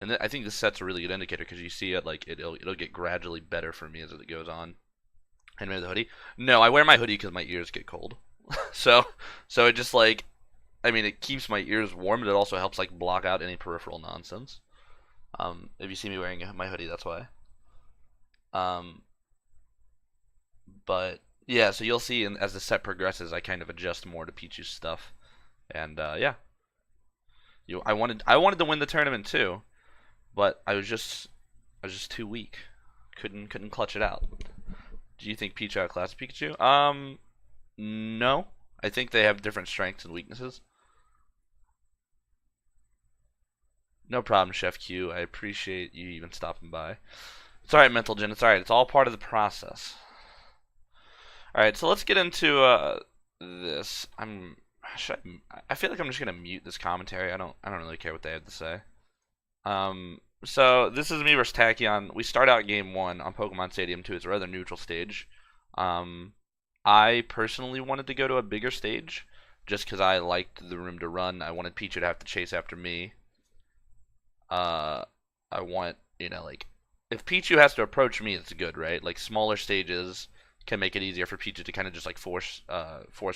And I think this set's a really good indicator because you see it like it'll get gradually better for me as it goes on. And maybe the hoodie. No, I wear my hoodie because my ears get cold. so so it just like I mean it keeps my ears warm, but it also helps like block out any peripheral nonsense. If you see me wearing my hoodie, that's why. Um, but yeah, so you'll see as the set progresses, I kind of adjust more to Pichu's stuff, and yeah, I wanted to win the tournament too, but I was just too weak, couldn't clutch it out. Do you think Pichu outclassed Pikachu? No, I think they have different strengths and weaknesses. No problem, Chef Q. I appreciate you even stopping by. It's alright, Mental Gen. It's alright. It's all part of the process. Alright, so let's get into this. I feel like I'm just gonna mute this commentary. I don't really care what they have to say. So this is me versus Tachyon. We start out game 1 on Pokemon Stadium 2. It's a rather neutral stage. I personally wanted to go to a bigger stage just because I liked the room to run. I wanted Pichu to have to chase after me. I want, like, if Pichu has to approach me, it's good, right? Like, smaller stages can make it easier for Pichu to kind of just, like, force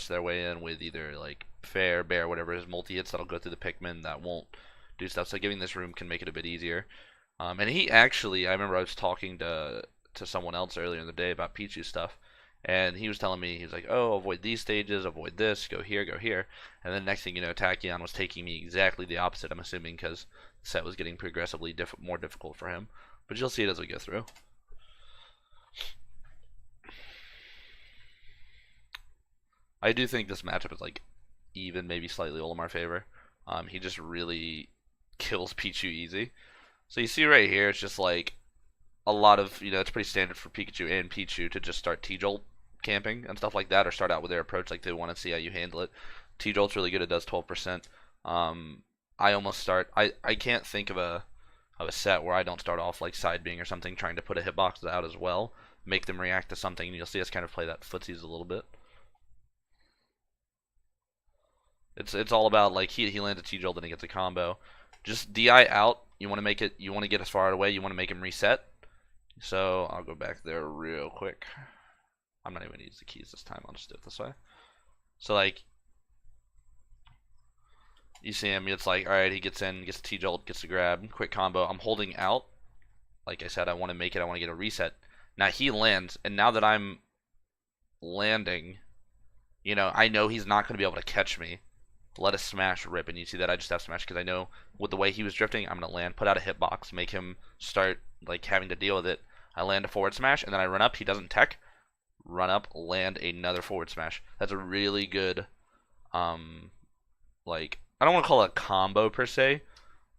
their way in with either, like, Fair, Bear, whatever his multi-hits that'll go through the Pikmin that won't do stuff. So giving this room can make it a bit easier. And he actually, I remember I was talking to someone else earlier in the day about Pichu stuff, and he was telling me, he was like, oh, avoid these stages, avoid this, go here, go here. And then next thing you know, Tachyon was taking me exactly the opposite, I'm assuming, because the set was getting progressively more difficult for him. But you'll see it as we go through. I do think this matchup is like even, maybe slightly Olimar favor. He just really kills Pichu easy. So you see right here, it's just like a lot of, it's pretty standard for Pikachu and Pichu to just start T-Jolt camping and stuff like that, or start out with their approach like they want to see how you handle it. T-Jolt's really good, it does 12%. I almost start, I can't think of a set where I don't start off like side being or something, trying to put a hitbox out as well, make them react to something, and you'll see us kind of play that footsies a little bit. It's all about like he lands a T-Jolt and he gets a combo. Just DI out. You want to get as far away. You want to make him reset. So I'll go back there real quick. I'm not even gonna use the keys this time. I'll just do it this way. So like you see him. It's like all right. He gets in, gets a T-Jolt, gets the grab, quick combo. I'm holding out. Like I said, I want to make it. I want to get a reset. Now he lands, and now that I'm landing, I know he's not gonna be able to catch me. Let a smash rip, and you see that I just have smash because I know with the way he was drifting, I'm gonna land, put out a hitbox, make him start like having to deal with it. I land a forward smash, and then I run up. He doesn't tech. Run up, land another forward smash. That's a really good, like I don't want to call it a combo per se,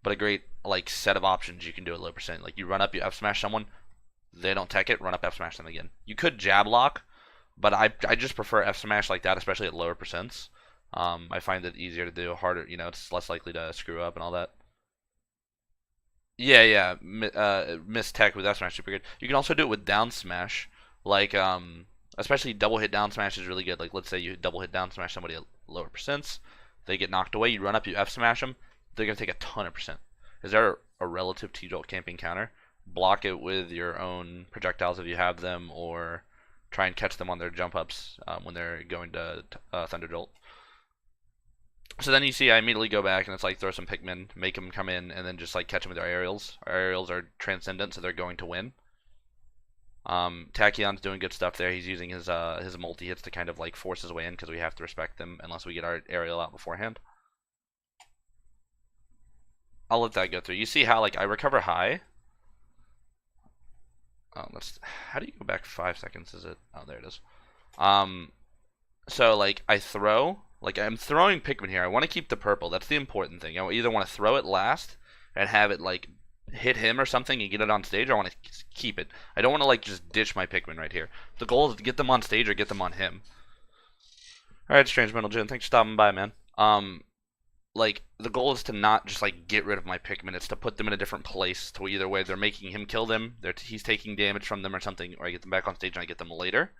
but a great like set of options you can do at low percent. Like you run up, you F smash someone, they don't tech it, run up, F smash them again. You could jab lock, but I just prefer F smash like that, especially at lower percents. I find it easier to do, harder, it's less likely to screw up and all that. Yeah, yeah, miss tech with F smash, super good. You can also do it with down smash, like especially double hit down smash is really good. Like let's say you double hit down smash somebody at lower percents, they get knocked away. You run up, you F smash them, they're gonna take a ton of percent. Is there a relative T-Jolt camping counter? Block it with your own projectiles if you have them, or try and catch them on their jump ups when they're going to Thunder Jolt. So then you see I immediately go back and it's like throw some Pikmin, make them come in, and then just like catch them with our aerials. Our aerials are transcendent, so they're going to win. Tachyon's doing good stuff there. He's using his multi-hits to kind of like force his way in because we have to respect them unless we get our aerial out beforehand. I'll let that go through. You see how like I recover high? How do you go back 5 seconds? Is it? Oh, there it is. So like I throw. Like, I'm throwing Pikmin here. I want to keep the purple. That's the important thing. I either want to throw it last and have it, like, hit him or something and get it on stage, or I want to keep it. I don't want to, like, just ditch my Pikmin right here. The goal is to get them on stage or get them on him. Alright, Strange Mental Jin. Thanks for stopping by, man. Like, the goal is to not just, like, get rid of my Pikmin. It's to put them in a different place to either way they're making him kill them, he's taking damage from them or something, or I get them back on stage and I get them later.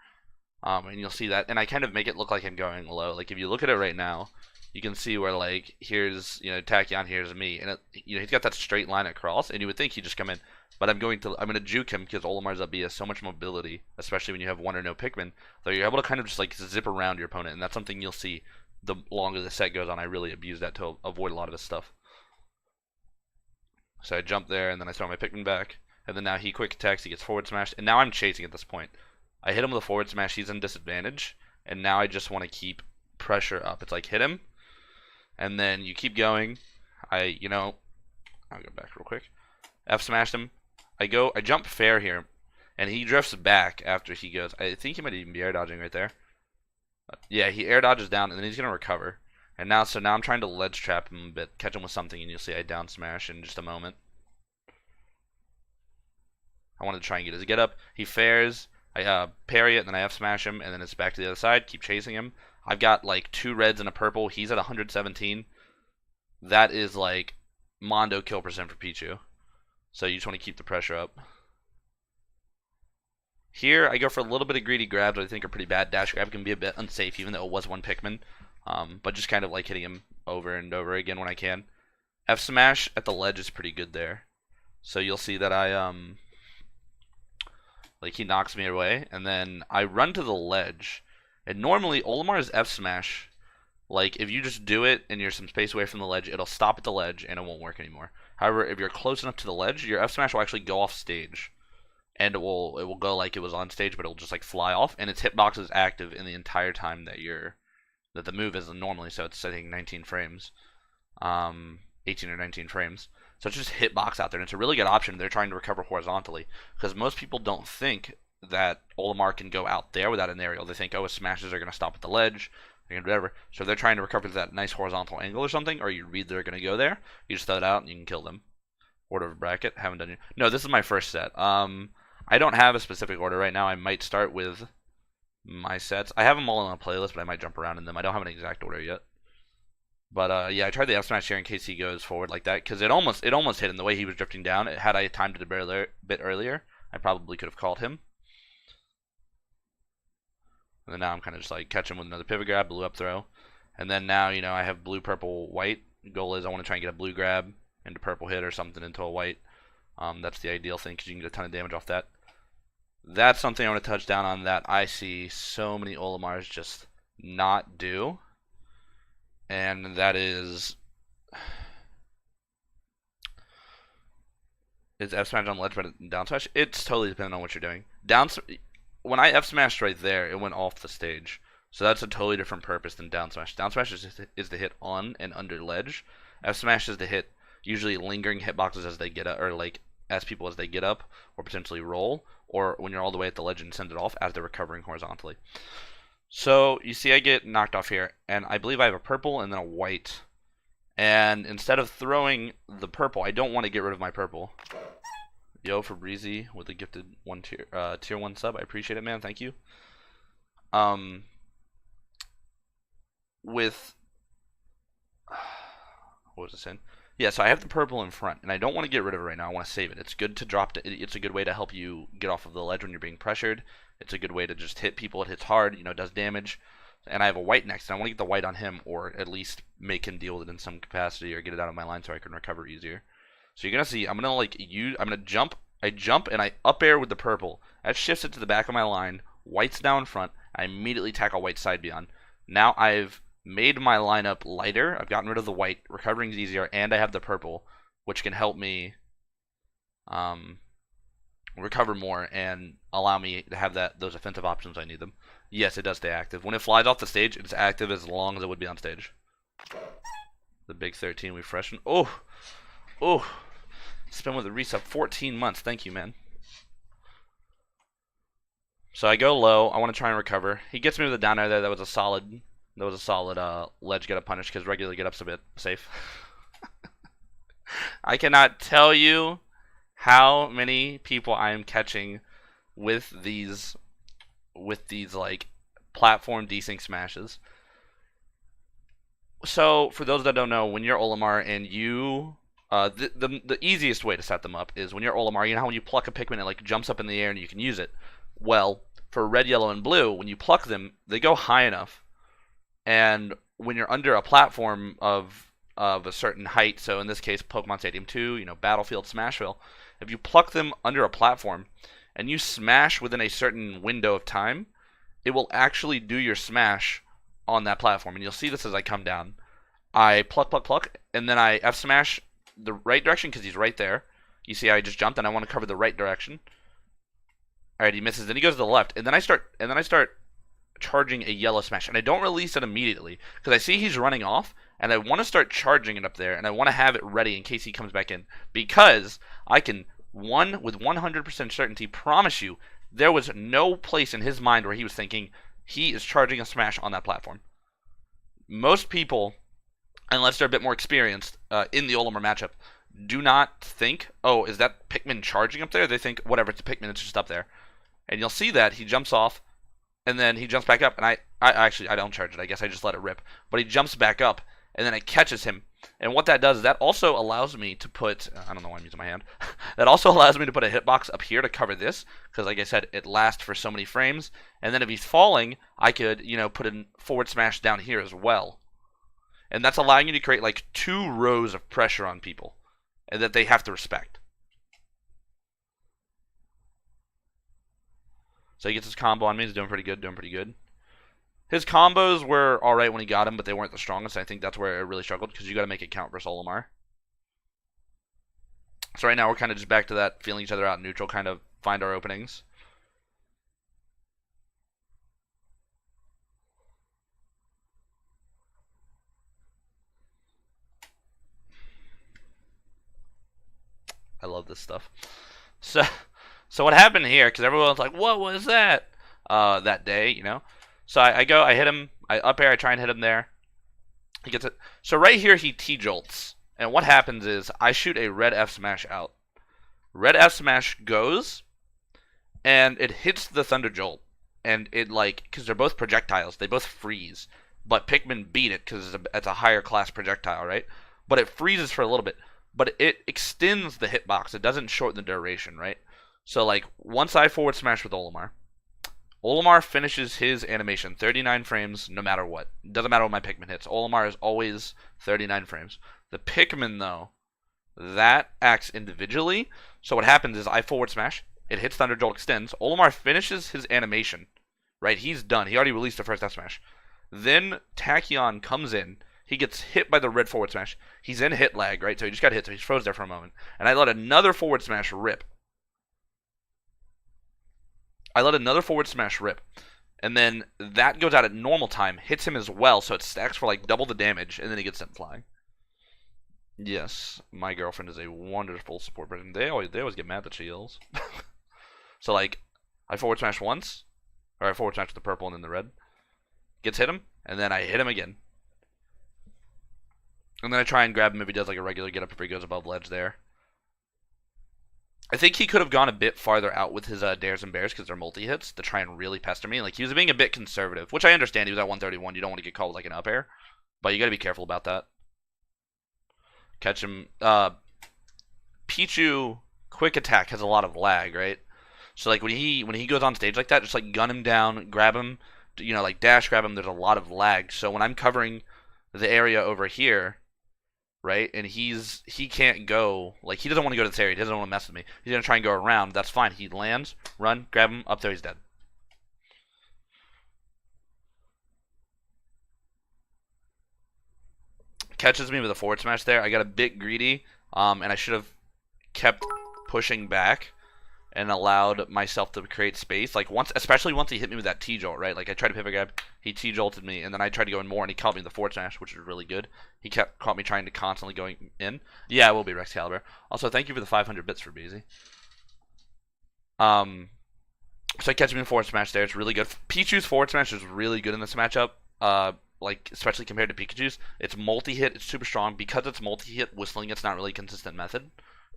And you'll see that, and I kind of make it look like I'm going low. Like if you look at it right now, you can see where like here's Tachyon, here's me, and he's got that straight line across, and you would think he'd just come in, but I'm gonna juke him because Olimar's up B has so much mobility, especially when you have one or no Pikmin, so you're able to kind of just like zip around your opponent, and that's something you'll see the longer the set goes on. I really abuse that to avoid a lot of this stuff. So I jump there, and then I throw my Pikmin back, and then now he quick attacks, he gets forward smashed, and now I'm chasing at this point. I hit him with a forward smash, he's in disadvantage, and now I just want to keep pressure up. It's like hit him, and then you keep going. I'll go back real quick. F smashed him. I jump fair here, and he drifts back after he goes. I think he might even be air dodging right there. Yeah, he air dodges down, and then he's gonna recover. And now I'm trying to ledge trap him a bit, catch him with something, and you'll see I down smash in just a moment. I wanted to try and get his get up. He fares. I parry it, and then I F smash him, and then it's back to the other side. Keep chasing him. I've got like 2 reds and a purple. He's at 117. That is like Mondo kill percent for Pichu. So you just want to keep the pressure up. Here, I go for a little bit of greedy grabs that I think are pretty bad. Dash grab can be a bit unsafe, even though it was one Pikmin. But just kind of like hitting him over and over again when I can. F smash at the ledge is pretty good there. So you'll see that I like he knocks me away, and then I run to the ledge. And normally Olimar's F smash, like if you just do it and you're some space away from the ledge, it'll stop at the ledge and it won't work anymore. However, if you're close enough to the ledge, your F smash will actually go off stage. And it will go like it was on stage, but it'll just like fly off, and its hitbox is active in the entire time that the move is normally. So it's I think 19 frames, 18 or 19 frames. So it's just hitbox out there, and it's a really good option if they're trying to recover horizontally, because most people don't think that Olimar can go out there without an aerial. They think, oh, his smashes are going to stop at the ledge, they're going to do whatever. So if they're trying to recover that nice horizontal angle or something, or you read they're going to go there, you just throw it out and you can kill them. Order of bracket, haven't done it. No, this is my first set. I don't have a specific order right now. I might start with my sets. I have them all on a playlist, but I might jump around in them. I don't have an exact order yet. But yeah, I tried the F smash here in case he goes forward like that, because it almost hit him the way he was drifting down. Had I timed it a bit earlier, I probably could have called him. And then now I'm kind of just like catch him with another pivot grab, blue up throw, and then now I have blue, purple, white. Goal is I want to try and get a blue grab into purple hit or something into a white. That's the ideal thing because you can get a ton of damage off that. That's something I want to touch down on that I see so many Olimars just not do. And that is F smash on ledge but down smash? It's totally dependent on what you're doing. When I F smashed right there, it went off the stage. So that's a totally different purpose than down smash. Down smash is the hit on and under ledge. F smash is the hit usually lingering hitboxes as they get up, or like as people as they get up or potentially roll, or when you're all the way at the ledge and send it off as they're recovering horizontally. So you see I get knocked off here, and I believe I have a purple and then a white. And instead of throwing the purple, I don't want to get rid of my purple. Yo for Breezy with the gifted tier 1 sub. I appreciate it, man. Thank you. With what was I saying? Yeah, so I have the purple in front, and I don't want to get rid of it right now. I want to save it. It's good to drop. It's a good way to help you get off of the ledge when you're being pressured. It's a good way to just hit people. It hits hard, it does damage. And I have a white next, and I want to get the white on him, or at least make him deal with it in some capacity, or get it out of my line so I can recover easier. So you're gonna see, I'm gonna jump. I jump and I up air with the purple. That shifts it to the back of my line. White's down front. I immediately tackle white side beyond. Now I've made my lineup lighter. I've gotten rid of the white. Recovering's easier, and I have the purple, which can help me recover more and allow me to have those offensive options I need them. Yes, it does stay active. When it flies off the stage, it's active as long as it would be on stage. The big 13 we freshened. Oh, spin with a resub 14 months. Thank you, man. So I go low. I want to try and recover. He gets me with a down air there. That was a solid ledge get up punish because regular get up's a bit safe. I cannot tell you how many people I am catching with these like platform desync smashes. So for those that don't know, when you're Olimar and you the easiest way to set them up is when you're Olimar, how when you pluck a Pikmin it like jumps up in the air and you can use it. Well, for red, yellow, and blue, when you pluck them, they go high enough, and when you're under a platform of a certain height, so in this case Pokemon Stadium 2, Battlefield, Smashville, if you pluck them under a platform and you smash within a certain window of time, it will actually do your smash on that platform. And you'll see this as I come down. I pluck, pluck, pluck, and then I F smash the right direction because he's right there. You see how I just jumped, and I want to cover the right direction. All right, he misses. Then he goes to the left, and then I start charging a yellow smash, and I don't release it immediately because I see he's running off, and I want to start charging it up there, and I want to have it ready in case he comes back in, because I can with 100% certainty promise you there was no place in his mind where he was thinking he is charging a smash on that platform. Most people, unless they're a bit more experienced in the Olimar matchup, do not think, oh, is that Pikmin charging up there? They think, whatever, it's a Pikmin, it's just up there. And you'll see that he jumps off, and then he jumps back up, and I don't charge it. I guess I just let it rip. But he jumps back up, and then it catches him. And what that does is that also allows me to put, I don't know why I'm using my hand. That also allows me to put a hitbox up here to cover this, because like I said, it lasts for so many frames. And then if he's falling, I could, put a forward smash down here as well. And that's allowing you to create like 2 rows of pressure on people, and that they have to respect. So he gets his combo on me. He's doing pretty good, His combos were alright when he got him, but they weren't the strongest. I think that's where it really struggled, because you got to make it count versus Olimar. So right now we're kind of just back to that feeling each other out neutral, kind of find our openings. I love this stuff. So what happened here, because everyone's like, what was that? That day, So I go, I hit him, I up air, I try and hit him there. He gets it. So right here he T-jolts. And what happens is I shoot a red F smash out. Red F smash goes, and it hits the Thunder Jolt. And it because they're both projectiles, they both freeze. But Pikmin beat it because it's a higher class projectile, right? But it freezes for a little bit. But it extends the hitbox. It doesn't shorten the duration, right? So once I forward smash with Olimar, Olimar finishes his animation 39 frames no matter what. It doesn't matter what my Pikmin hits. Olimar is always 39 frames. The Pikmin, though, that acts individually. So what happens is I forward smash. It hits Thunder Jolt, extends. Olimar finishes his animation. Right? He's done. He already released the first F smash. Then Tachyon comes in. He gets hit by the red forward smash. He's in hit lag, right? So he just got hit, so he's froze there for a moment. And I let another forward smash rip. And then that goes out at normal time, hits him as well, so it stacks for double the damage, and then he gets sent flying. Yes, my girlfriend is a wonderful support person. They always get mad that she yells. So I forward smash once, or I forward smash the purple and then the red. Gets hit him, and then I hit him again. And then I try and grab him if he does a regular get up if he goes above ledge there. I think he could have gone a bit farther out with his dares and bears because they're multi-hits to try and really pester me. He was being a bit conservative, which I understand. He was at 131. You don't want to get caught with an up air. But you got to be careful about that. Catch him. Pichu quick attack has a lot of lag, right? So when he goes on stage like that, just gun him down, grab him, dash grab him. There's a lot of lag. So when I'm covering the area over here, right, and he can't go, he doesn't want to go to this area. He doesn't want to mess with me. He's gonna try and go around. That's fine. He lands, run, grab him, up there, he's dead. Catches me with a forward smash there. I got a bit greedy, and I should have kept pushing back and allowed myself to create space. Especially once he hit me with that T-jolt, right? I tried to pivot grab, he T-jolted me, and then I tried to go in more, and he caught me with the forward smash, which was really good. He caught me trying to constantly going in. Yeah, it will be Rex Caliber. Also, thank you for the 500 bits for Beezy. So I catch him in forward smash there. It's really good. Pichu's forward smash is really good in this matchup. Especially compared to Pikachu's. It's multi-hit. It's super strong. Because it's multi-hit, whistling it's not really a consistent method.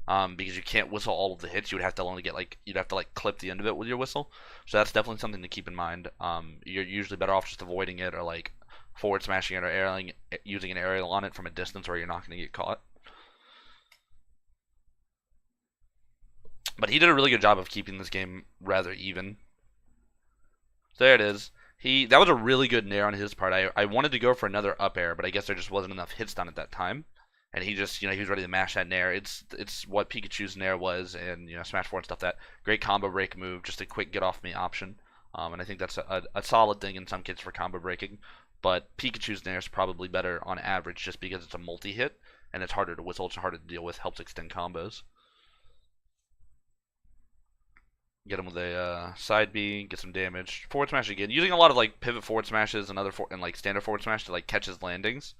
Because you can't whistle all of the hits. You would have to only get you'd have to clip the end of it with your whistle. So that's definitely something to keep in mind. You're usually better off just avoiding it or forward smashing it or aerialing, using an aerial on it from a distance where you're not going to get caught. But he did a really good job of keeping this game rather even. So there it is. That was a really good nair on his part. I wanted to go for another up air, but I guess there just wasn't enough hits done at that time. And he just, he was ready to mash that nair. It's what Pikachu's nair was, and Smash 4 and stuff. That great combo break move, just a quick get off me option. And I think that's a solid thing in some kids for combo breaking. But Pikachu's nair is probably better on average, just because it's a multi hit and it's harder to whistle, it's harder to deal with, helps extend combos. Get him with a side B, get some damage. Forward smash again, using a lot of like pivot forward smashes and like standard forward smash to like catch his landings.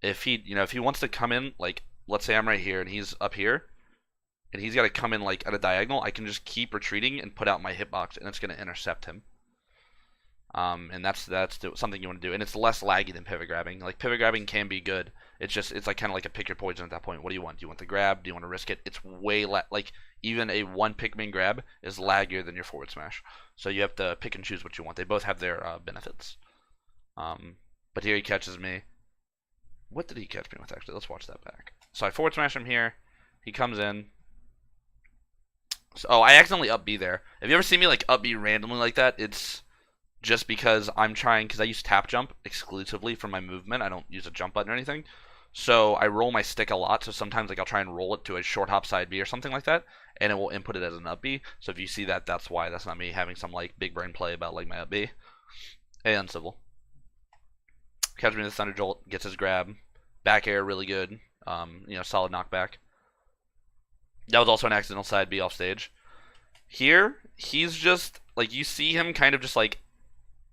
If he wants to come in, like let's say I'm right here and he's up here, and he's got to come in like at a diagonal, I can just keep retreating and put out my hitbox, and it's going to intercept him. And that's something you want to do, and it's less laggy than pivot grabbing. Like pivot grabbing can be good. It's like kind of like a pick your poison at that point. What do you want? Do you want the grab? Do you want to risk it? It's way like even a one Pikmin grab is laggier than your forward smash. So you have to pick and choose what you want. They both have their benefits. But here he catches me. What did he catch me with actually? Let's watch that back. So I forward smash him here. He comes in. So, I accidentally up B there. Have you ever seen me like up B randomly like that? It's just because I'm trying, because I use tap jump exclusively for my movement. I don't use a jump button or anything. So I roll my stick a lot, so sometimes like I'll try and roll it to a short hop side B or something like that, and it will input it as an up B. So if you see that, that's why. That's not me having some like big brain play about like my up B. Hey, Uncivil. Catch me with the Thunder Jolt, gets his grab. Back air, really good. Solid knockback. That was also an accidental side B off stage. Here, he's just, like, you see him kind of just like,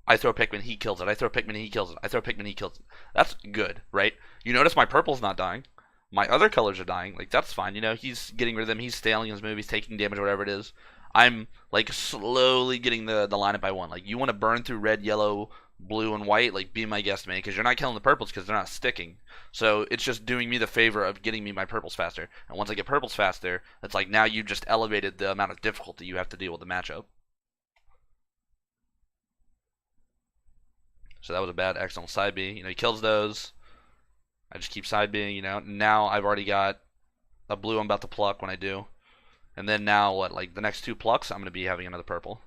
I throw a Pikmin, he kills it. I throw a Pikmin, he kills it. I throw a Pikmin, he kills it. That's good, right? You notice my purple's not dying. My other colors are dying. Like, that's fine. He's getting rid of them. He's staling his move. He's taking damage, whatever it is. I'm, like, slowly getting the lineup by one. Like, you want to burn through red, yellow, blue, and white, like, be my guest, man, because you're not killing the purples because they're not sticking. So it's just doing me the favor of getting me my purples faster. And once I get purples faster, it's like now you just elevated the amount of difficulty you have to deal with the matchup. So that was a bad accidental side B. He kills those. I just keep side Bing, Now I've already got a blue I'm about to pluck when I do. And then now, like the next two plucks, I'm going to be having another purple.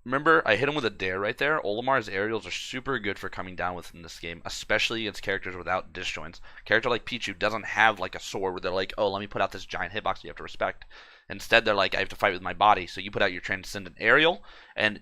Remember, I hit him with a dare right there. Olimar's aerials are super good for coming down within this game, especially against characters without disjoints. A character like Pichu doesn't have like a sword where they're like, oh, let me put out this giant hitbox you have to respect. Instead, they're like, I have to fight with my body. So you put out your transcendent aerial, and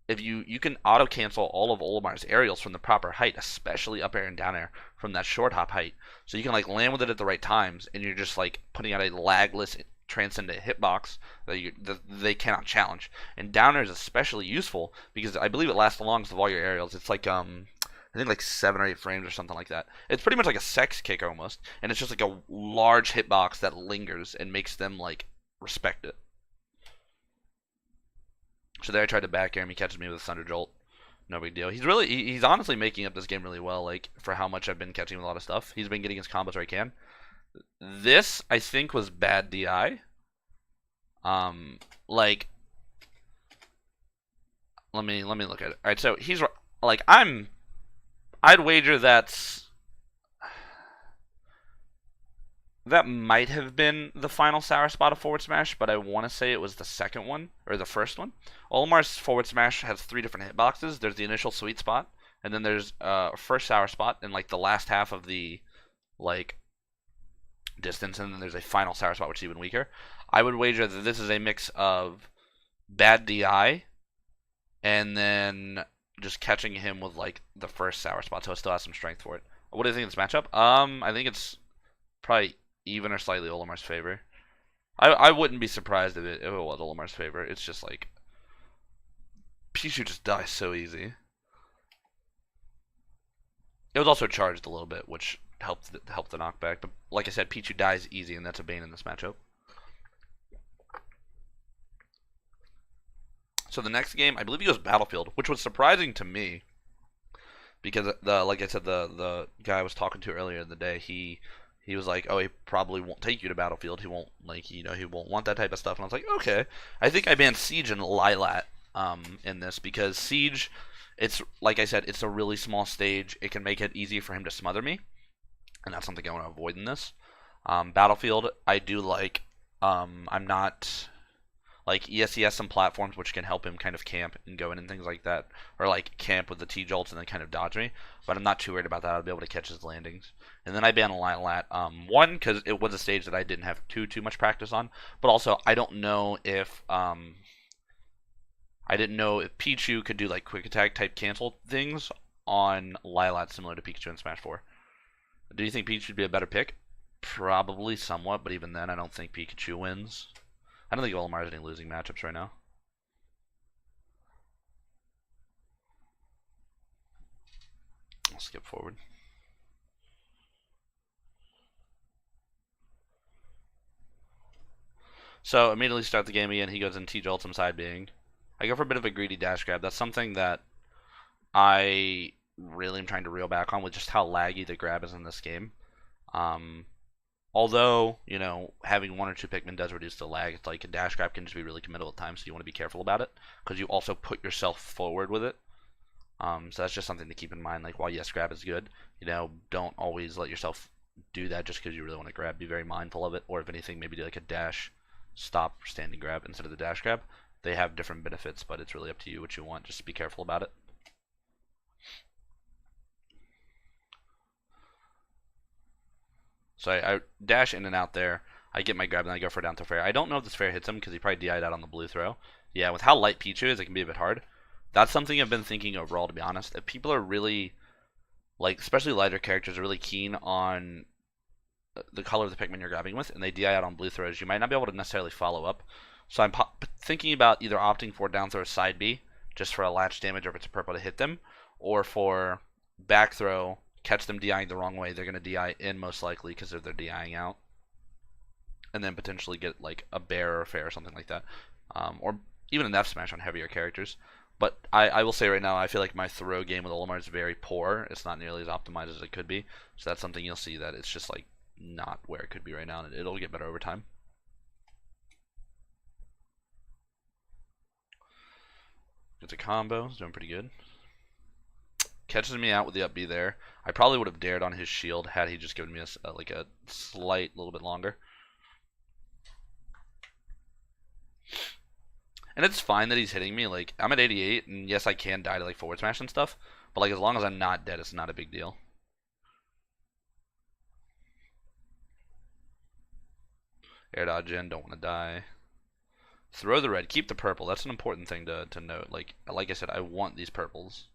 if you can auto cancel all of Olimar's aerials from the proper height, especially up air and down air from that short hop height. So you can like land with it at the right times, and you're just like putting out a lagless transcendent hitbox that they cannot challenge. And down air is especially useful because I believe it lasts the longest of all your aerials. It's like I think like 7 or 8 frames or something like that. It's pretty much like a sex kick almost, and it's just like a large hitbox that lingers and makes them like respect it. So there I tried to back air him. He catches me with a Thunder Jolt. No big deal. He's honestly making up this game really well, like for how much I've been catching with a lot of stuff. He's been getting his combos where he can. This I think was bad DI. Like let me look at it. Alright, so he's like I'd wager that might have been the final sour spot of forward smash, but I want to say it was the second one, or the first one. Olimar's forward smash has 3 different hitboxes. There's the initial sweet spot, and then there's first sour spot in like the last half of the like distance, and then there's a final sour spot which is even weaker. I would wager that this is a mix of bad DI and then just catching him with like the first sour spot, so it still has some strength for it. What do you think of this matchup? I think it's probably even or slightly Olimar's favor. I wouldn't be surprised if it was Olimar's favor. It's just like Pichu just dies so easy. It was also charged a little bit, which helped the knockback. But like I said, Pichu dies easy, and that's a bane in this matchup. So the next game, I believe he goes Battlefield, which was surprising to me because like I said, the guy I was talking to earlier in the day, he was like, oh, he probably won't take you to Battlefield. He won't he won't want that type of stuff. And I was like, okay. I think I banned Siege and Lilat in this because Siege, it's like I said, it's a really small stage. It can make it easy for him to smother me, and that's something I want to avoid in this. Battlefield, I do like. I'm not Like ESE has some platforms which can help him kind of camp and go in and things like that, or like camp with the T jolts and then kind of dodge me. But I'm not too worried about that. I'll be able to catch his landings. And then I ban a Lilat. One, because it was a stage that I didn't have too much practice on, but also I don't know if I didn't know if Pichu could do like quick attack type cancel things on Lilat similar to Pikachu in Smash 4. Do you think Pikachu would be a better pick? Probably somewhat, but even then, I don't think Pikachu wins. I don't think Olimar has any losing matchups right now. I'll skip forward. So immediately start the game again. He goes in T-Jolt, some side being. I go for a bit of a greedy dash grab. That's something that I really am trying to reel back on with just how laggy the grab is in this game. Although, you know, having one or two Pikmin does reduce the lag. It's like a dash grab can just be really committal at times, so you want to be careful about it because you also put yourself forward with it. So that's just something to keep in mind. Like, while yes, grab is good, you know, don't always let yourself do that just because you really want to grab. Be very mindful of it, or if anything, maybe do like a dash, stop, standing grab instead of the dash grab. They have different benefits, but it's really up to you what you want. Just be careful about it. So I dash in and out there. I get my grab, and I go for down throw fair. I don't know if this fair hits him because he probably DI'd out on the blue throw. Yeah, with how light Pichu is, it can be a bit hard. That's something I've been thinking overall, to be honest. If people are really, like, especially lighter characters, are really keen on the color of the Pikmin you're grabbing with, and they DI out on blue throws, you might not be able to necessarily follow up. So I'm thinking about either opting for down throw side B, just for a latch damage, or if it's a purple to hit them, or for back throw, catch them DIing the wrong way. They're going to DI in most likely because they're DIing out, and then potentially get like a bear or a fair or something like that, or even an F smash on heavier characters. But I will say right now, I feel like my throw game with Olimar is very poor. It's not nearly as optimized as it could be. So that's something you'll see that it's just like not where it could be right now, and it'll get better over time. It's a combo. It's doing pretty good. Catches me out with the up B there. I probably would have dared on his shield had he just given me like a slight little bit longer. And it's fine that he's hitting me. Like, I'm at 88, and yes, I can die to like forward smash and stuff. But like, as long as I'm not dead, it's not a big deal. Air dodge in, don't want to die. Throw the red, keep the purple. That's an important thing to note. Like I said, I want these purples.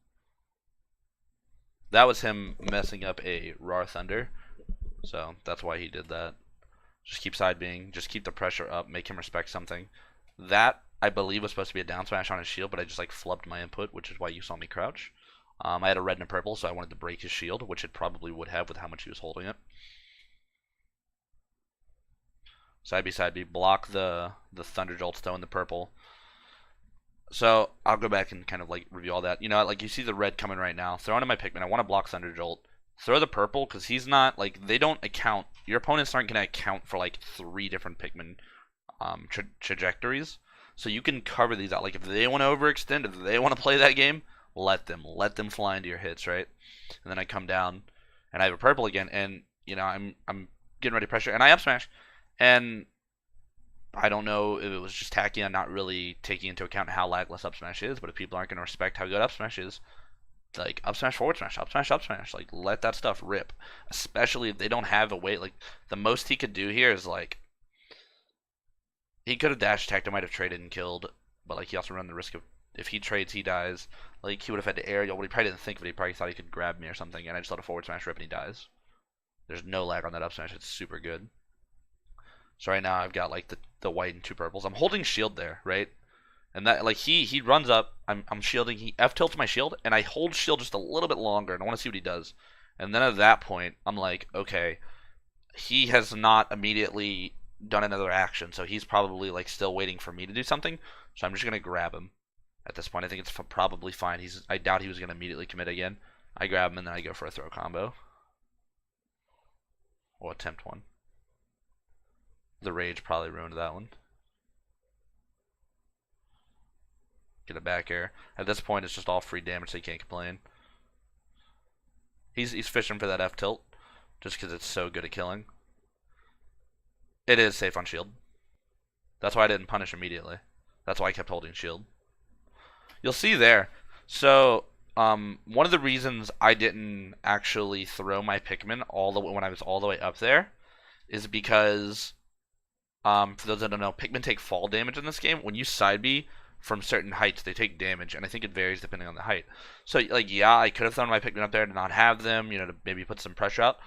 That was him messing up a Raw Thunder, so that's why he did that. Just keep side being, just keep the pressure up, make him respect something. That, I believe, was supposed to be a down smash on his shield, but I just like flubbed my input, which is why you saw me crouch. I had a red and a purple, so I wanted to break his shield, which it probably would have with how much he was holding it. Side B, block the Thunder Jolt Stone, the purple. So I'll go back and kind of like review all that. You know, like you see the red coming right now. Throw into my Pikmin. I want to block Thunder Jolt. Throw the purple because he's not like they don't account. Your opponents aren't going to account for like 3 different Pikmin trajectories. So you can cover these out. Like if they want to overextend, if they want to play that game, let them fly into your hits, right? And then I come down and I have a purple again, and you know I'm getting ready to pressure, and I up smash, and I don't know if it was just tacky on not really taking into account how lagless up smash is, but if people aren't going to respect how good up smash is, like up smash forward smash, up smash, like let that stuff rip. Especially if they don't have a way. Like the most he could do here is like he could have dash attacked, I might have traded and killed, but like he also run the risk of if he trades he dies. Like he would have had to aerial, but he probably didn't think of it. He probably thought he could grab me or something, and I just let a forward smash rip and he dies. There's no lag on that up smash. It's super good. So right now I've got like the white and 2 purples. I'm holding shield there, right? And that like he runs up, I'm shielding, he F tilts my shield, and I hold shield just a little bit longer, and I want to see what he does. And then at that point, I'm like, okay, he has not immediately done another action, so he's probably like still waiting for me to do something. So I'm just gonna grab him. At this point, I think it's probably fine. I doubt he was gonna immediately commit again. I grab him and then I go for a throw combo. Or attempt one. The rage probably ruined that one. Get a back air. At this point, it's just all free damage, so he can't complain. He's fishing for that F tilt, just because it's so good at killing. It is safe on shield. That's why I didn't punish immediately. That's why I kept holding shield. You'll see there. So, one of the reasons I didn't actually throw my Pikmin all the way when I was all the way up there is because, for those that don't know, Pikmin take fall damage in this game. When you side B from certain heights, they take damage, and I think it varies depending on the height. So, like, yeah, I could have thrown my Pikmin up there to not have them, you know, to maybe put some pressure out,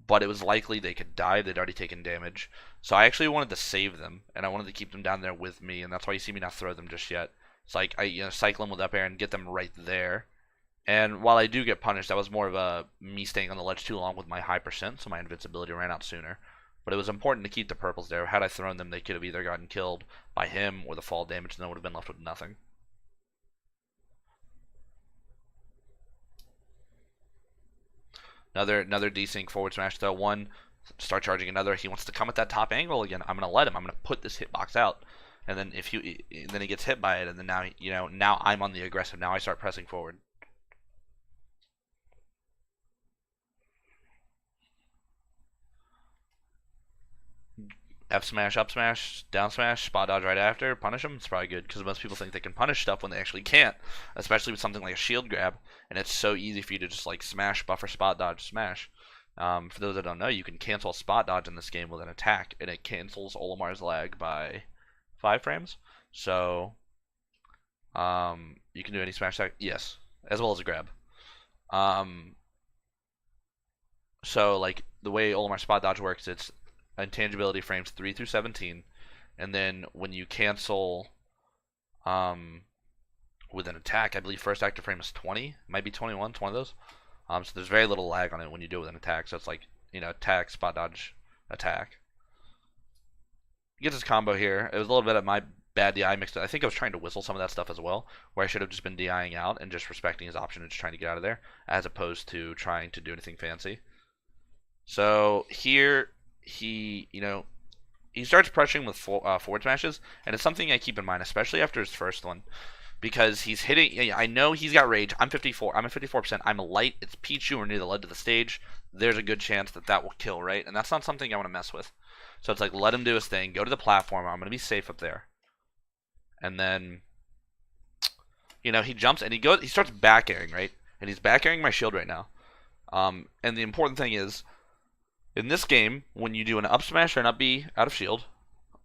but it was likely they could die. They'd already taken damage. So I actually wanted to save them, and I wanted to keep them down there with me, and that's why you see me not throw them just yet. It's like I cycle them with up air and get them right there. And while I do get punished, that was more of a me staying on the ledge too long with my high percent, so my invincibility ran out sooner. But it was important to keep the purples there. Had I thrown them, they could have either gotten killed by him or the fall damage, and then would have been left with nothing. Another desync forward smash though. One, start charging another. He wants to come at that top angle again. I'm gonna let him. I'm gonna put this hitbox out, and then then he gets hit by it, and then now I'm on the aggressive. Now I start pressing forward. F smash, up smash, down smash, spot dodge right after, punish them. It's probably good because most people think they can punish stuff when they actually can't, especially with something like a shield grab. And it's so easy for you to just like smash, buffer, spot dodge, smash. For those that don't know, you can cancel spot dodge in this game with an attack, and it cancels Olimar's lag by 5 frames. So, you can do any smash attack, yes, as well as a grab. So like the way Olimar spot dodge works, it's intangibility frames 3 through 17, and then when you cancel with an attack, I believe first active frame is 20, might be 21, 20 of those. So there's very little lag on it when you do it with an attack. So it's like, attack, spot dodge, attack. You get this combo here. It was a little bit of my bad DI mixed up. I think I was trying to whistle some of that stuff as well, where I should have just been DIing out and just respecting his option and just trying to get out of there, as opposed to trying to do anything fancy. So here he starts pressuring with forward smashes, and it's something I keep in mind, especially after his first one, because he's hitting. I know he's got rage. I'm 54. I'm at 54%. I'm a light. It's Pichu or near the lead to the stage. There's a good chance that will kill, right? And that's not something I want to mess with. So it's like, let him do his thing. Go to the platform. I'm gonna be safe up there. And then, he jumps and he starts back airing, right? And he's back airing my shield right now. And the important thing is, in this game, when you do an up smash or an up B out of shield,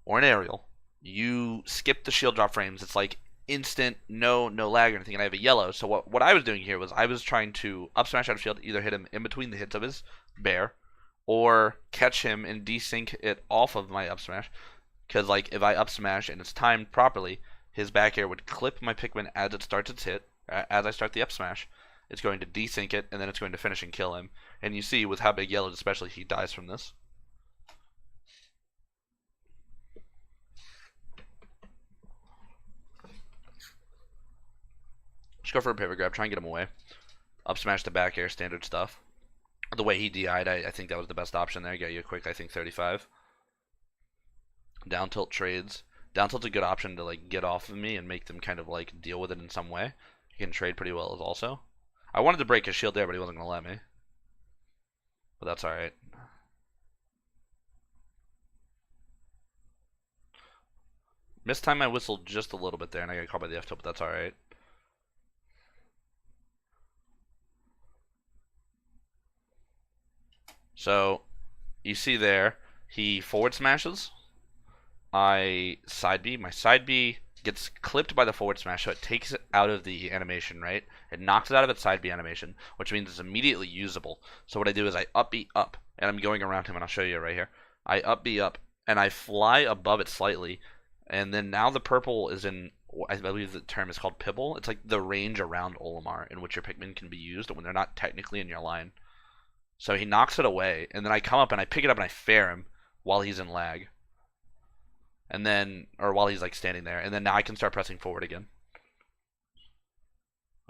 or an aerial, you skip the shield drop frames. It's like instant, no lag or anything, and I have a yellow. So what I was doing here was I was trying to up smash out of shield, either hit him in between the hits of his bear, or catch him and desync it off of my up smash. Because like if I up smash and it's timed properly, his back air would clip my Pikmin as it starts its hit, as I start the up smash. It's going to desync it, and then it's going to finish and kill him. And you see, with how big yellow, especially, he dies from this. Just go for a pivot grab, try and get him away. Up smash the back air, standard stuff. The way he DI'd, I think that was the best option there. Get you a quick, I think, 35. Down tilt trades. Down tilt's a good option to like get off of me and make them kind of like deal with it in some way. You can trade pretty well as also. I wanted to break his shield there, but he wasn't going to let me. But that's alright. Mistimed my whistle just a little bit there, and I got caught by the F-tilt, but that's alright. So, you see there, he forward smashes. I side B. My side B gets clipped by the forward smash, so it takes it out of the animation, right? It knocks it out of its side B animation, which means it's immediately usable. So what I do is I up B up, and I'm going around him, and I'll show you right here. I up B up, and I fly above it slightly, and then now the purple is in, I believe the term is called Pibble. It's like the range around Olimar in which your Pikmin can be used when they're not technically in your line. So he knocks it away, and then I come up and I pick it up and I fair him while he's in lag. And then, or while he's like standing there, and then now I can start pressing forward again.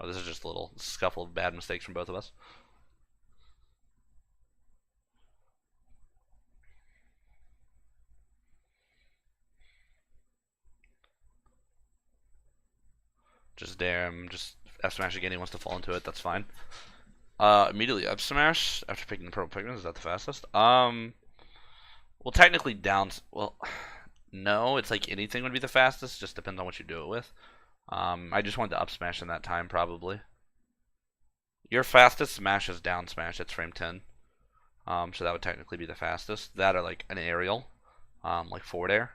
Oh, this is just a little scuffle of bad mistakes from both of us. Just dare him, just F smash again. He wants to fall into it. That's fine. Immediately up smash after picking the purple Pikmin. Is that the fastest? Well, technically down. Well. No, it's like anything would be the fastest. Just depends on what you do it with. I just wanted to up smash in that time probably. Your fastest smash is down smash. It's frame 10. So that would technically be the fastest. That or like an aerial, like forward air,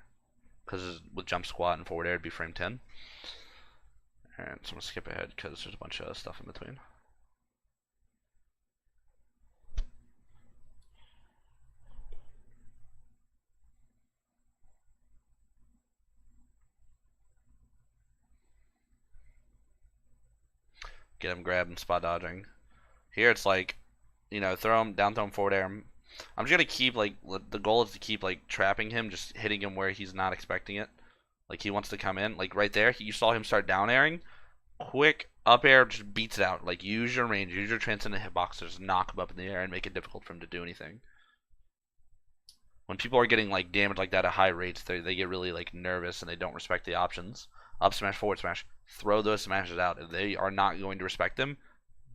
because with jump squat and forward air it'd be frame 10. And so I'm gonna skip ahead because there's a bunch of stuff in between. Get him grabbing, spot dodging. Here it's like, throw him down, throw him forward air. I'm just gonna keep like the goal is to keep like trapping him, just hitting him where he's not expecting it. Like he wants to come in, like right there. You saw him start down airing. Quick up air just beats it out. Like use your range, use your transcendent hitboxers, knock him up in the air and make it difficult for him to do anything. When people are getting like damage like that at high rates, they get really like nervous and they don't respect the options. Up smash, forward smash, throw those smashes out. If they are not going to respect them,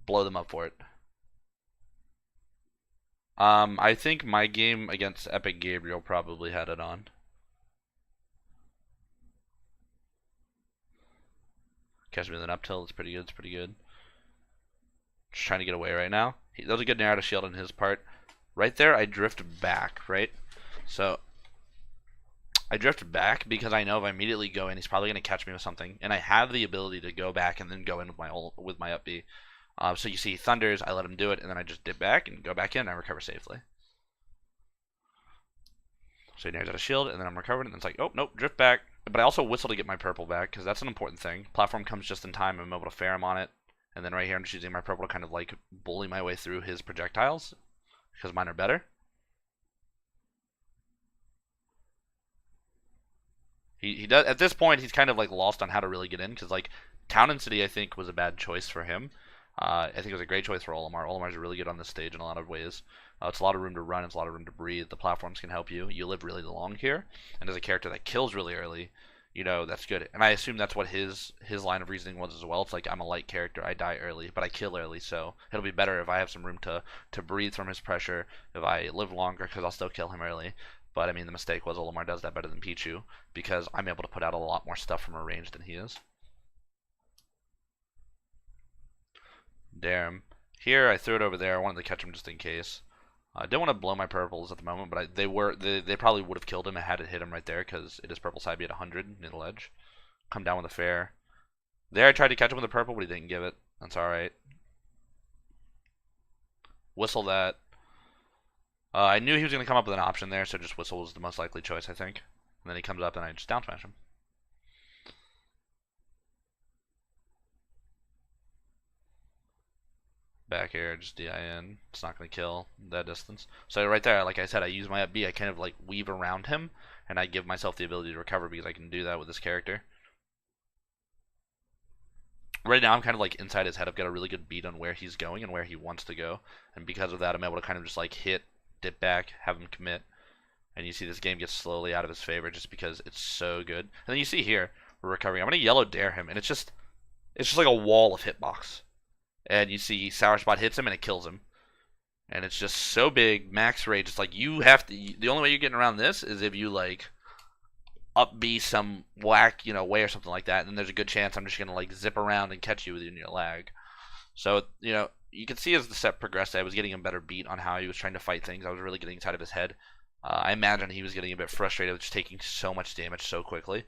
blow them up for it. I think my game against Epic Gabriel probably had it on. Catch me with an up tilt. It's pretty good. It's pretty good. Just trying to get away right now. That was a good narrative shield on his part. Right there, I drift back, right? So I drift back because I know if I immediately go in, he's probably going to catch me with something, and I have the ability to go back and then go in with my up B. So you see thunders, I let him do it, and then I just dip back and go back in, and I recover safely. So he nares out a shield, and then I'm recovered, and it's like, oh, nope, drift back. But I also whistle to get my purple back, because that's an important thing. Platform comes just in time, I'm able to fair him on it. And then right here, I'm just using my purple to kind of like bully my way through his projectiles, because mine are better. He does at this point. He's kind of like lost on how to really get in because like Town and City I think was a bad choice for him. I think it was a great choice for Olimar. Olimar's really good on this stage in a lot of ways. It's a lot of room to run. It's a lot of room to breathe. The platforms can help you. You live really long here, and as a character that kills really early, that's good. And I assume that's what his line of reasoning was as well. It's like I'm a light character. I die early, but I kill early, so it'll be better if I have some room to breathe from his pressure. If I live longer, because I'll still kill him early. But I mean, the mistake was Olimar does that better than Pichu because I'm able to put out a lot more stuff from a range than he is. Damn. Here, I threw it over there. I wanted to catch him just in case. I didn't want to blow my purples at the moment, but they probably would have killed him had it hit him right there because it is purple side B at 100 near the ledge. Come down with a fair. There, I tried to catch him with a purple, but he didn't give it. That's all right. Whistle that. I knew he was going to come up with an option there, so just whistle was the most likely choice, I think. And then he comes up and I just down smash him. Back air, just DIN. It's not going to kill that distance. So right there, like I said, I use my up B. I kind of like weave around him, and I give myself the ability to recover because I can do that with this character. Right now, I'm kind of like inside his head. I've got a really good beat on where he's going and where he wants to go. And because of that, I'm able to kind of just like hit, dip back, have him commit. And you see this game gets slowly out of his favor just because it's so good. And then you see here, we're recovering. I'm going to yellow dare him, and it's just like a wall of hitbox. And you see Sour Spot hits him, and it kills him. And it's just so big, max rage. It's like you have to, the only way you're getting around this is if you like up B some whack, way or something like that. And then there's a good chance I'm just going to like zip around and catch you within your lag. So, you can see as the set progressed, I was getting a better beat on how he was trying to fight things. I was really getting inside of his head. I imagine he was getting a bit frustrated with just taking so much damage so quickly.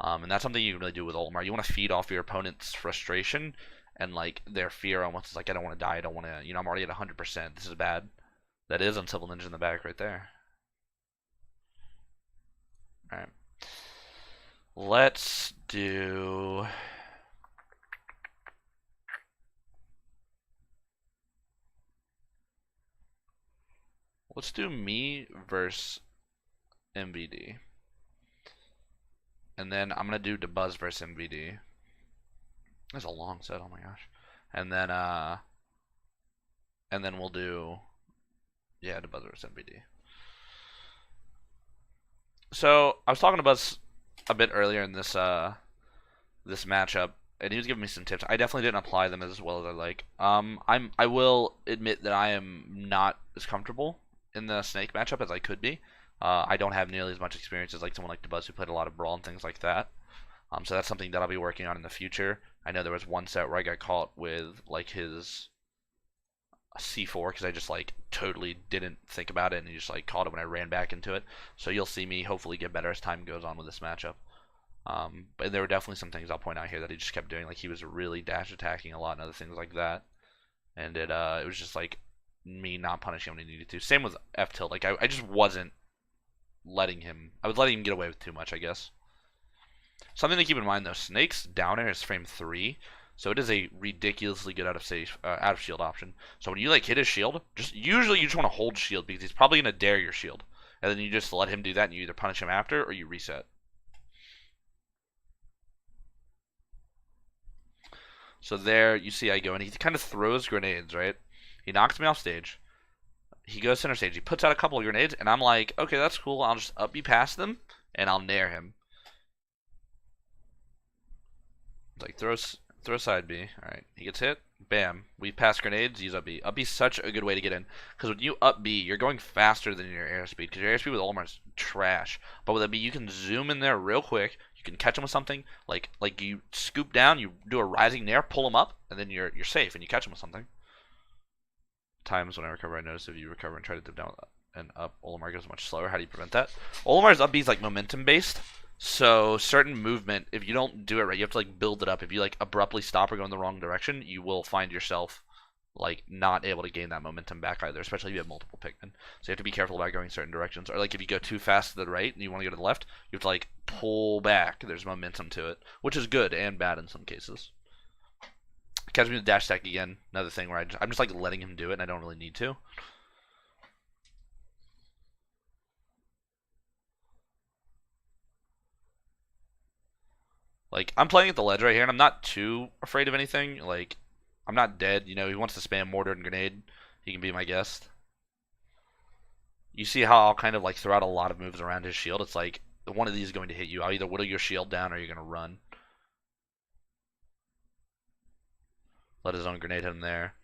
And that's something you can really do with Olimar. You want to feed off your opponent's frustration and like their fear almost. It's like, I don't want to die. I don't want to, I'm already at 100%. This is bad. That is Uncivil Ninja in the back right there. Alright. Let's do... Let's do me versus MVD. And then I'm going to do Dabuz versus MVD. That's a long set, oh my gosh. And then we'll do, yeah, Dabuz versus MVD. So I was talking to Buzz a bit earlier in this this matchup, and he was giving me some tips. I definitely didn't apply them as well as I like. I will admit that I am not as comfortable in the Snake matchup as I could be. I don't have nearly as much experience as like someone like Dabuz who played a lot of Brawl and things like that. So that's something that I'll be working on in the future. I know there was one set where I got caught with like his C4 because I just like totally didn't think about it and he just like caught it when I ran back into it. So you'll see me hopefully get better as time goes on with this matchup. But there were definitely some things I'll point out here that he just kept doing. Like he was really dash attacking a lot and other things like that. And it was just like me not punishing him when he needed to. Same with F tilt. Like I just wasn't letting him. I was letting him get away with too much, I guess. Something to keep in mind though, Snake's down air is frame 3, so it is a ridiculously good out of shield option. So when you like hit his shield, just usually you just want to hold shield because he's probably gonna dare your shield, and then you just let him do that, and you either punish him after or you reset. So there you see I go, and he kind of throws grenades, right? He knocks me off stage. He goes center stage. He puts out a couple of grenades, and I'm like, okay, that's cool. I'll just up B past them, and I'll nair him. Like throw side B. All right, he gets hit. Bam. We pass grenades. Use up B. Up B is such a good way to get in because when you up B, you're going faster than your airspeed because your airspeed with Olimar is trash. But with a B, you can zoom in there real quick. You can catch him with something like you scoop down, you do a rising nair, pull him up, and then you're safe and you catch him with something. Times when I recover, I notice if you recover and try to dip down and up, Olimar goes much slower. How do you prevent that? Olimar's up B is like momentum based. So certain movement, if you don't do it right, you have to like build it up. If you like abruptly stop or go in the wrong direction, you will find yourself like not able to gain that momentum back either, especially if you have multiple Pikmin. So you have to be careful about going certain directions. Or like if you go too fast to the right and you want to go to the left, you have to like pull back. There's momentum to it, which is good and bad in some cases. Catch me with dash attack again. Another thing where I'm just like letting him do it and I don't really need to. Like, I'm playing at the ledge right here, and I'm not too afraid of anything. Like, I'm not dead. You know, he wants to spam mortar and grenade. He can be my guest. You see how I'll kind of, like, throw out a lot of moves around his shield? It's like, one of these is going to hit you. I'll either whittle your shield down or you're going to run. Let his own grenade hit him there.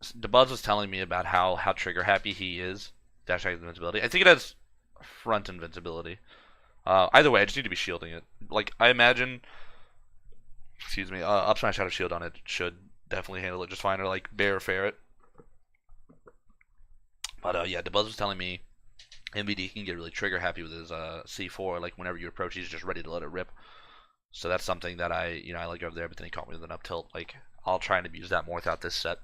Dabuz was telling me about how trigger happy he is. Dash attack invincibility. I think it has front invincibility. Either way, I just need to be shielding it. Like, I imagine, excuse me, up smash out of shield on it should definitely handle it just fine, or like bear or ferret. But yeah, Dabuz was telling me MVD can get really trigger happy with his C4. Like whenever you approach, he's just ready to let it rip. So that's something that I like over there. But then he caught me with an up tilt. Like I'll try and abuse that more throughout this set.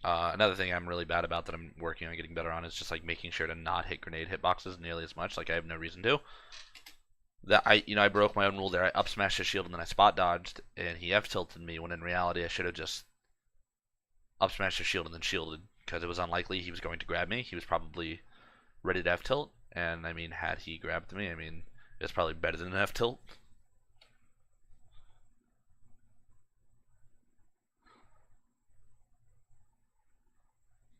Another thing I'm really bad about that I'm working on getting better on is just like making sure to not hit grenade hitboxes nearly as much. Like I have no reason to. That I broke my own rule there. I up smashed his shield and then I spot dodged and he F tilted me when in reality I should have just up smashed his shield and then shielded because it was unlikely he was going to grab me. He was probably ready to F tilt, and I mean had he grabbed me, I mean it's probably better than an F tilt.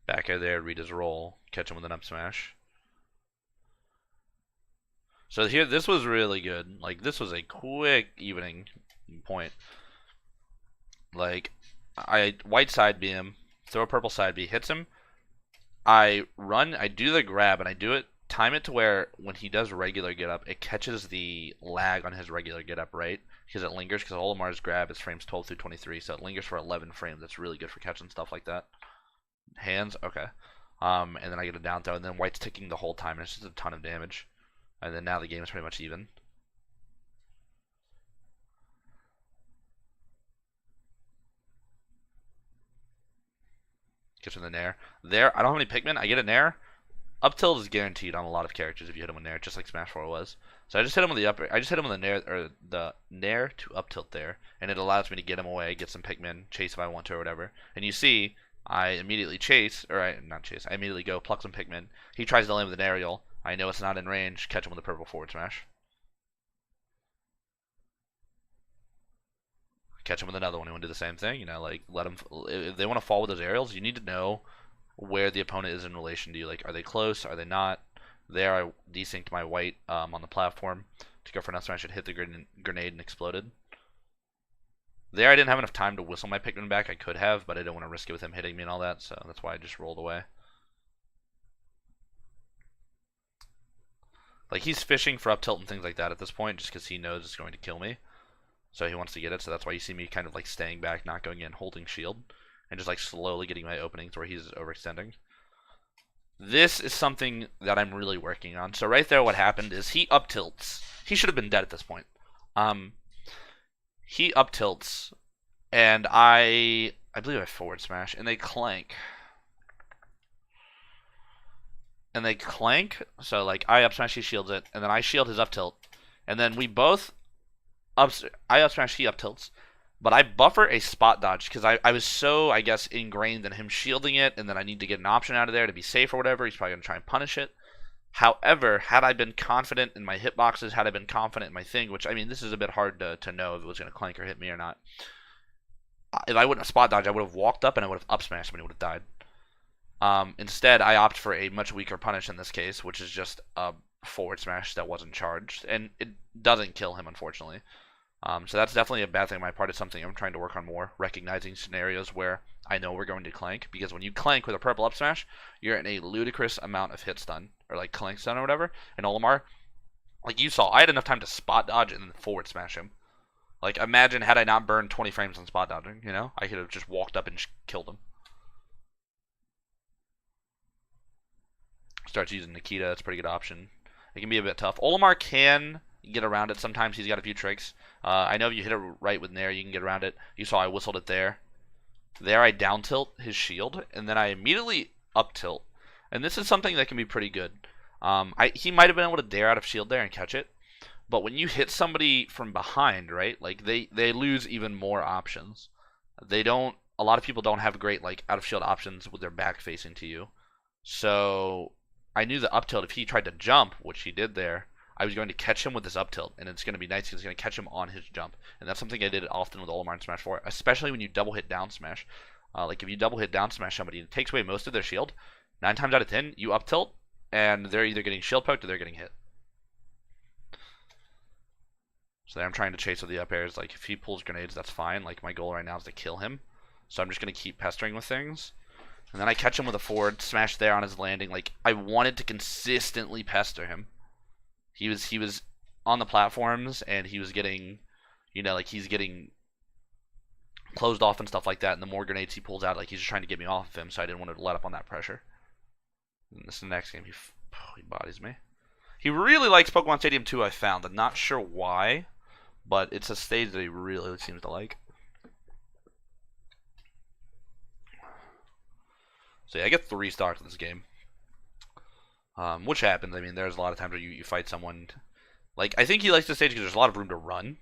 Back out there, read his roll, catch him with an up smash. So here, this was really good. Like, this was a quick evening point. Like, I white side B him, throw a purple side B, hits him. I run, I do the grab, and I do it, time it to where when he does regular get up, it catches the lag on his regular get up, right? Because it lingers, because Olimar's grab is frames 12 through 23, so it lingers for 11 frames. That's really good for catching stuff like that. Hands, okay. And then I get a down throw, and then white's ticking the whole time, and it's just a ton of damage. And then now the game is pretty much even. Gets in the nair. There, I don't have any Pikmin. I get a nair. Up tilt is guaranteed on a lot of characters if you hit him with nair, just like Smash 4 was. So I just hit him with the upper. I just hit him with the nair or the nair to up tilt there, and it allows me to get him away, get some Pikmin, chase if I want to or whatever. And you see, I immediately chase, or not chase. I immediately go pluck some Pikmin. He tries to land with an aerial. I know it's not in range. Catch him with a purple forward smash. Catch him with another one. You want to do the same thing? Like let him. If they want to fall with those aerials, you need to know where the opponent is in relation to you. Like, are they close? Are they not? There, I desynced my white on the platform to go for an up smash. It hit the grenade and exploded. There, I didn't have enough time to whistle my Pikmin back. I could have, but I didn't want to risk it with him hitting me and all that, so that's why I just rolled away. Like, he's fishing for up tilt and things like that at this point just because he knows it's going to kill me. So he wants to get it, so that's why you see me kind of like staying back, not going in, holding shield, and just like slowly getting my openings where he's overextending. This is something that I'm really working on. So right there what happened is he up tilts. He should have been dead at this point. He up tilts, and I believe I forward smash, and they clank. And they clank, so like I up smash, he shields it, and then I shield his up tilt. And then we both I up smash, he up tilts. But I buffer a spot dodge because I was so, I guess, ingrained in him shielding it, and then I need to get an option out of there to be safe or whatever. He's probably going to try and punish it. However, had I been confident in my hitboxes, had I been confident in my thing, which, I mean, this is a bit hard to know if it was going to clank or hit me or not. If I wouldn't have spot dodged, I would have walked up and I would have up smashed him and he would have died. Instead, I opt for a much weaker punish in this case, which is just a forward smash that wasn't charged. And it doesn't kill him, unfortunately. So that's definitely a bad thing on my part. It's something I'm trying to work on more, recognizing scenarios where I know we're going to clank, because when you clank with a purple up smash, you're in a ludicrous amount of hit stun, or like clank stun or whatever. And Olimar, like you saw, I had enough time to spot dodge and then forward smash him. Like, imagine had I not burned 20 frames on spot dodging, you know? I could have just walked up and killed him. Starts using Nikita, it's a pretty good option. It can be a bit tough. Olimar can get around it. Sometimes he's got a few tricks. I know if you hit it right with Nair, you can get around it. You saw I whistled it there. There I down tilt his shield, and then I immediately up tilt. And this is something that can be pretty good. He might have been able to dare out of shield there and catch it. But when you hit somebody from behind, right, like they lose even more options. They don't, a lot of people don't have great like out of shield options with their back facing to you. So I knew the up tilt, if he tried to jump, which he did there, I was going to catch him with this up tilt, and it's going to be nice because it's going to catch him on his jump. And that's something I did often with Olimar in Smash 4, especially when you double hit down smash. Like if you double hit down smash somebody, it takes away most of their shield. 9 times out of 10, you up tilt, and they're either getting shield poked or they're getting hit. So there I'm trying to chase with the up airs. Like if he pulls grenades, that's fine. Like my goal right now is to kill him. So I'm just going to keep pestering with things. And then I catch him with a forward smash there on his landing. Like I wanted to consistently pester him. He was on the platforms, and he was getting, you know, like he's getting closed off and stuff like that. And the more grenades he pulls out, like he's just trying to get me off of him, so I didn't want to let up on that pressure. And this is the next game. He bodies me. He really likes Pokemon Stadium 2, I found. I'm not sure why, but it's a stage that he really seems to like. So yeah, I get 3 stars in this game. Which happens. I mean, there's a lot of times where you fight someone. Like, I think he likes this stage because there's a lot of room to run.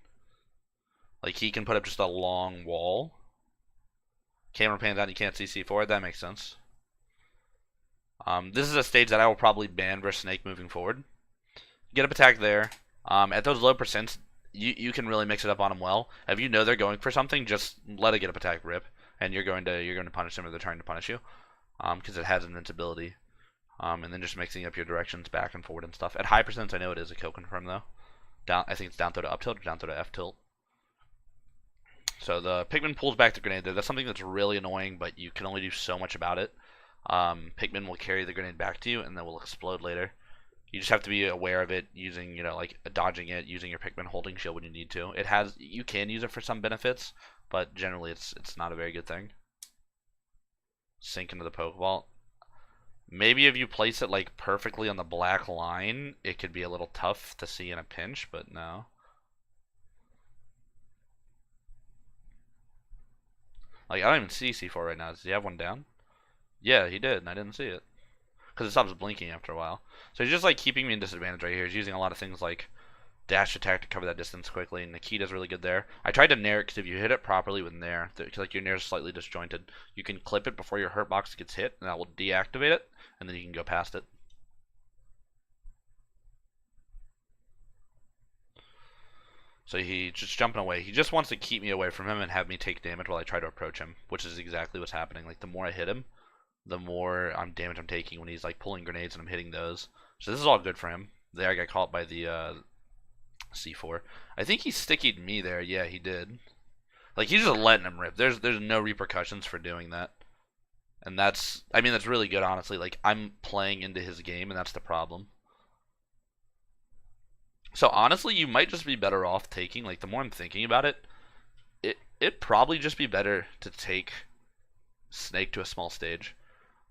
Like, he can put up just a long wall. Camera pans out, you can't see C4. That makes sense. This is a stage that I will probably ban versus Snake moving forward. Get up attack there. At those low percents, you can really mix it up on them well. If you know they're going for something, just let it get up attack rip, and you're going to punish them if they're trying to punish you, because it has invincibility. And then just mixing up your directions back and forward and stuff. At high percents, I know it is a kill confirm though. I think it's down throw to up tilt or down throw to F tilt. So the Pikmin pulls back the grenade there. That's something that's really annoying, but you can only do so much about it. Pikmin will carry the grenade back to you, and then will explode later. You just have to be aware of it, using, you know, like dodging it, using your Pikmin holding shield when you need to. You can use it for some benefits, but generally it's not a very good thing. Sink into the Pokeball. Maybe if you place it like perfectly on the black line, it could be a little tough to see in a pinch, but no. Like, I don't even see C4 right now. Does he have one down? Yeah, he did, and I didn't see it. Because it stops blinking after a while. So he's just like keeping me in disadvantage right here. He's using a lot of things like dash attack to cover that distance quickly, and Nikita's really good there. I tried to nair it because if you hit it properly with nair, like your nair is slightly disjointed, you can clip it before your hurt box gets hit, and that will deactivate it, and then you can go past it. So he's just jumping away. He just wants to keep me away from him and have me take damage while I try to approach him, which is exactly what's happening. Like the more I hit him, the more damage I'm taking when he's like pulling grenades and I'm hitting those. So this is all good for him. There I got caught by the C4. I think he stickied me there. Yeah, he did. Like he's just letting him rip. There's no repercussions for doing that. And that's, I mean, that's really good, honestly. Like I'm playing into his game, and that's the problem. So honestly, you might just be better off taking, like, the more I'm thinking about it, it'd probably just be better to take Snake to a small stage.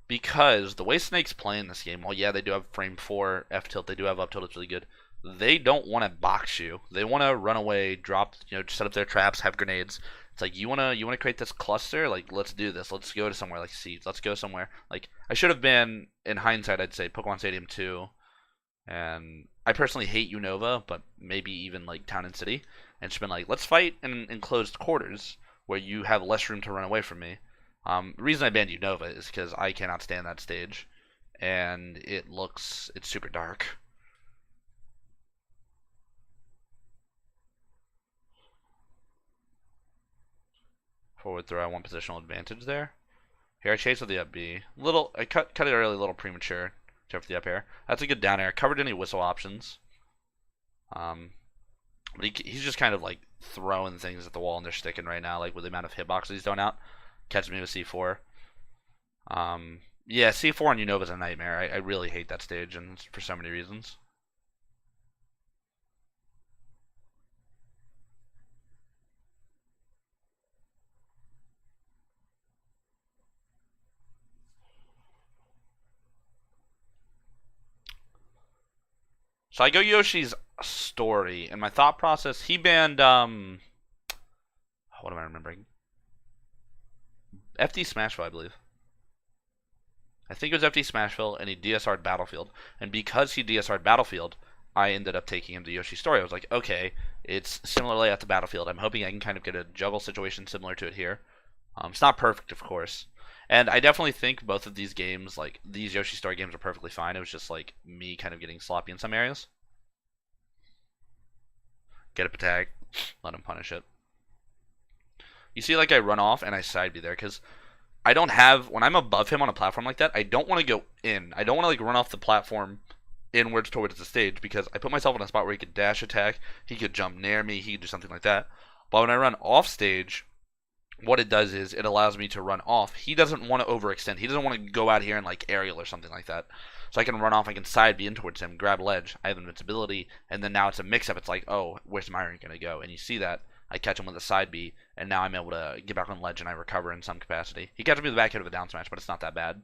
Because the way Snake's playing this game, well, yeah, they do have frame 4 F tilt, they do have up tilt, it's really good. They don't want to box you. They want to run away, drop, set up their traps, have grenades. It's like you wanna create this cluster. Like, let's do this. Let's go to somewhere like Seeds. Let's go somewhere. Like, I should have been, in hindsight, I'd say Pokemon Stadium 2, and I personally hate Unova, but maybe even like Town and City, and just been like, let's fight in enclosed quarters where you have less room to run away from me. The reason I banned Unova is because I cannot stand that stage, and it's super dark. Forward throw, I want positional advantage there. Here I chase with the up B. I cut it early, a little premature. Check for the up air. That's a good down air. Covered any whistle options. But he's just kind of like throwing things at the wall and they're sticking right now, like with the amount of hitboxes he's throwing out. Catches me with C4. Yeah, C4 on Unova is a nightmare. I really hate that stage, and for so many reasons. So I go Yoshi's story, and my thought process, he banned, what am I remembering? FD Smashville, I believe. I think it was FD Smashville, and he DSR'd Battlefield. And because he DSR'd Battlefield, I ended up taking him to Yoshi's story. I was like, okay, it's similar layout to Battlefield. I'm hoping I can kind of get a juggle situation similar to it here. It's not perfect, of course. And I definitely think both of these games, like, these Yoshi Story games are perfectly fine. It was just, like, me kind of getting sloppy in some areas. Get a tag, let him punish it. You see, like, I run off and I side B there, because I don't have, when I'm above him on a platform like that, I don't want to go in. I don't want to, like, run off the platform inwards towards the stage, because I put myself in a spot where he could dash attack, he could jump near me, he could do something like that. But when I run off stage, what it does is it allows me to run off. He doesn't want to overextend. He doesn't want to go out here and like aerial or something like that. So I can run off. I can side B in towards him, grab ledge. I have invincibility, and then now it's a mix-up. It's like, oh, where's Myran gonna go? And you see that. I catch him with a side B, and now I'm able to get back on ledge and I recover in some capacity. He catches me with the back hit of a down smash, but it's not that bad.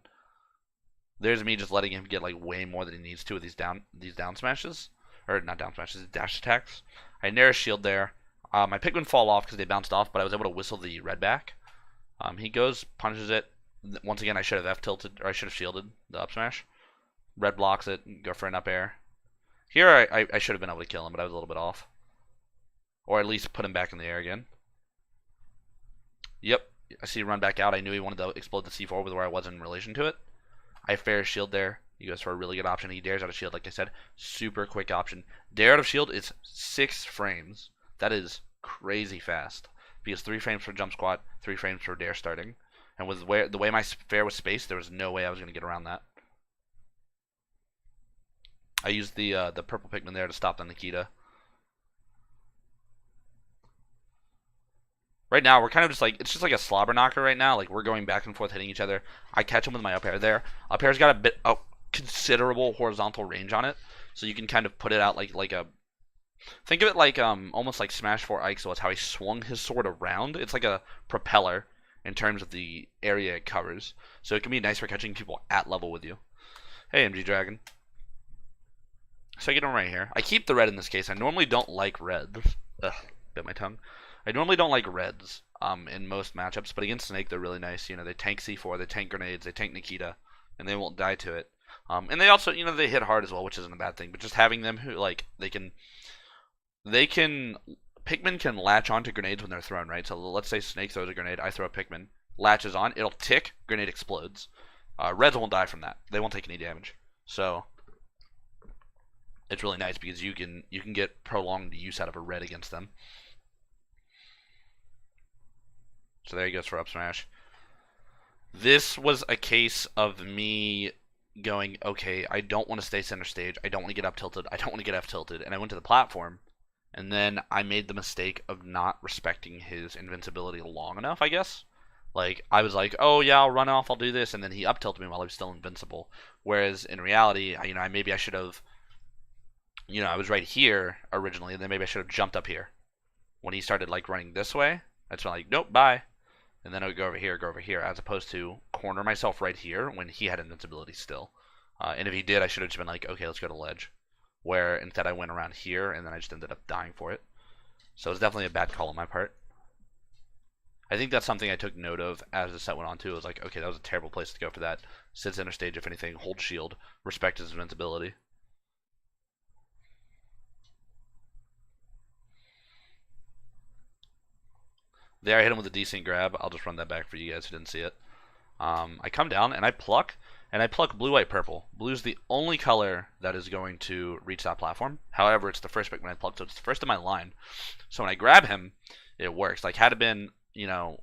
There's me just letting him get like way more than he needs to with these down smashes, or not down smashes, dash attacks. I nair a shield there. My Pikmin fall off because they bounced off, but I was able to whistle the red back. He goes, punishes it. Once again, I should have F tilted, or I should have shielded the up smash. Red blocks it, go for an up air. Here, I should have been able to kill him, but I was a little bit off. Or at least put him back in the air again. Yep, I see run back out. I knew he wanted to explode the C4 with where I was in relation to it. I fair shield there. He goes for a really good option. He dares out of shield, like I said. Super quick option. Dare out of shield is 6 frames. That is crazy fast. Because 3 frames for jump squat, 3 frames for dare starting. And with the way my fair was spaced, there was no way I was going to get around that. I used the purple Pikmin there to stop the Nikita. Right now, we're kind of just like, it's just like a slobber knocker right now. Like, we're going back and forth hitting each other. I catch him with my up air there. Up air's got a considerable horizontal range on it. So you can kind of put it out like a, think of it like almost like Smash 4 Ike, so it's how he swung his sword around. It's like a propeller in terms of the area it covers. So it can be nice for catching people at level with you. Hey, MG Dragon. So I get him right here. I keep the red in this case. I normally don't like reds. Ugh, bit my tongue. I normally don't like reds in most matchups, but against Snake they're really nice. You know, they tank C4, they tank grenades, they tank Nikita, and they won't die to it. And they also, you know, they hit hard as well, which isn't a bad thing. But just having them who like they can Pikmin can latch onto grenades when they're thrown, right? So let's say Snake throws a grenade, I throw a Pikmin, latches on, it'll tick, grenade explodes. Reds won't die from that. They won't take any damage. So it's really nice because you can get prolonged use out of a red against them. So there he goes for up smash. This was a case of me going, okay, I don't want to stay center stage. I don't want to get up tilted. I don't want to get F tilted. And I went to the platform, and then I made the mistake of not respecting his invincibility long enough, I guess. Like, I was like, oh yeah, I'll run off, I'll do this, and then he up tilted me while I was still invincible. Whereas in reality, maybe I should have I was right here originally, and then maybe I should have jumped up here. When he started like running this way, that's when like, nope, bye. And then I would go over here, as opposed to corner myself right here when he had invincibility still. And if he did, I should have just been like, okay, let's go to ledge. Where instead I went around here, and then I just ended up dying for it. So it's definitely a bad call on my part. I think that's something I took note of as the set went on too. I was like, okay, that was a terrible place to go for that. Sits center stage, if anything, hold shield, respect his invincibility. There, I hit him with a decent grab. I'll just run that back for you guys who didn't see it. I come down and I pluck blue, white, purple. Blue's the only color that is going to reach that platform. However, it's the first pick when I pluck, so it's the first in my line. So when I grab him, it works. Like, had it been,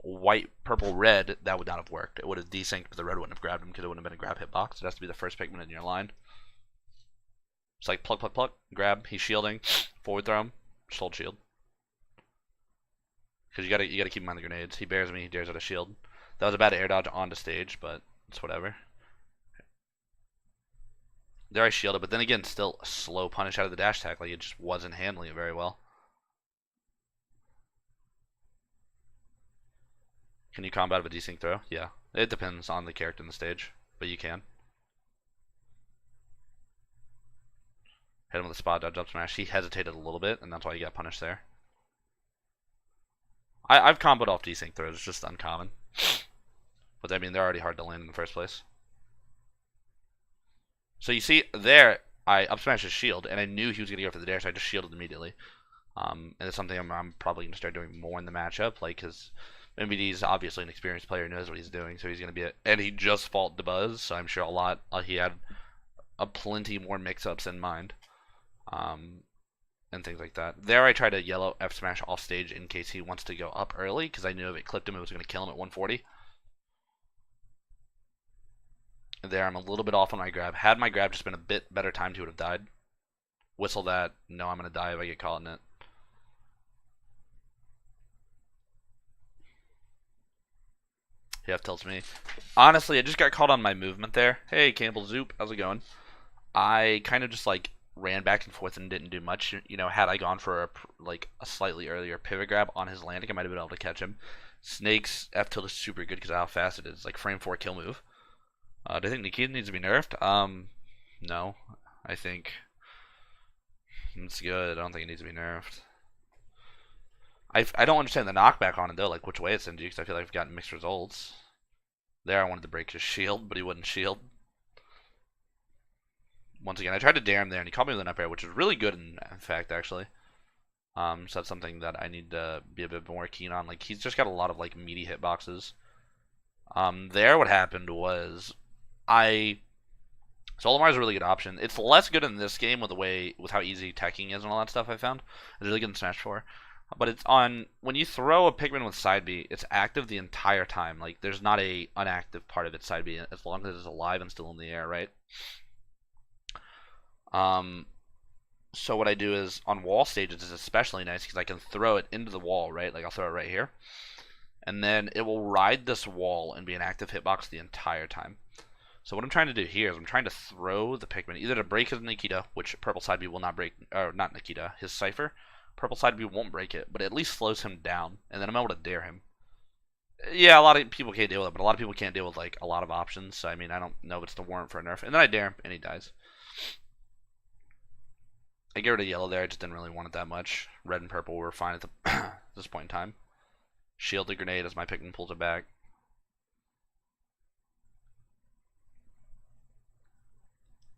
white, purple, red, that would not have worked. It would have desynced, but the red wouldn't have grabbed him because it wouldn't have been a grab hitbox. It has to be the first pigment in your line. It's like pluck, pluck, pluck, grab. He's shielding. Forward throw him. Just hold shield. Because you gotta keep him on the grenades. He bears me. He dares out a shield. That was a bad air dodge onto stage, but it's whatever. There I shielded, but then again, still a slow punish out of the dash attack. Like, it just wasn't handling it very well. Can you combat a desync throw? Yeah. It depends on the character in the stage, but you can. Hit him with a spot dodge up smash. He hesitated a little bit, and that's why he got punished there. I've comboed off desync throws. It's just uncommon. But I mean, they're already hard to land in the first place. So you see, there, I up smashed his shield, and I knew he was going to go for the dare, so I just shielded immediately. And it's something I'm probably going to start doing more in the matchup, like, because MBD's obviously an experienced player, knows what he's doing, so he's going to be and he just fought Dabuz, so I'm sure he had a plenty more mix-ups in mind. And things like that. There I tried to yellow F smash off stage in case he wants to go up early, because I knew if it clipped him, it was going to kill him at 140. There, I'm a little bit off on my grab. Had my grab just been a bit better timed, he would have died. Whistle that. No, I'm going to die if I get caught in it. He F tilts me. Honestly, I just got caught on my movement there. Hey, Campbell Zoop, how's it going? I kind of just like ran back and forth and didn't do much. Had I gone for a slightly earlier pivot grab on his landing, I might have been able to catch him. Snake's F tilt is super good because of how fast it is. Like frame 4 kill move. Do I think Nikita needs to be nerfed? No. I think it's good. I don't think it needs to be nerfed. I don't understand the knockback on it though, like which way it sends you, because I feel like I've gotten mixed results. There, I wanted to break his shield, but he wouldn't shield. Once again, I tried to dare him there, and he caught me with an up air, which was really good in fact, actually. So that's something that I need to be a bit more keen on. Like, he's just got a lot of, like, meaty hitboxes. There, what happened was, Solimar's a really good option. It's less good in this game with how easy teching is and all that stuff I found. It's really good in Smash 4. But it's when you throw a Pikmin with side B, it's active the entire time. Like, there's not a unactive part of its side B, as long as it's alive and still in the air, right? So what I do is, on wall stages is especially nice because I can throw it into the wall, right? Like, I'll throw it right here. And then it will ride this wall and be an active hitbox the entire time. So what I'm trying to do here is I'm trying to throw the Pikmin either to break his Nikita, which purple side B will not break, or not Nikita, his Cypher. Purple side B won't break it, but it at least slows him down, and then I'm able to dare him. Yeah, a lot of people can't deal with it, but a lot of people can't deal with, like, a lot of options, so, I mean, I don't know if it's the warrant for a nerf. And then I dare him, and he dies. I get rid of yellow there, I just didn't really want it that much. Red and purple were fine at this point in time. Shield the grenade as my Pikmin pulls it back.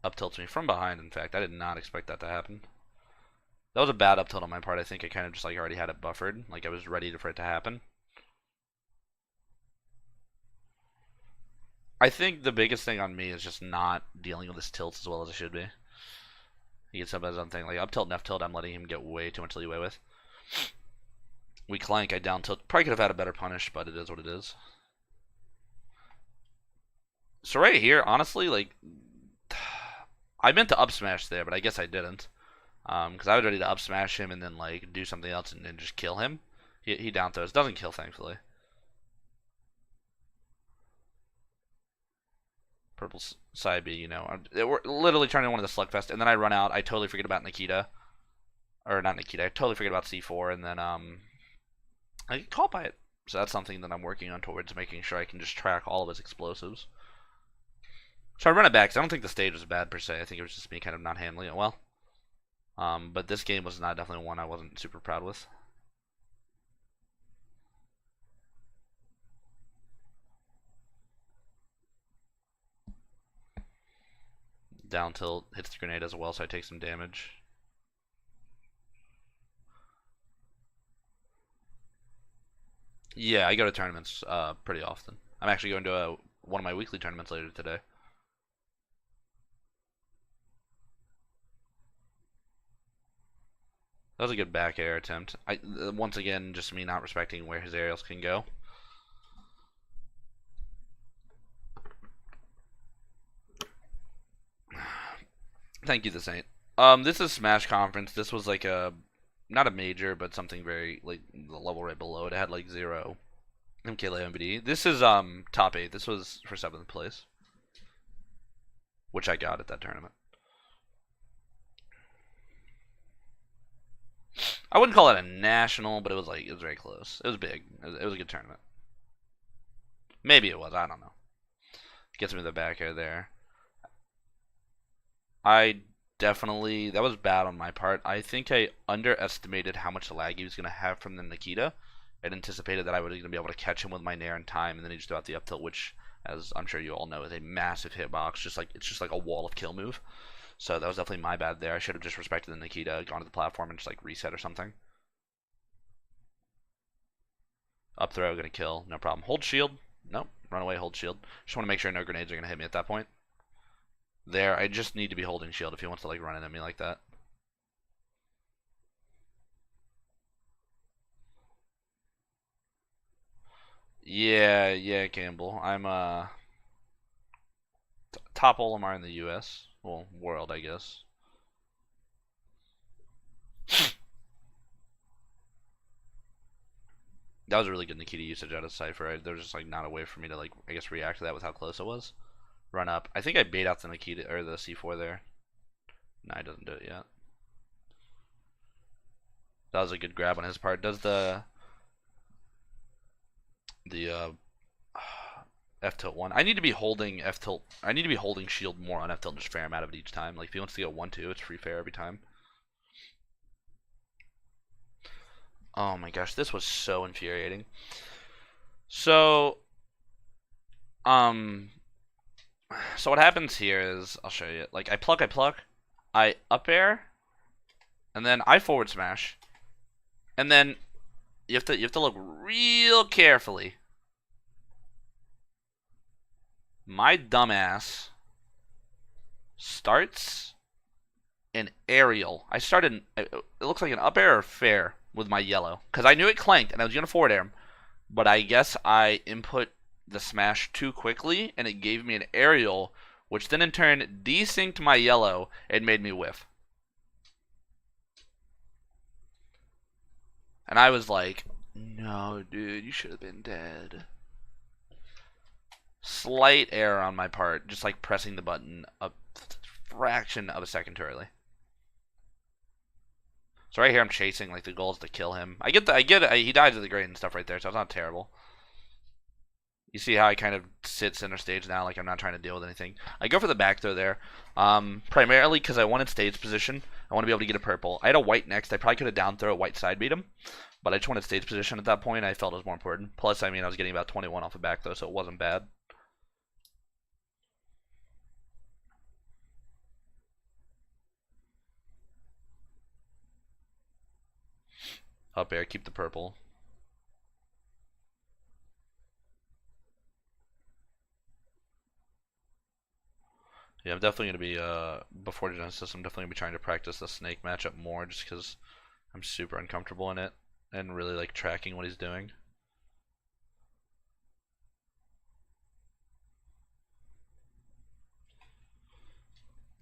Up tilts me from behind, in fact. I did not expect that to happen. That was a bad up tilt on my part. I think I kind of just like already had it buffered. Like I was ready for it to happen. I think the biggest thing on me is just not dealing with his tilts as well as I should be. He gets up as his own thing. Like up tilt and F tilt, I'm letting him get way too much leeway with. We clank, I down tilt. Probably could have had a better punish, but it is what it is. So right here, honestly, like, I meant to up smash there, but I guess I didn't. Because I was ready to up smash him and then like do something else and then just kill him. He down throws. Doesn't kill, thankfully. Purple side B, you know. We're literally turning into one of the slugfest, and then I run out. I totally forget about Nikita. Or not Nikita. I totally forget about C4, and then I get caught by it. So that's something that I'm working on towards, making sure I can just track all of his explosives. So I run it back, because I don't think the stage was bad per se. I think it was just me kind of not handling it well. But this game was not definitely one I wasn't super proud with. Down tilt hits the grenade as well, so I take some damage. Yeah, I go to tournaments pretty often. I'm actually going to one of my weekly tournaments later today. That was a good back air attempt. Once again, just me not respecting where his aerials can go. Thank you, the Saint. This is Smash Conference. This was like a, not a major, but something very, like, the level right below it. It had like 0 MKLA MVD. This is top 8. This was for 7th place, which I got at that tournament. I wouldn't call it a national, but it was very close. It was big. It was a good tournament. Maybe it was. I don't know. Gets me the back air there. I definitely, that was bad on my part. I think I underestimated how much lag he was going to have from the Nikita. I'd anticipated that I was going to be able to catch him with my Nair in time, and then he just threw out the up tilt, which, as I'm sure you all know, is a massive hitbox. It's just like a wall of kill move. So that was definitely my bad there. I should have just respected the Nikita, gone to the platform, and just like reset or something. Up throw, gonna kill, no problem. Hold shield. Nope. Run away, hold shield. Just want to make sure no grenades are gonna hit me at that point. There, I just need to be holding shield if he wants to like run into me like that. Yeah, Campbell. I'm top Olimar in the US. Well, world, I guess. That was a really good Nikita usage out of Cypher. There was just like not a way for me to like, I guess, react to that with how close it was. Run up. I think I bait out the Nikita or the C4 there. No, he doesn't do it yet. That was a good grab on his part. Does the F tilt one? I need to be holding F tilt. I need to be holding shield more on F tilt and just fair him out of it each time. Like if he wants to go 1-2, it's free fair every time. Oh my gosh, this was so infuriating. So, so what happens here is, I'll show you. Like I pluck, I up air, and then I forward smash, and then you have to look real carefully. My dumbass starts an aerial. I started, it looks like an up air or fair with my yellow, because I knew it clanked and I was gonna forward air him, but I guess I input the smash too quickly and it gave me an aerial, which then in turn desynced my yellow and made me whiff. And I was like, no, dude, you should have been dead. Slight error on my part, just like pressing the button a fraction of a second too early. So right here I'm chasing, like the goal is to kill him. I get it, he dies of the grade and stuff right there, so it's not terrible. You see how I kind of sit center stage now, like I'm not trying to deal with anything. I go for the back throw there, primarily because I wanted stage position. I want to be able to get a purple. I had a white next. I probably could have down throw a white side beat him, but I just wanted stage position at that point. I felt it was more important. Plus, I mean, I was getting about 21 off the back throw, so it wasn't bad. Up air, keep the purple. Yeah, I'm definitely going to be, before Genesis, I'm definitely going to be trying to practice the snake matchup more just because I'm super uncomfortable in it and really like tracking what he's doing.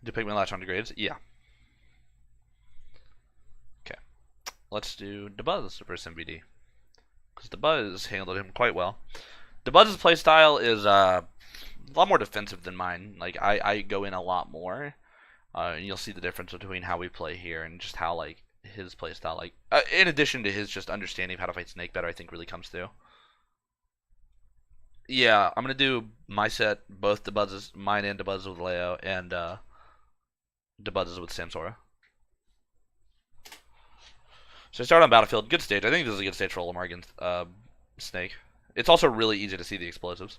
Did you pick my latch on to grades? Yeah. Okay. Let's do Dabuz versus MVD. Because Dabuz handled him quite well. Dabuz's playstyle is a lot more defensive than mine. Like I go in a lot more, and you'll see the difference between how we play here and just how like his play style. Like in addition to his just understanding of how to fight Snake better, I think really comes through. Yeah, I'm gonna do my set, both Dabuzzes, mine and Dabuzzes with Leo, and Dabuzzes with Samsora. So I start on Battlefield. Good stage. I think this is a good stage for Olimar against Snake. It's also really easy to see the explosives.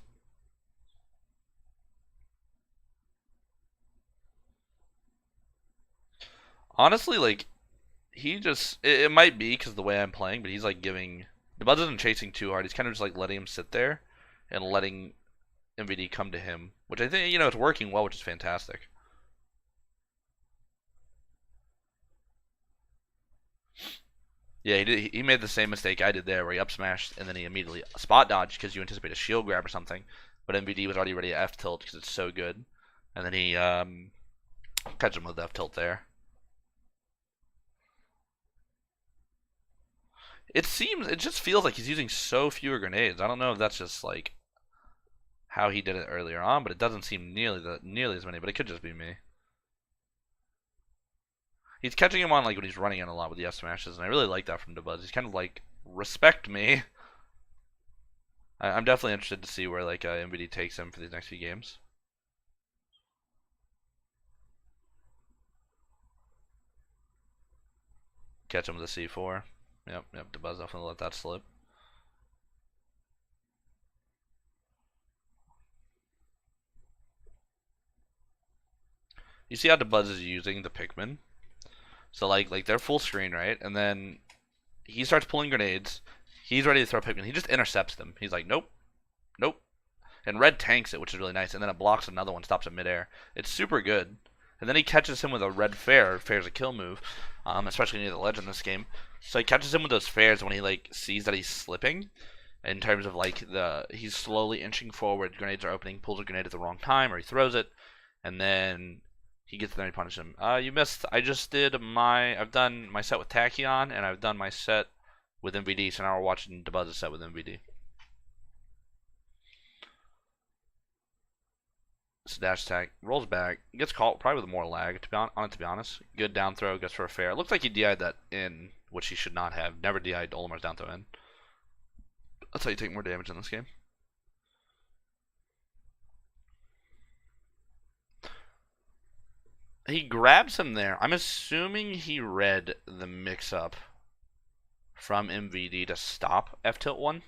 Honestly, like, he just... It might be because of the way I'm playing, but he's, like, giving... The Buzz isn't chasing too hard. He's kind of just, like, letting him sit there and letting MVD come to him, which I think, it's working well, which is fantastic. Yeah, he made the same mistake I did there, where he up smashed and then he immediately spot dodged because you anticipate a shield grab or something, but MVD was already ready to F tilt because it's so good, and then he catch him with F tilt there. It just feels like he's using so fewer grenades. I don't know if that's just like how he did it earlier on, but it doesn't seem nearly as many. But it could just be me. He's catching him on like when he's running in a lot with the F smashes, and I really like that from Dabuz. He's kind of like respect me. I'm definitely interested to see where like MVD takes him for these next few games. Catch him with a C4. Yep, Dabuz definitely let that slip. You see how Dabuz is using the Pikmin? So like they're full screen, right? And then he starts pulling grenades. He's ready to throw Pikmin. He just intercepts them. He's like, nope, nope. And Red tanks it, which is really nice. And then it blocks another one, stops it midair. It's super good. And then he catches him with a red fair. Fair's a kill move, especially near the ledge in this game. So he catches him with those fairs when he like sees that he's slipping. In terms of like he's slowly inching forward. Grenades are opening. Pulls a grenade at the wrong time, or he throws it, and then he gets there and he punishes him. You missed. I've done my set with Tachyon, and I've done my set with MVD, so now we're watching Dabuzz's set with MVD. So dash attack, rolls back, gets caught probably with more lag, to be honest. Good down throw, goes for a fair. It looks like he DI'd that in, which he should not have. Never DI'd Olimar's down throw in. That's how you take more damage in this game. He grabs him there. I'm assuming he read the mix-up from MVD to stop F-tilt 1.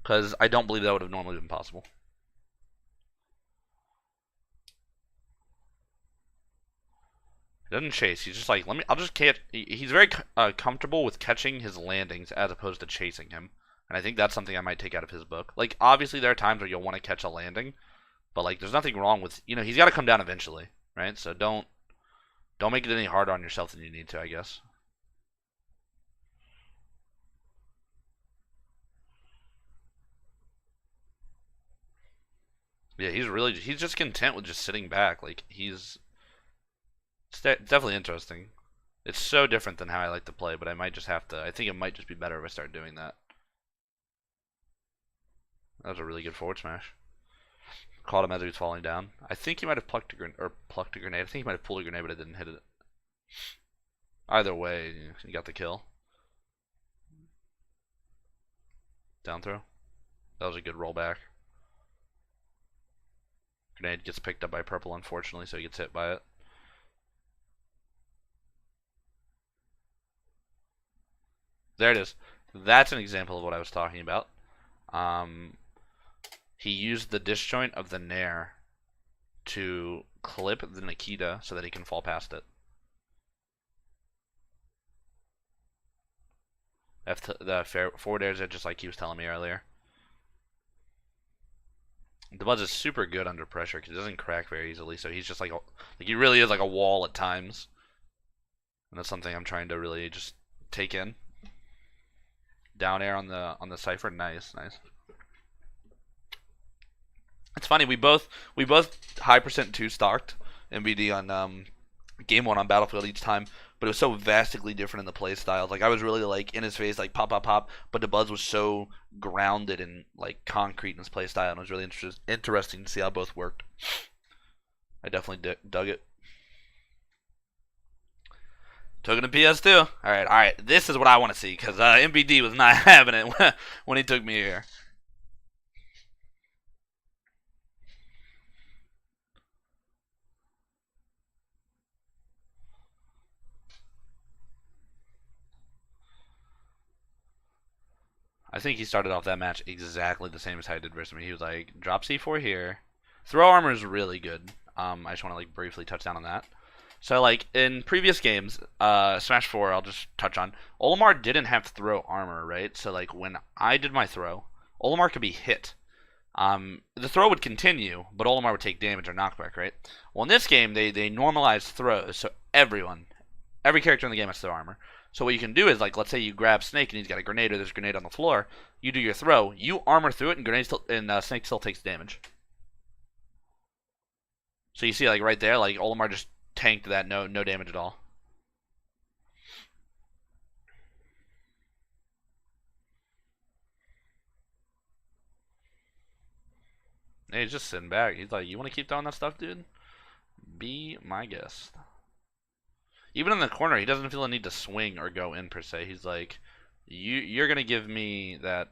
Because I don't believe that would have normally been possible. He doesn't chase. He's just like, I'll just catch. He's very comfortable with catching his landings as opposed to chasing him. And I think that's something I might take out of his book. Like, obviously there are times where you'll want to catch a landing. But, like, there's nothing wrong with, he's got to come down eventually, right? So don't make it any harder on yourself than you need to, I guess. Yeah, he's just content with just sitting back. Like, it's definitely interesting. It's so different than how I like to play, but I might just have to, I think it might just be better if I start doing that. That was a really good forward smash. Caught him as he was falling down. I think he might have plucked a grenade. I think he might have pulled a grenade, but it didn't hit it. Either way, he got the kill. Down throw. That was a good rollback. Grenade gets picked up by purple, unfortunately, so he gets hit by it. There it is. That's an example of what I was talking about. He used the disjoint of the Nair to clip the Nikita so that he can fall past it. The forward airs it just like he was telling me earlier. The Buzz is super good under pressure because he doesn't crack very easily, so he's just like he really is like a wall at times. And that's something I'm trying to really just take in. Down air on the Cypher, nice. It's funny, we both high percent 2 stocked MVD on game 1 on Battlefield each time, but it was so vastly different in the play styles. Like I was really like in his face, like pop, pop, pop, but Dabuz was so grounded and like concrete in his play style, and it was really interesting to see how both worked. I definitely dug it. Took him to PS2. All right. This is what I want to see because MBD was not having it when he took me here. I think he started off that match exactly the same as I did versus me. He was like, drop C4 here. Throw armor is really good. I just want to like briefly touch down on that. So like in previous games, Smash 4, I'll just touch on. Olimar didn't have throw armor, right? So like when I did my throw, Olimar could be hit. The throw would continue, but Olimar would take damage or knockback, right? Well, in this game, they normalized throws, so every character in the game has throw armor. So what you can do is, like, let's say you grab Snake and he's got a grenade or there's a grenade on the floor. You do your throw, you armor through it, and Snake still takes damage. So you see, like right there, like Olimar just tanked that, no damage at all. And he's just sitting back. He's like, "You want to keep throwing that stuff, dude? Be my guest." Even in the corner, he doesn't feel the need to swing or go in per se. He's like, "You're gonna give me the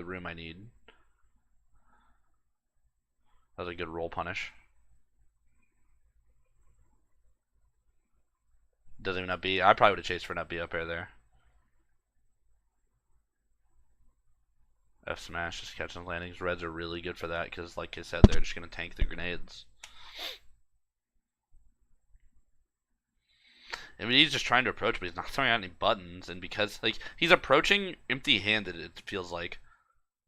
room I need." That was a good roll punish. Doesn't even up B. I probably would have chased for an up B up air there. F smash, just catching landings. Reds are really good for that because, like I said, they're just gonna tank the grenades. I mean, he's just trying to approach, but he's not throwing out any buttons. And because like he's approaching empty-handed, it feels like,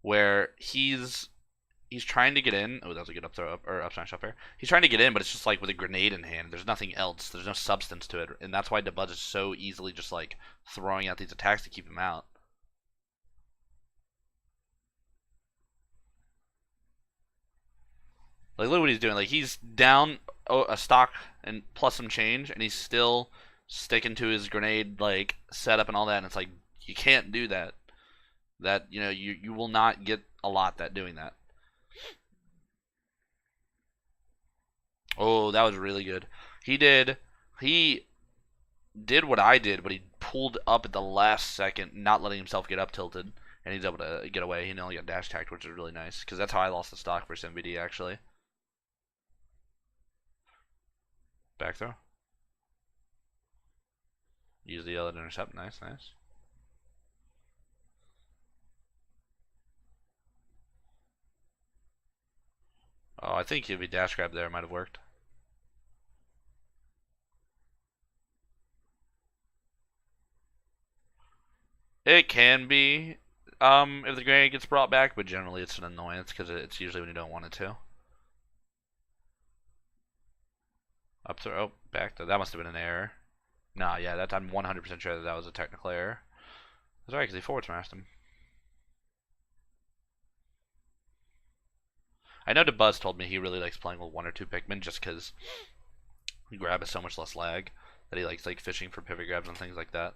where he's trying to get in. Oh, that was a good up throw or up smash up air. He's trying to get in, but it's just like with a grenade in hand. There's nothing else. There's no substance to it, and that's why Dabuz is so easily just like throwing out these attacks to keep him out. Like look what he's doing. Like he's down a stock and plus some change, and he's still sticking to his grenade like setup and all that. And it's like you can't do that. That you will not get a lot that doing that. Oh, that was really good. He did what I did, but he pulled up at the last second, not letting himself get up tilted, and he's able to get away. He only got dash tacked, which is really nice because that's how I lost the stock versus MVD actually. Back throw. Use the yellow to intercept. Nice. Oh, I think if he dash grab there, it might have worked. It can be if the grenade gets brought back, but generally it's an annoyance because it's usually when you don't want it to. Up throw, oh, back throw. That must have been an error. Nah, yeah, that I'm 100% sure that was a technical error. That's right, because he forward smashed him. I know Dabuz told me he really likes playing with one or two Pikmin just because grab is so much less lag that he likes like fishing for pivot grabs and things like that.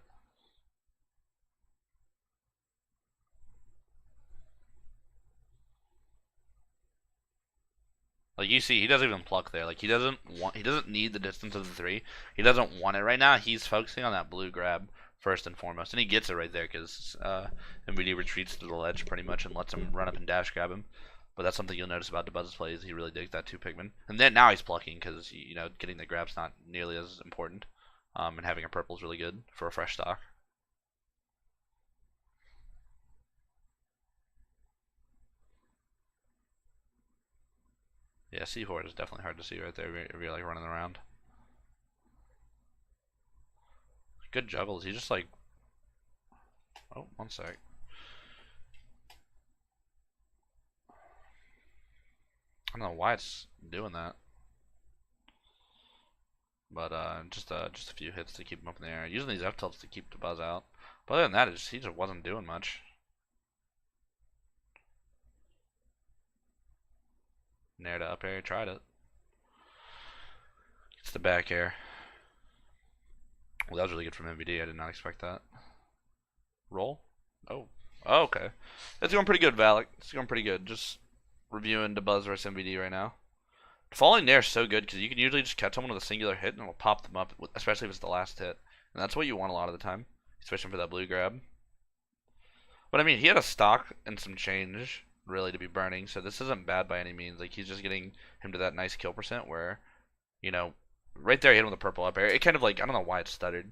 Like you see, he doesn't even pluck there. Like he doesn't need the distance of the three. He doesn't want it right now. He's focusing on that blue grab first and foremost, and he gets it right there because MVD retreats to the ledge pretty much and lets him run up and dash grab him. But that's something you'll notice about Dabuz's play is he really digs that two Pikmin. And then now he's plucking because getting the grab's not nearly as important. And having a purple is really good for a fresh stock. Yeah, C4 is definitely hard to see right there if you're like running around. Good juggles. He just like. Oh, one sec. I don't know why it's doing that. But just a few hits to keep him up in the air. Using these F tilts to keep the buzz out. But other than that, he just wasn't doing much. Nair to up air, tried it. It's the back air. Well, that was really good from MVD. I did not expect that. Roll? Oh. Oh, okay. It's going pretty good, Valak. It's going pretty good. Just reviewing Dabuz versus MVD right now. Falling there is so good because you can usually just catch someone with a singular hit and it'll pop them up, especially if it's the last hit. And that's what you want a lot of the time, especially for that blue grab. But I mean, he had a stock and some change really to be burning, so this isn't bad by any means. Like, he's just getting him to that nice kill percent where, you know, right there he hit him with a purple up air. It kind of like, I don't know why it stuttered,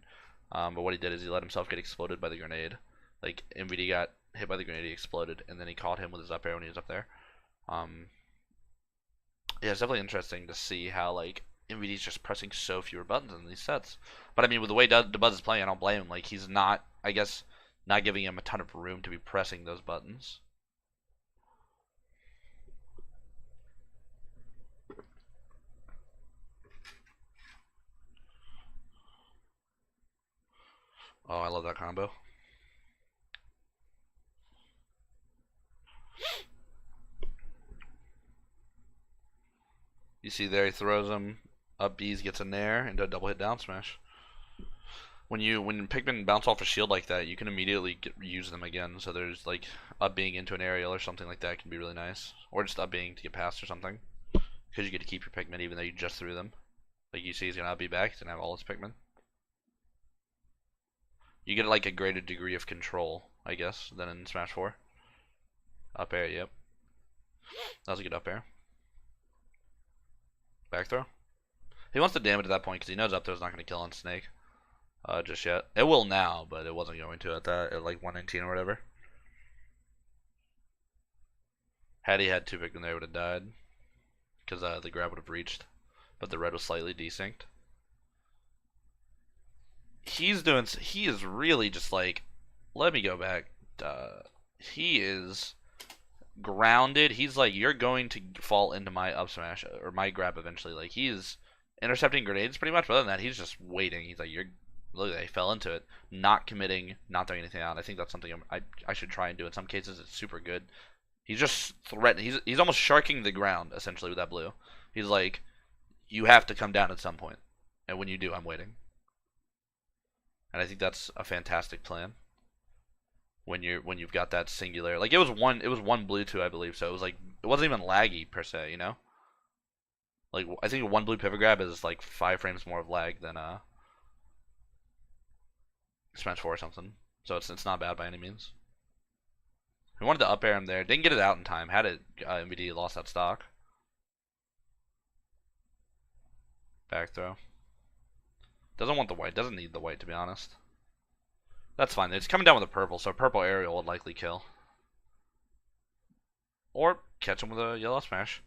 but what he did is he let himself get exploded by the grenade. Like, MVD got hit by the grenade, he exploded, and then he caught him with his up air when he was up there. Yeah, it's definitely interesting to see how, like, MVD's just pressing so fewer buttons in these sets. But I mean, with the way Dabuz is playing, I don't blame him. Like, he's not, I guess, not giving him a ton of room to be pressing those buttons. Oh, I love that combo. You see there, he throws him up B's, gets a nair, and a double hit down smash. When Pikmin bounce off a shield like that, you can immediately use them again. So there's like up being into an aerial or something like that can be really nice, or just up being to get past or something, because you get to keep your Pikmin even though you just threw them. Like you see, he's gonna up be back. He's gonna have all his Pikmin. You get like a greater degree of control, I guess, than in Smash 4. Up air, yep. That was a good up air. Back throw. He wants to damage at that point because he knows up throw's not gonna kill on Snake. Just yet. It will now, but it wasn't going to at like 119 or whatever. Had he had 2 Pikmin there, he would have died. Because the grab would have reached. But the red was slightly desynced. He is really just like, let me go back. He is grounded. He's like, you're going to fall into my up smash, or my grab eventually. Like, he is intercepting grenades pretty much, but other than that, he's just waiting. He's like, look at that, he fell into it, not committing, not throwing anything out. I think that's something I should try and do. In some cases, it's super good. He's just threatening. He's almost sharking the ground, essentially, with that blue. He's like, you have to come down at some point. And when you do, I'm waiting. And I think that's a fantastic plan. When you've got that singular, like it was one blue two, I believe, so it wasn't even laggy per se, you know? Like, I think one blue pivot grab is like 5 frames more of lag than Smash 4 or something. So it's not bad by any means. We wanted to up air him there. Didn't get it out in time. Had it, MVD lost that stock. Back throw. Doesn't want the white. Doesn't need the white, to be honest. That's fine. It's coming down with a purple, so purple aerial would likely kill. Or catch him with a yellow smash.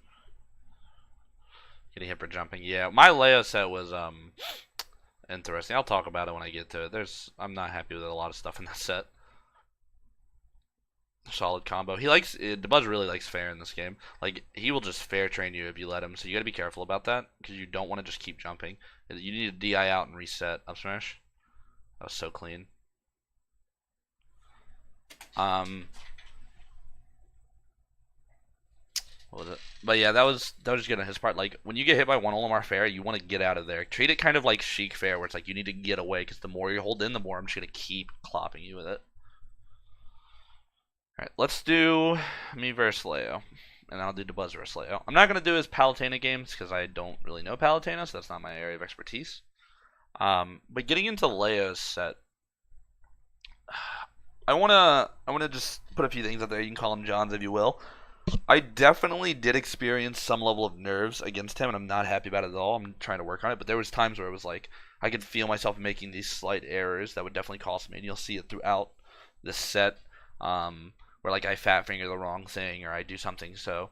Getting hit for jumping. Yeah, my Leo set was interesting. I'll talk about it when I get to it. I'm not happy with a lot of stuff in that set. Solid combo. Dabuz really likes fair in this game. Like, he will just fair train you if you let him, so you gotta be careful about that, because you don't want to just keep jumping. You need to DI out and reset up smash. That was so clean. What was it? But yeah, that was just good on his part. Like, when you get hit by one Olimar fair, you want to get out of there. Treat it kind of like Sheik fair, where it's like you need to get away, because the more you hold in, the more I'm just gonna keep clopping you with it. Alright, let's do me versus Leo. And I'll do Dabuz versus Leo. I'm not going to do his Palutena games because I don't really know Palutena, so that's not my area of expertise. But getting into Leo's set, I wanna just put a few things out there. You can call them Johns if you will. I definitely did experience some level of nerves against him, and I'm not happy about it at all. I'm trying to work on it, but there was times where it was like I could feel myself making these slight errors that would definitely cost me, and you'll see it throughout this set. Where like I fat finger the wrong thing or I do something. So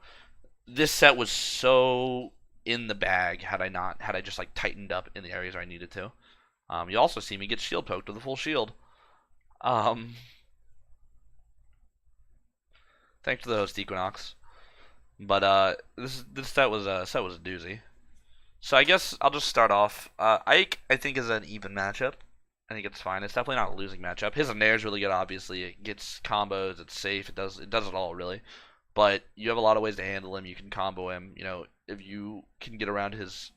this set was so in the bag had I just like tightened up in the areas where I needed to. You also see me get shield poked with a full shield. Thanks to the host Equinox. But this set was a doozy. So I guess I'll just start off. Ike I think is an even matchup. I think it's fine. It's definitely not a losing matchup. His nair is really good, obviously. It gets combos, it's safe, it does it all really. But you have a lot of ways to handle him. You can combo him, you know, if you can get around his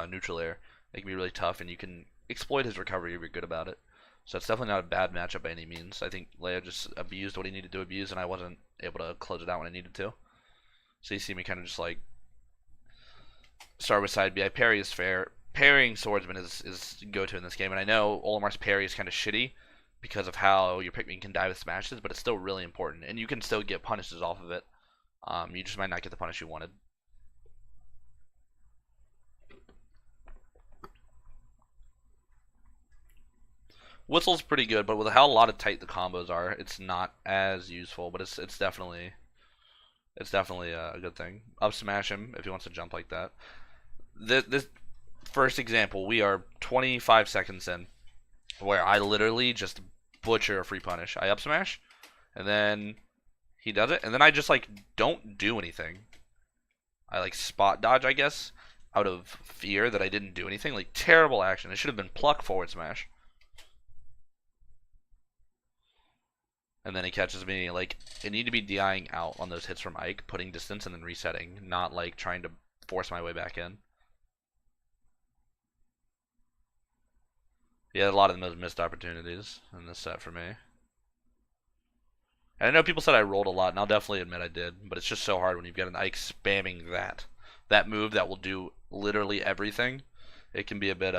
neutral air, it can be really tough, and you can exploit his recovery if you're good about it. So it's definitely not a bad matchup by any means. I think Leo just abused what he needed to abuse, and I wasn't able to close it out when I needed to. So you see me kind of just like start with side B. I parry is fair. Parrying swordsman is go-to in this game, and I know Olimar's parry is kind of shitty because of how your Pikmin can die with smashes, but it's still really important, and you can still get punishes off of it. You just might not get the punish you wanted. Whistle's pretty good, but with how a lot of tight the combos are, it's not as useful. But it's definitely a good thing. Up smash him if he wants to jump like that. This first example, we are 25 seconds in, where I literally just butcher a free punish. I up smash, and then he does it, and then I just like don't do anything. I like spot dodge, I guess, out of fear that I didn't do anything. Like terrible action. It should have been pluck forward smash. And then he catches me. Like, I need to be DIing out on those hits from Ike, putting distance and then resetting, not like trying to force my way back in. Yeah, a lot of the most missed opportunities in this set for me. And I know people said I rolled a lot, and I'll definitely admit I did, but it's just so hard when you've got an Ike spamming that move that will do literally everything. It can be a bit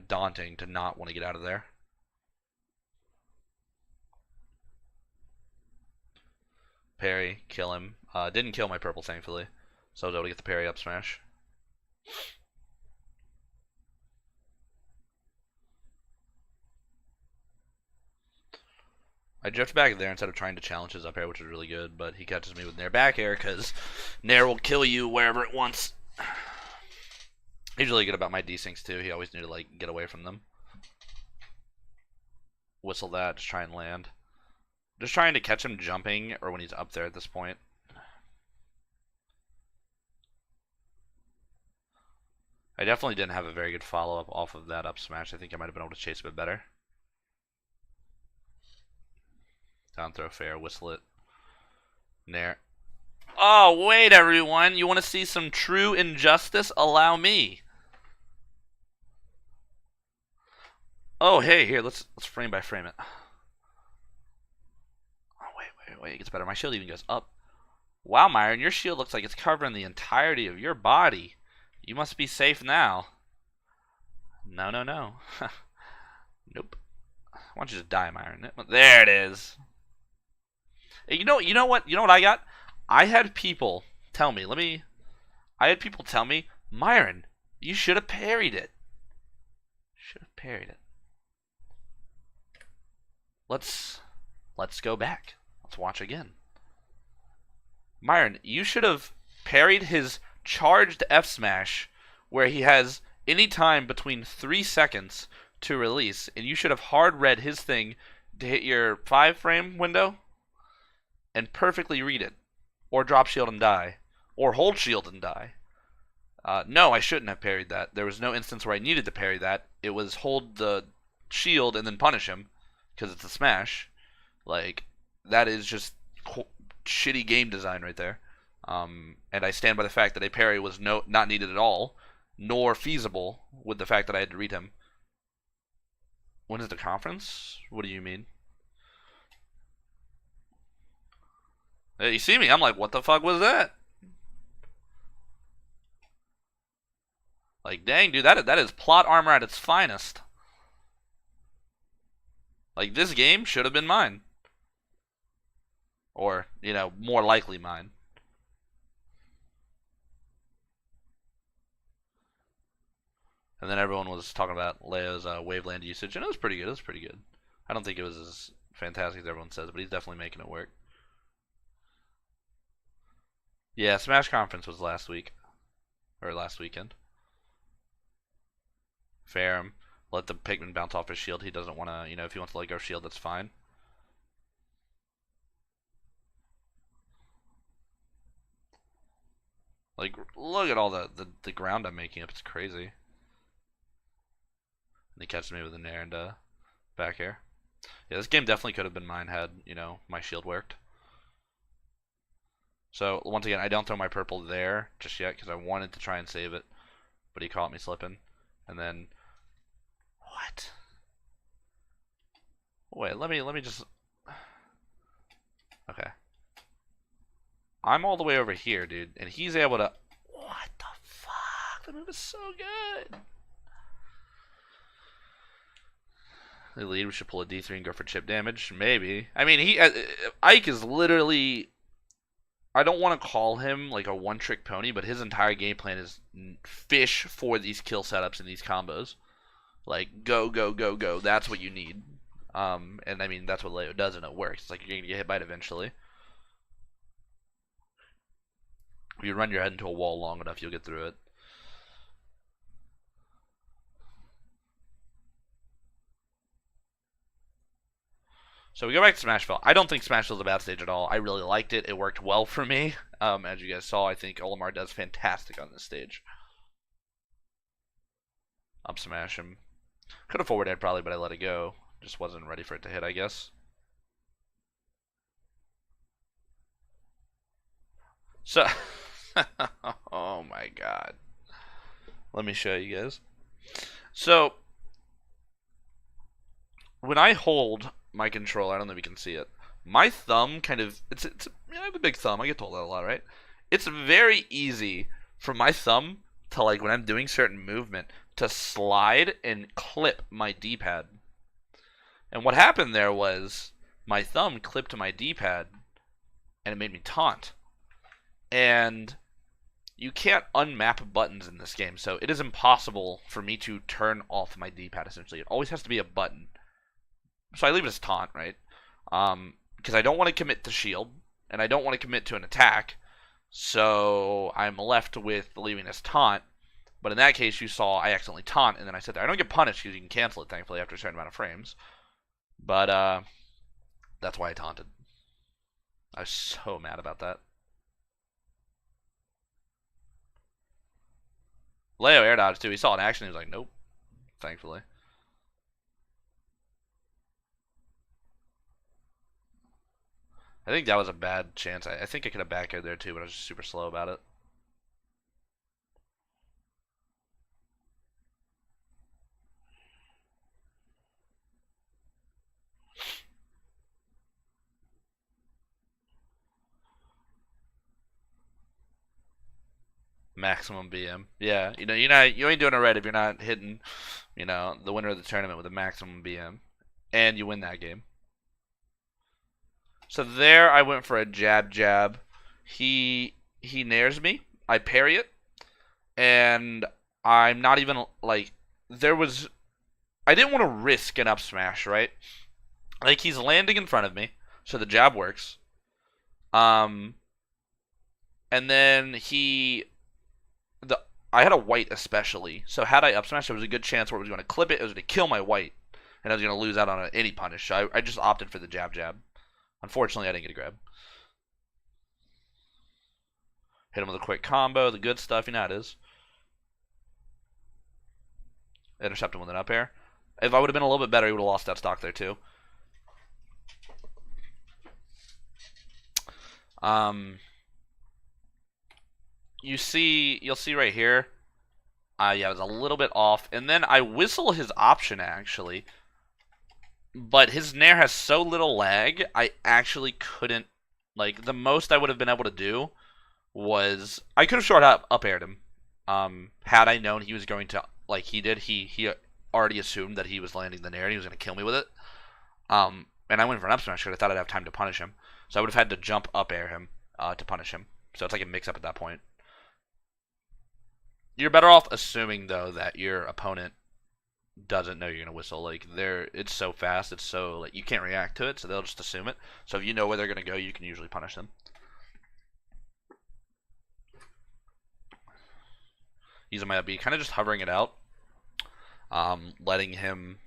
daunting to not want to get out of there. Parry, kill him. Didn't kill my purple, thankfully, so I was able to get the parry up smash. I drift back there instead of trying to challenge his up air, which is really good, but he catches me with Nair back air, because Nair will kill you wherever it wants. He's really good about my desyncs, too. He always knew to, like, get away from them. Whistle that, just try and land. Just trying to catch him jumping, or when he's up there at this point. I definitely didn't have a very good follow-up off of that up smash. I think I might have been able to chase a bit better. Down throw fair, whistle it. Nair. Oh, wait, everyone. You want to see some true injustice? Allow me. Oh, hey, here, let's frame by frame it. Oh, wait, it gets better. My shield even goes up. Wow, Myron, your shield looks like it's covering the entirety of your body. You must be safe now. No. Nope. Why don't you just die, Myron? There it is. You know what I got? I had people tell me, Myron, you should have parried it. Let's go back. Let's watch again. Myron, you should have parried his charged F smash where he has any time between 3 seconds to release, and you should have hard read his thing to hit your 5-frame window and perfectly read it, or drop shield and die, or hold shield and die. No, I shouldn't have parried that. There was no instance where I needed to parry that. It was hold the shield and then punish him, because it's a smash. Like, that is just shitty game design right there. And I stand by the fact that a parry was not needed at all, nor feasible with the fact that I had to read him. When is the conference? What do you mean? Hey, you see me? I'm like, what the fuck was that? Like, dang, dude, that is plot armor at its finest. Like, this game should have been mine. Or, more likely mine. And then everyone was talking about Leo's waveland usage, and it was pretty good. I don't think it was as fantastic as everyone says, but he's definitely making it work. Yeah, Smash Conference was last week. Or last weekend. Fair him. Let the Pikmin bounce off his shield. He doesn't want to, if he wants to let go shield, that's fine. Like, look at all the ground I'm making up. It's crazy. And he catches me with an air and back air. Yeah, this game definitely could have been mine had, my shield worked. So, once again, I don't throw my purple there just yet because I wanted to try and save it. But he caught me slipping. And then What? Wait, let me just. Okay. I'm all the way over here, dude, and he's able to. What the fuck? The move is so good. The lead. We should pull a D3 and go for chip damage. Maybe. I mean, Ike is literally. I don't want to call him like a one-trick pony, but his entire game plan is fish for these kill setups and these combos. Like go, go, go, go. That's what you need. And I mean that's what Leo does, and it works. It's like you're gonna get hit by it eventually. If you run your head into a wall long enough, you'll get through it. So we go back to Smashville. I don't think Smashville is a bad stage at all. I really liked it. It worked well for me. As you guys saw, I think Olimar does fantastic on this stage. Up smash him. Could have forward air probably, but I let it go. Just wasn't ready for it to hit, I guess. So, oh my god. Let me show you guys. So, when I hold my controller, I don't know if you can see it. My thumb kind of, I have a big thumb. I get told that a lot, right? It's very easy for my thumb to, like, when I'm doing certain movement, to slide and clip my D-pad. And what happened there was my thumb clipped my D-pad, and it made me taunt. And you can't unmap buttons in this game, so it is impossible for me to turn off my D-pad, essentially. It always has to be a button. So I leave it as taunt, right? Because I don't want to commit to shield, and I don't want to commit to an attack, so I'm left with leaving as taunt. But in that case, you saw I accidentally taunt, and then I said I don't get punished because you can cancel it, thankfully, after a certain amount of frames. But that's why I taunted. I was so mad about that. Leo air dodge too. He saw an action. He was like, nope. Thankfully. I think that was a bad chance. I think I could have back aired there too, but I was just super slow about it. Maximum BM. Yeah, you ain't doing it right if you're not hitting, the winner of the tournament with a maximum BM, and you win that game. So there, I went for a jab jab. He nairs me. I parry it, and I'm not even like there was. I didn't want to risk an up smash, right? Like he's landing in front of me, so the jab works. Um, and then I had a white especially, so had I up smash, there was a good chance where it was going to clip it. It was going to kill my white, and I was going to lose out on any punish. So I just opted for the jab jab. Unfortunately, I didn't get a grab. Hit him with a quick combo, the good stuff, you know how it is. Intercept him with an up air. If I would have been a little bit better, he would have lost that stock there too. You'll see right here. Yeah, it was a little bit off, and then I whistle his option actually, but his nair has so little lag. I actually couldn't like the most I would have been able to do was I could have short up aired him. Had I known he was going to like he did, he already assumed that he was landing the nair and he was going to kill me with it. And I went for an up smash because I thought I'd have time to punish him. So I would have had to jump up air him to punish him. So it's like a mix up at that point. You're better off assuming though that your opponent doesn't know you're gonna whistle. Like it's so fast, it's so like you can't react to it, so they'll just assume it. So if you know where they're gonna go, you can usually punish them. Using my up B, kind of just hovering it out, letting him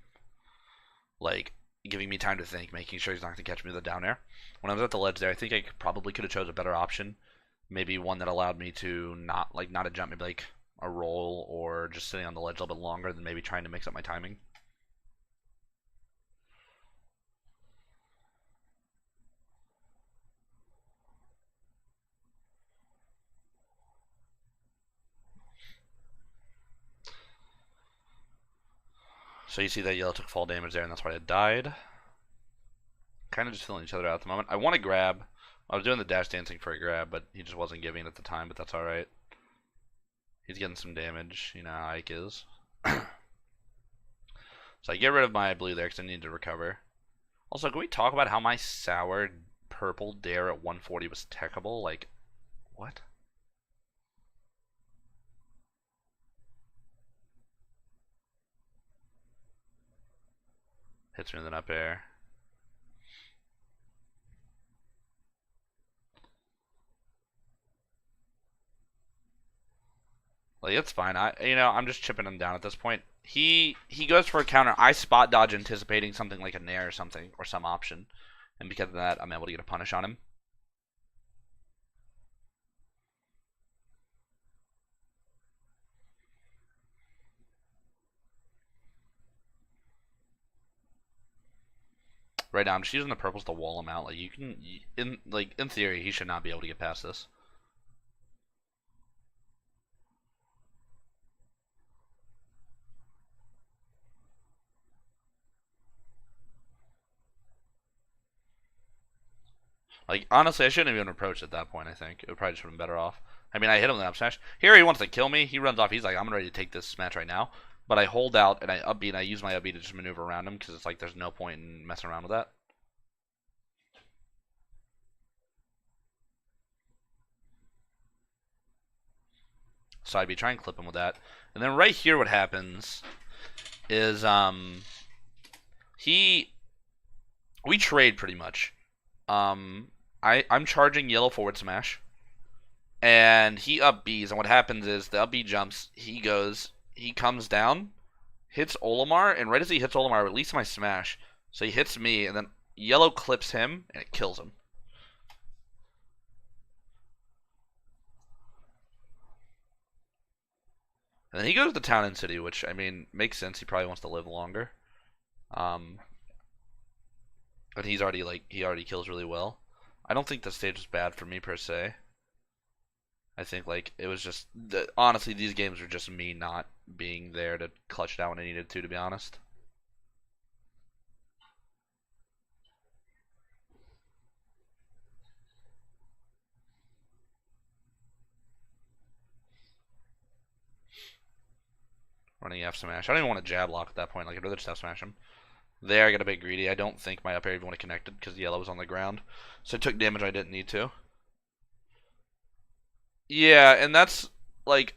like giving me time to think, making sure he's not gonna catch me with a down air. When I was at the ledge there, I think I probably could have chose a better option, maybe one that allowed me to not a jump, maybe like a roll or just sitting on the ledge a little bit longer than maybe trying to mix up my timing. So you see that yellow took fall damage there, and that's why it died. Kind of just filling each other out at the moment. I want to grab. I was doing the dash dancing for a grab, but he just wasn't giving at the time, but that's alright. He's getting some damage. You know how Ike is. So I get rid of my blue there because I need to recover. Also, can we talk about how my sour purple dare at 140 was techable? Like, what? Hits me with an up air. Like, it's fine. I'm just chipping him down at this point. He goes for a counter. I spot dodge anticipating something like a nair or something, or some option. And because of that, I'm able to get a punish on him. Right now, I'm just using the purples to wall him out. Like, you can, in theory, he should not be able to get past this. Like, honestly, I shouldn't have even approached at that point, I think. It would probably just have been better off. I mean, I hit him with an up smash. Here he wants to kill me. He runs off. He's like, I'm ready to take this match right now. But I hold out, and I upbeat, and I use my upbeat to just maneuver around him, because it's like there's no point in messing around with that. So I'd be trying to clip him with that. And then right here what happens is, we trade pretty much. I'm charging yellow forward smash, and he up Bs, and what happens is the up B jumps, he comes down, hits Olimar, and right as he hits Olimar, I release my smash, so he hits me, and then yellow clips him, and it kills him. And then he goes to Town and City, which, I mean, makes sense. He probably wants to live longer. But he already kills really well. I don't think the stage was bad for me, per se. I think, like, it was just, honestly, these games were just me not being there to clutch it out when I needed to be honest. Running F smash. I don't even want to jab lock at that point. Like, I'd rather just F smash him. There, I got a bit greedy. I don't think my up air even would have connected because the yellow was on the ground. So I took damage I didn't need to. Yeah, and that's, like,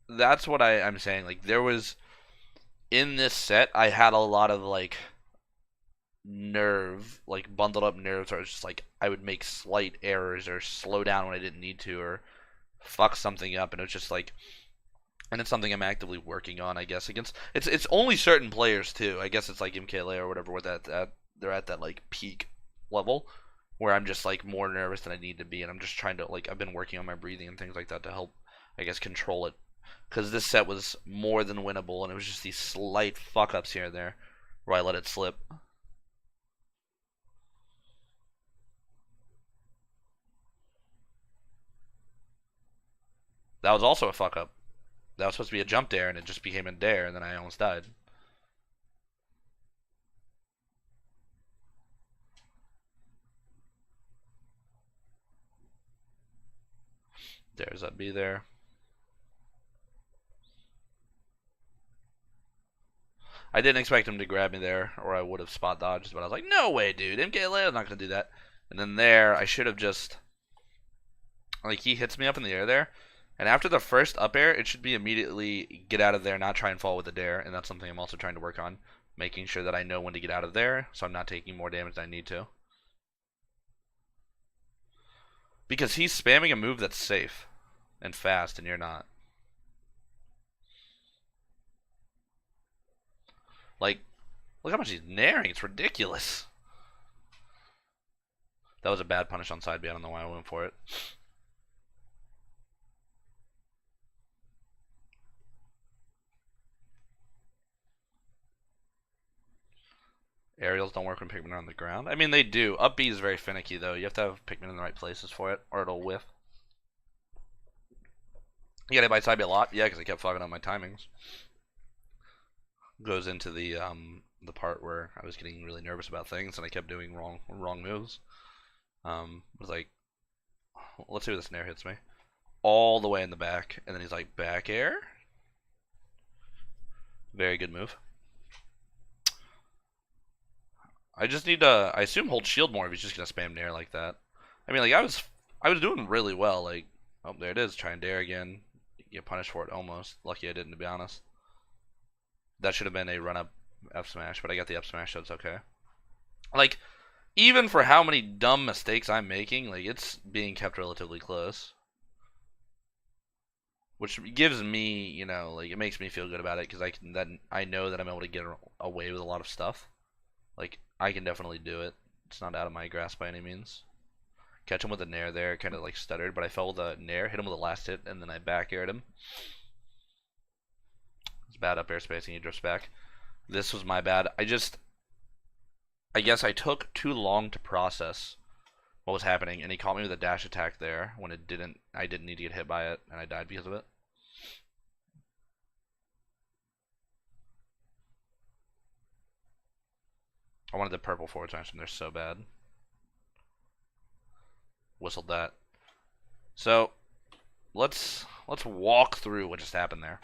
that's what I'm saying. Like, there was, in this set, I had a lot of, like, nerve, like, bundled up nerves where it's just, like, I would make slight errors or slow down when I didn't need to or fuck something up, and it was just, like, and it's something I'm actively working on, I guess. Against it's only certain players too. I guess it's like MKLA or whatever, where they're at that like peak level, where I'm just like more nervous than I need to be, and I'm just trying to like I've been working on my breathing and things like that to help, I guess, control it. Because this set was more than winnable, and it was just these slight fuck ups here and there where I let it slip. That was also a fuck up. That was supposed to be a jump dare, and it just became a dare, and then I almost died. Dares that be there. I didn't expect him to grab me there, or I would have spot dodged, but I was like, no way, dude. MKLA is not going to do that. And then there, I should have just... Like, he hits me up in the air there, and after the first up air, it should be immediately get out of there, not try and fall with a dare, and that's something I'm also trying to work on. Making sure that I know when to get out of there, so I'm not taking more damage than I need to. Because he's spamming a move that's safe and fast, and you're not. Like, look how much he's naring. It's ridiculous. That was a bad punish on side B. I don't know why I went for it. Aerials don't work when Pikmin are on the ground. I mean, they do. Up B is very finicky, though. You have to have Pikmin in the right places for it, or it'll whiff. You got hit by side B a lot? Yeah, because I kept fucking up my timings. goes into the part where I was getting really nervous about things and I kept doing wrong moves. It was like, let's see where this nair hits me. All the way in the back, and then he's like, back air? Very good move. I just need to, I assume, hold shield more if he's just gonna spam nair like that. I mean, like, I was doing really well, like, oh, there it is, try and dare again. Get punished for it almost. Lucky I didn't, to be honest. That should have been a run-up F smash, but I got the F smash, so it's okay. Like, even for how many dumb mistakes I'm making, like, it's being kept relatively close. Which gives me, you know, like, it makes me feel good about it, because I know that I'm able to get away with a lot of stuff. Like, I can definitely do it. It's not out of my grasp by any means. Catch him with a nair there, kind of like stuttered, but I fell with a nair, hit him with a last hit, and then I back aired him. It's bad up air spacing, he drifts back. This was my bad. I guess I took too long to process what was happening, and he caught me with a dash attack there when I didn't need to get hit by it, and I died because of it. I wanted the purple forward smash, and they're so bad. Whistled that. So let's walk through what just happened there.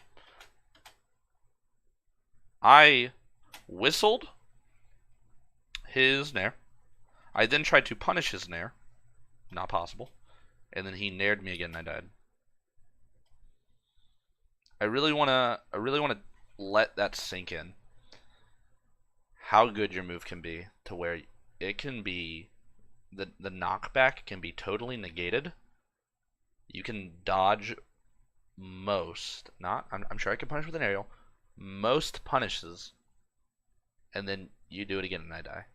I whistled his nair. I then tried to punish his nair. Not possible. And then he naired me again and I died. I really wanna let that sink in. How good your move can be to where it can be the knockback can be totally negated. You can dodge most, not I'm sure I can punish with an aerial. Most punishes, and then you do it again and I die.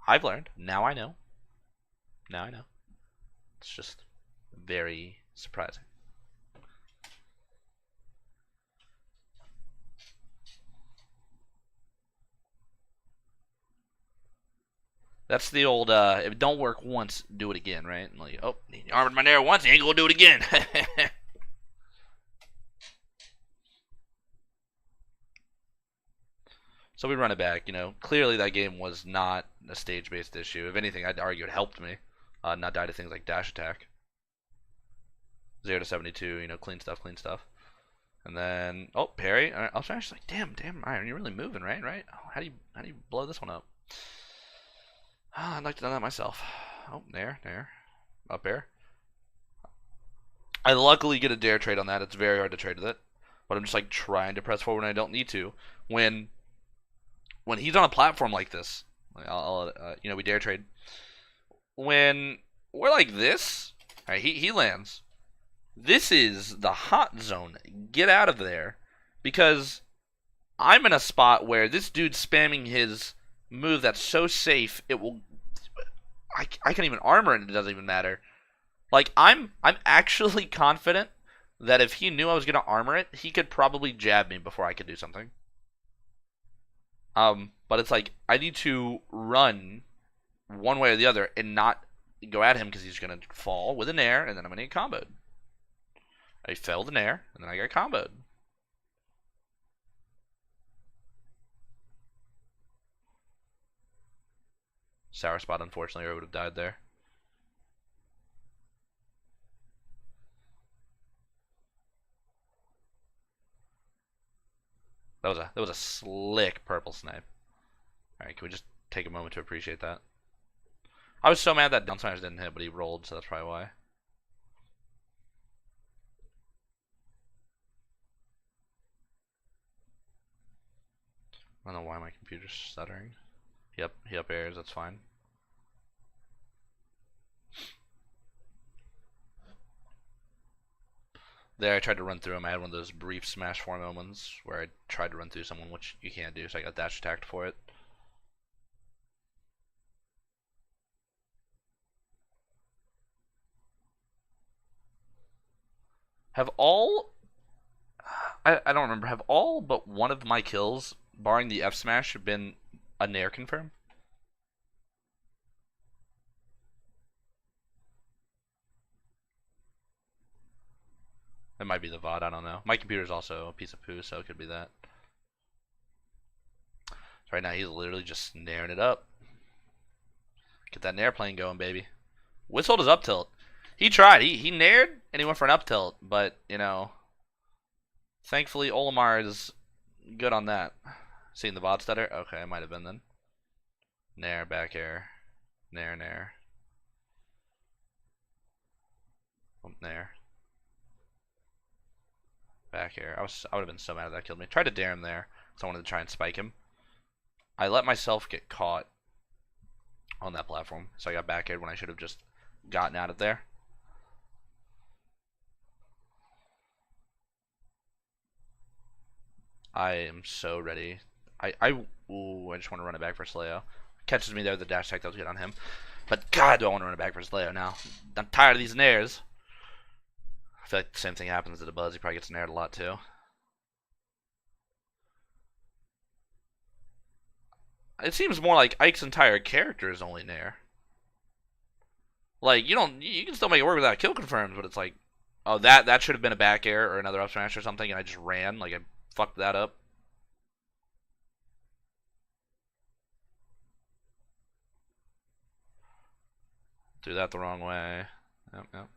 I've learned. Now I know. Now I know. It's just very surprising. That's the old, if it don't work once, do it again, right? Like, oh, he armored my nair once, he ain't gonna do it again. So we run it back, you know. Clearly that game was not a stage-based issue. If anything, I'd argue it helped me not die to things like dash attack. 0 to 72, you know, clean stuff, clean stuff. And then, oh, parry. All right, I'll smash. Like, damn, Myran, you're really moving, right? Right? Oh, how do you blow this one up? Oh, I'd like to know that myself. Oh, nair. Up air. I luckily get a dare trade on that. It's very hard to trade with it. But I'm just like trying to press forward when I don't need to. When he's on a platform like this, like you know, we dare trade. When we're like this, all right, he lands. This is the hot zone. Get out of there. Because I'm in a spot where this dude's spamming his move that's so safe, it will... I can't even armor it, it doesn't even matter. Like, I'm actually confident that if he knew I was going to armor it, he could probably jab me before I could do something. But it's like, I need to run one way or the other and not go at him because he's going to fall with an air, and then I'm going to get comboed. I fell with an air, and then I got comboed. Sour spot, unfortunately, or I would have died there. That was a slick purple snipe. Alright, can we just take a moment to appreciate that? I was so mad that down smash didn't hit, but he rolled, so that's probably why. I don't know why my computer's stuttering. Yep, he up airs, that's fine. There, I tried to run through him. I had one of those brief smash form moments where I tried to run through someone, which you can't do, so I got dash attacked for it. Have all... I don't remember. Have all but one of my kills, barring the F smash, been a nair confirm? It might be the VOD, I don't know. My computer's also a piece of poo, so it could be that. Right now he's literally just snaring it up. Get that nair plane going, baby. Whistled his up tilt. He tried. He nared and he went for an up tilt, but you know, thankfully Olimar is good on that. Seeing the bot stutter? Okay, it might have been then. Nair, back air. Nair, nair. Nair. Back air. I would have been so mad if that killed me. Tried to dare him there, because I wanted to try and spike him. I let myself get caught on that platform, so I got back aired when I should have just gotten out of there. I am so ready. Ooh, I just want to run it back for Slayo. Catches me there, the dash tech, that was good on him. But God, do I want to run it back for Slayo now. I'm tired of these nairs. I feel like the same thing happens to Dabuz. He probably gets naired a lot too. It seems more like Ike's entire character is only nair. Like, you can still make it work without kill confirms, but it's like, oh, that should have been a back air or another up smash or something, and I just ran. Like, I fucked that up. Do that the wrong way. Yep.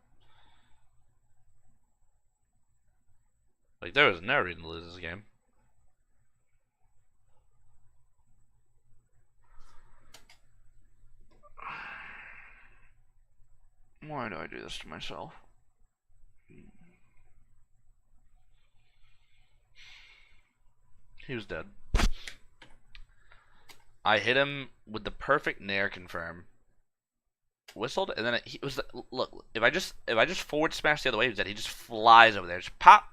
Like, there was no reason to lose this game. Why do I do this to myself? He was dead. I hit him with the perfect nair confirm. Whistled, and then he was look. If I just forward smash the other way, he was dead. He just flies over there, just pop,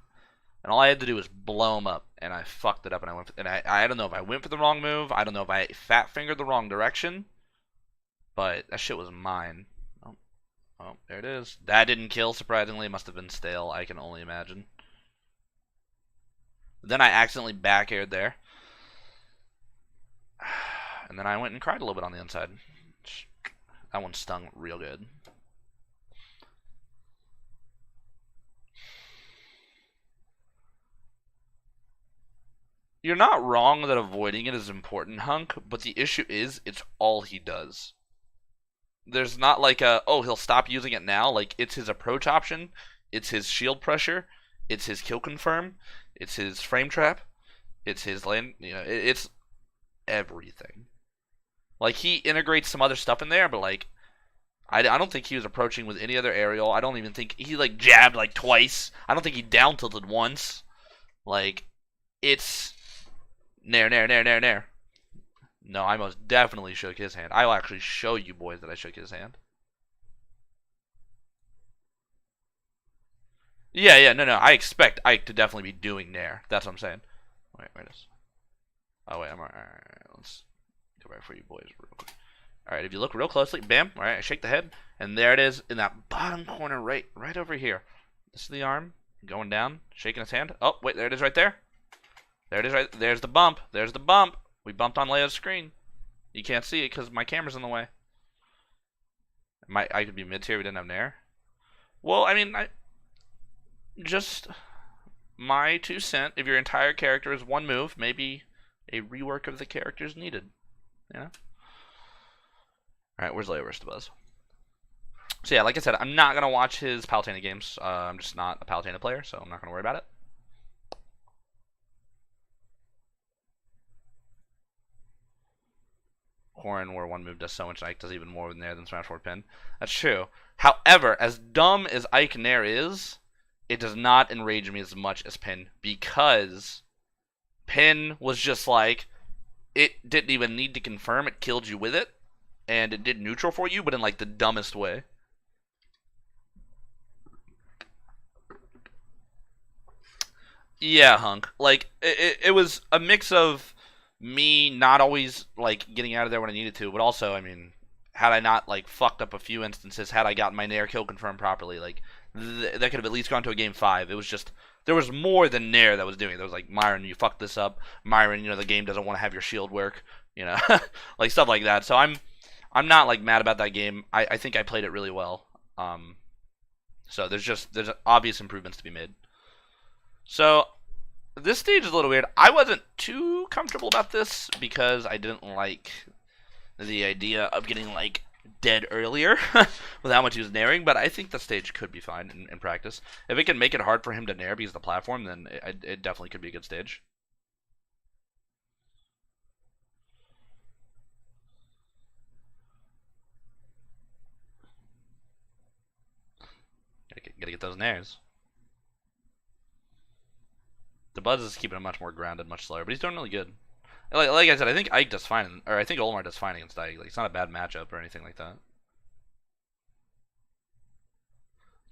and all I had to do was blow him up, and I fucked it up. And I went, and I don't know if I went for the wrong move. I don't know if I fat fingered the wrong direction, but that shit was mine. Oh, there it is. That didn't kill. Surprisingly, it must have been stale. I can only imagine. Then I accidentally back aired there, and then I went and cried a little bit on the inside. That one stung real good. You're not wrong that avoiding it is important, Hunk, but the issue is it's all he does. There's not like oh, he'll stop using it now. Like, it's his approach option, it's his shield pressure, it's his kill confirm, it's his frame trap, it's his land, it's everything. Like, he integrates some other stuff in there, but like, I don't think he was approaching with any other aerial. I don't even think he like jabbed like twice. I don't think he down tilted once. Like, it's nair, nair, nair, nair, nair. No, I most definitely shook his hand. I will actually show you boys that I shook his hand. Yeah, no. I expect Ike to definitely be doing nair. That's what I'm saying. Wait. Oh, wait, alright. Let's go back for you boys real quick. Alright, if you look real closely, bam, alright, I shake the head, and there it is in that bottom corner right over here. This is the arm, going down, shaking his hand. Oh, wait, there it is right there. There it is right, there's the bump, We bumped on Leia's screen. You can't see it because my camera's in the way. I could be mid-tier, we didn't have nair. Well, I mean, just my 2 cents. If your entire character is one move, maybe a rework of the character is needed. Yeah. Alright, where's Leia versus Dabuz? So yeah, like I said, I'm not going to watch his Palutena games. I'm just not a Palutena player, so I'm not going to worry about it. Corrin, where one move does so much, Ike does even more with Nair than Smash 4 Pin. That's true. However, as dumb as Ike Nair is, it does not enrage me as much as Pin, because Pin was just like, it didn't even need to confirm, it killed you with it, and it did neutral for you, but in like the dumbest way. Yeah, Hunk. Like, it was a mix of me not always like getting out of there when I needed to, but also, I mean, had I not like fucked up a few instances, had I gotten my Nair kill confirmed properly, like that could have at least gone to a game 5. It was just, there was more than Nair that was doing it. There was like, Myran, you fucked this up. Myran, the game doesn't want to have your shield work. Like stuff like that. So I'm not like mad about that game. I think I played it really well. So there's obvious improvements to be made. So this stage is a little weird. I wasn't too comfortable about this because I didn't like the idea of getting like dead earlier with how much he was nairing, but I think the stage could be fine in practice. If it can make it hard for him to nair because of the platform, then it definitely could be a good stage. Gotta get those nairs. The Buzz is keeping him much more grounded, much slower, but he's doing really good. Like I said, I think Ike does fine, or I think Olimar does fine against Ike. Like, it's not a bad matchup or anything like that.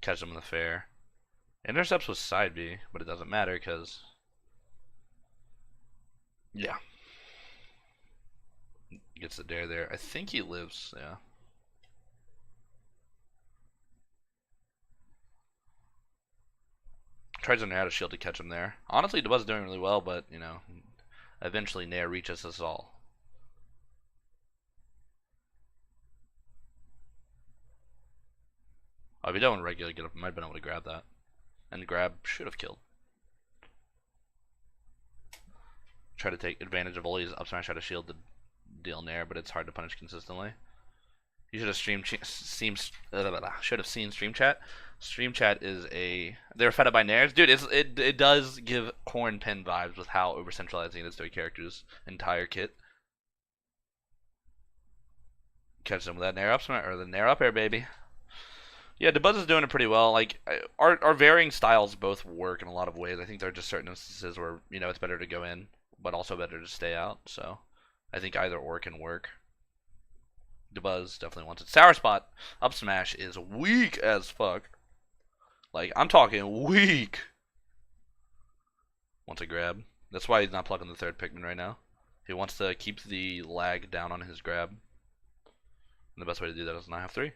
Catch him in the fair. Intercepts was side B, but it doesn't matter because, yeah, gets the dare there. I think he lives. Yeah. Tries to nair out a shield to catch him there. Honestly, Dabuz is doing really well, but you know, eventually nair reaches us all. Oh, if he don't regular get up, might have been able to grab that. And grab should have killed. Try to take advantage of Oli's up smash out of shield to deal nair, but it's hard to punish consistently. You should have should have seen stream chat. Stream chat is they're fed up by nairs, dude. It does give corn pin vibes with how over centralizing it is to a character's entire kit. Catch them with that nair up smash or the nair up air, baby. Yeah, Dabuz is doing it pretty well. Like our varying styles both work in a lot of ways. I think there are just certain instances where you know it's better to go in, but also better to stay out. So I think either or can work. Dabuz definitely wants it. Sour Spot up smash is weak as fuck. Like I'm talking weak. Wants a grab. That's why he's not plugging the third Pikmin right now. He wants to keep the lag down on his grab. And the best way to do that is not have 3.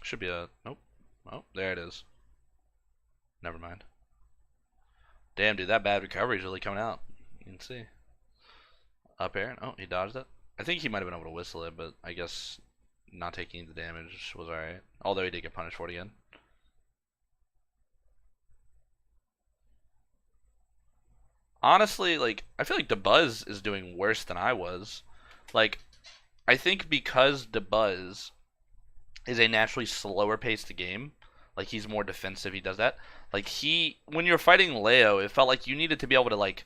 Should be a nope. Oh, there it is. Never mind. Damn, dude, that bad recovery is really coming out. You can see. Up air. Oh, he dodged it. I think he might have been able to whistle it, but I guess not taking the damage was alright. Although he did get punished for it again. Honestly, like, I feel like Dabuz is doing worse than I was. Like, I think because Dabuz is a naturally slower paced game, like he's more defensive, he does that. Like when you're fighting Leo, it felt like you needed to be able to like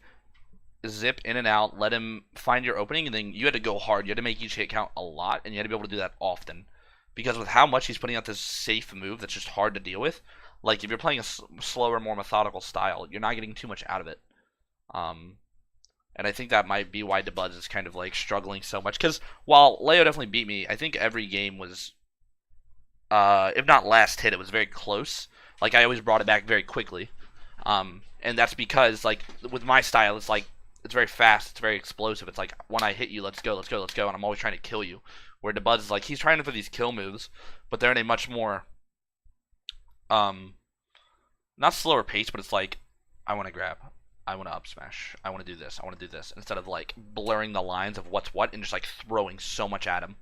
zip in and out, let him find your opening, and then you had to go hard. You had to make each hit count a lot, and you had to be able to do that often. Because with how much he's putting out this safe move that's just hard to deal with, like if you're playing a slower, more methodical style, you're not getting too much out of it. And I think that might be why Dabuz is kind of like struggling so much. Because while Leo definitely beat me, I think every game was if not last hit, it was very close. Like I always brought it back very quickly, and that's because like with my style, it's like it's very fast, it's very explosive. It's like when I hit you, let's go, let's go, let's go, and I'm always trying to kill you. Where Dabuz is like he's trying for these kill moves, but they're in a much more not slower pace, but it's like I want to grab, I want to up smash, I want to do this, I want to do this, instead of like blurring the lines of what's what and just like throwing so much at him.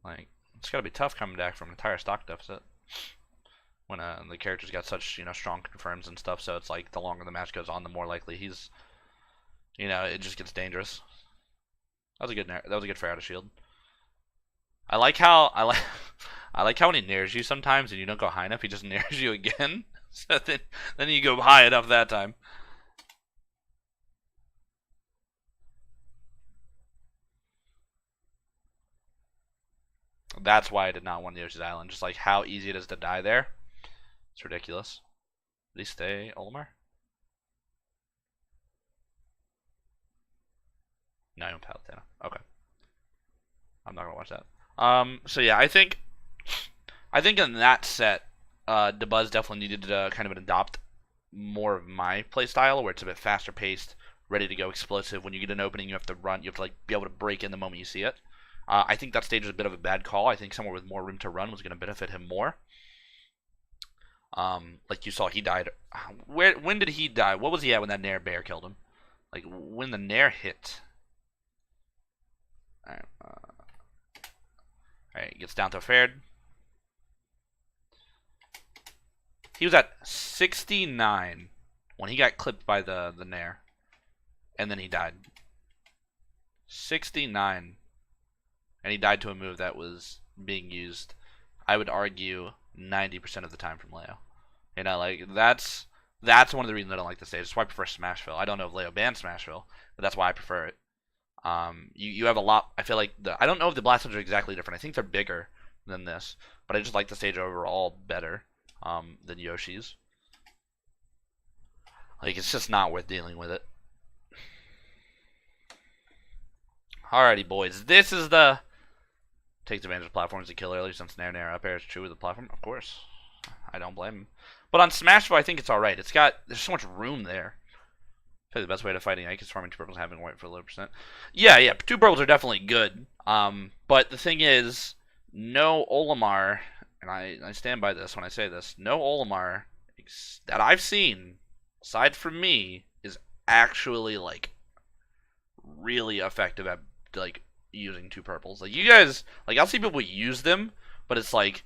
Like, it's gotta be tough coming back from an entire stock deficit when the character's got such strong confirms and stuff. So it's like the longer the match goes on, the more likely he's it just gets dangerous. That was a good fair out of shield. I like how I like how when he nairs you sometimes and you don't go high enough, he just nairs you again. So then you go high enough that time. That's why I did not want Yoshi's Island. Just like how easy it is to die there. It's ridiculous. Did he stay Olimar? No, he went Palutena. Okay. I'm not gonna watch that. So yeah, I think in that set, Dabuz definitely needed to kind of adopt more of my playstyle, where it's a bit faster paced, ready to go, explosive. When you get an opening, you have to run. You have to like be able to break in the moment you see it. I think that stage was a bit of a bad call. I think somewhere with more room to run was going to benefit him more. Like you saw, he died. When did he die? What was he at when that Nair Bear killed him? Like when the Nair hit. Alright, alright, gets down to fared. He was at 69 when he got clipped by the Nair. And then he died. 69. And he died to a move that was being used, I would argue, 90% of the time from Leo. You know, like, that's one of the reasons I don't like the stage. That's why I prefer Smashville. I don't know if Leo banned Smashville, but that's why I prefer it. You have a lot. I feel like I don't know if the blast zones are exactly different. I think they're bigger than this, but I just like the stage overall better than Yoshi's. Like, it's just not worth dealing with it. Alrighty, boys. This is the takes advantage of platforms to kill early since Nair up air is true with the platform. Of course, I don't blame him. But on Smashville, I think it's alright. There's so much room there. I think the best way to fighting Ike is farming 2 purples, having white for a low percent. Yeah, 2 purples are definitely good. But the thing is, no Olimar, and I stand by this when I say this, no Olimar that I've seen, aside from me, is actually like really effective at like using 2 purples. Like, you guys, like, I'll see people use them, but it's like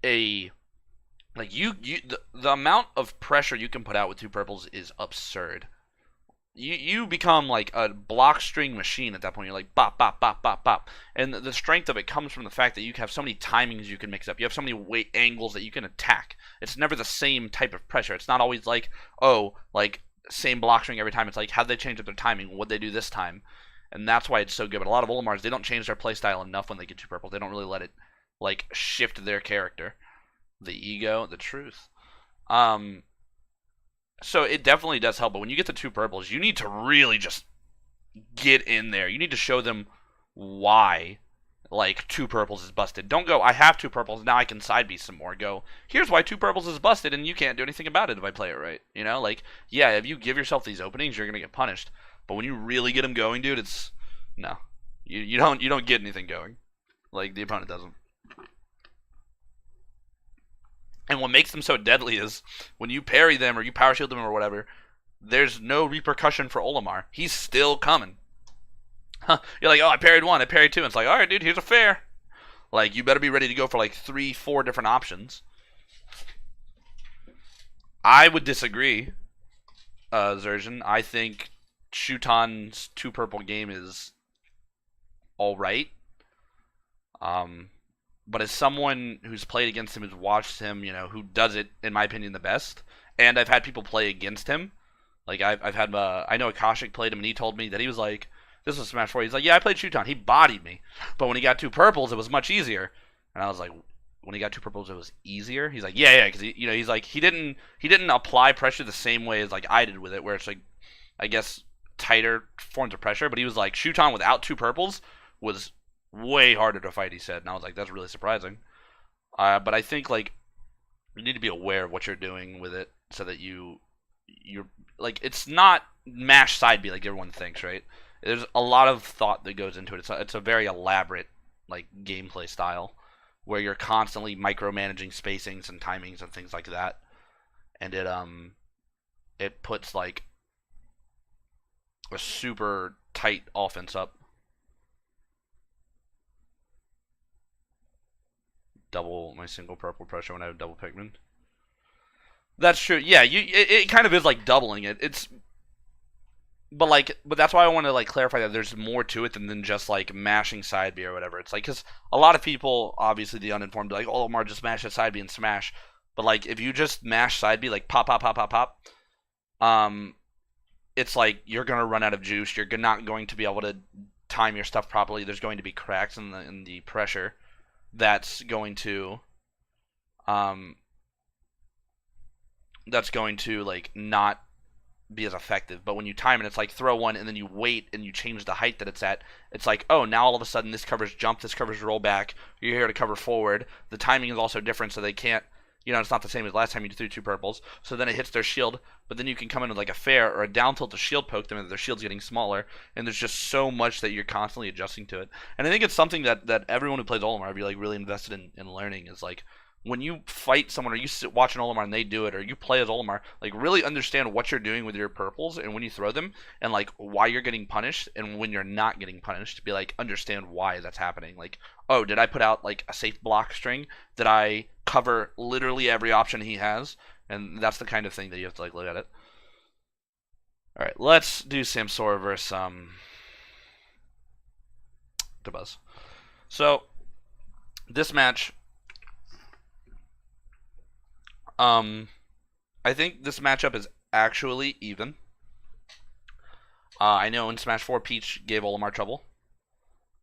the amount of pressure you can put out with 2 purples is absurd. You become like a block string machine at that point. You're like bop, bop, bop, bop, bop. And the strength of it comes from the fact that you have so many timings you can mix up. You have so many weight angles that you can attack. It's never the same type of pressure. It's not always like, oh, like same block string every time. It's like, how'd they change up their timing? What'd they do this time? And that's why it's so good. But a lot of Olimars, they don't change their playstyle enough when they get 2 purples. They don't really let it like shift their character. The ego, the truth. So it definitely does help, but when you get the 2 purples, you need to really just get in there. You need to show them why, like, 2 purples is busted. Don't go, I have 2 purples, now I can side B some more. Go, here's why 2 purples is busted, and you can't do anything about it if I play it right. You know, like, yeah, if you give yourself these openings, you're gonna get punished. But when you really get them going, dude, it's no, you don't get anything going. Like, the opponent doesn't. And what makes them so deadly is when you parry them or you power shield them or whatever, there's no repercussion for Olimar. He's still coming. Huh. You're like, oh, I parried 1, I parried 2. And it's like, all right, dude, here's a fair. Like, you better be ready to go for like 3, 4 different options. I would disagree, Zerjan. I think Shuton's 2 purple game is all right. But as someone who's played against him, who's watched him, you know, who does it, in my opinion, the best, and I've had people play against him. Like, I've had, I know Akashic played him, and he told me that he was like, this was Smash 4. He's like, yeah, I played Shuton. He bodied me. But when he got 2 purples, it was much easier. And I was like, when he got 2 purples, it was easier? He's like, yeah, because, you know, he's like, he didn't apply pressure the same way as, like, I did with it, where it's, like, I guess, tighter forms of pressure. But he was like, Shuton without 2 purples was way harder to fight, he said. And I was like, that's really surprising. But I think, like, you need to be aware of what you're doing with it so that you're like, it's not mash side B like everyone thinks, right? There's a lot of thought that goes into it. It's a very elaborate, like, gameplay style where you're constantly micromanaging spacings and timings and things like that. And it puts, like, a super tight offense up. Double my single purple pressure when I have double Pikmin. That's true. Yeah, it kind of is like doubling it. But that's why I want to like clarify that there's more to it than just like mashing side B or whatever. It's like, because a lot of people, obviously the uninformed, are like, oh, Omar, just mash at side B and smash. But like, if you just mash side B, like pop, pop, pop, pop, pop, it's like you're gonna run out of juice. You're not going to be able to time your stuff properly. There's going to be cracks in the pressure. That's going to like not be as effective. But when you time it, it's like throw one and then you wait and you change the height that it's at. It's like, oh, now all of a sudden this covers jump, this covers roll back. You're here to cover forward. The timing is also different, so they can't, you know, it's not the same as last time you threw 2 purples. So then it hits their shield, but then you can come in with like a fair or a down tilt to shield poke them and their shield's getting smaller. And there's just so much that you're constantly adjusting to it. And I think it's something that everyone who plays Olimar would be like really invested in learning, is like when you fight someone or you watch an Olimar and they do it, or you play as Olimar, like really understand what you're doing with your purples and when you throw them, and like why you're getting punished and when you're not getting punished. To be like understand why that's happening. Like, oh, did I put out like a safe block string? Did I cover literally every option he has? And that's the kind of thing that you have to like look at it. All right, let's do Samsora versus Dabuz. So this match, I think this matchup is actually even. I know in Smash 4 Peach gave Olimar trouble.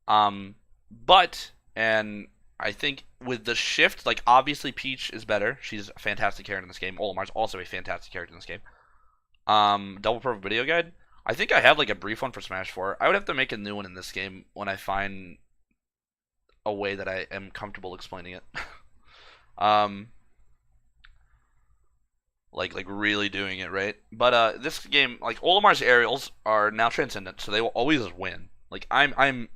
But, and I think with the shift, like obviously Peach is better. She's a fantastic character in this game. Olimar's also a fantastic character in this game. Double Purple video guide. I think I have like a brief one for Smash 4. I would have to make a new one in this game when I find a way that I am comfortable explaining it. Like really doing it right. But this game, like Olimar's aerials are now transcendent, so they will always win. Like I'm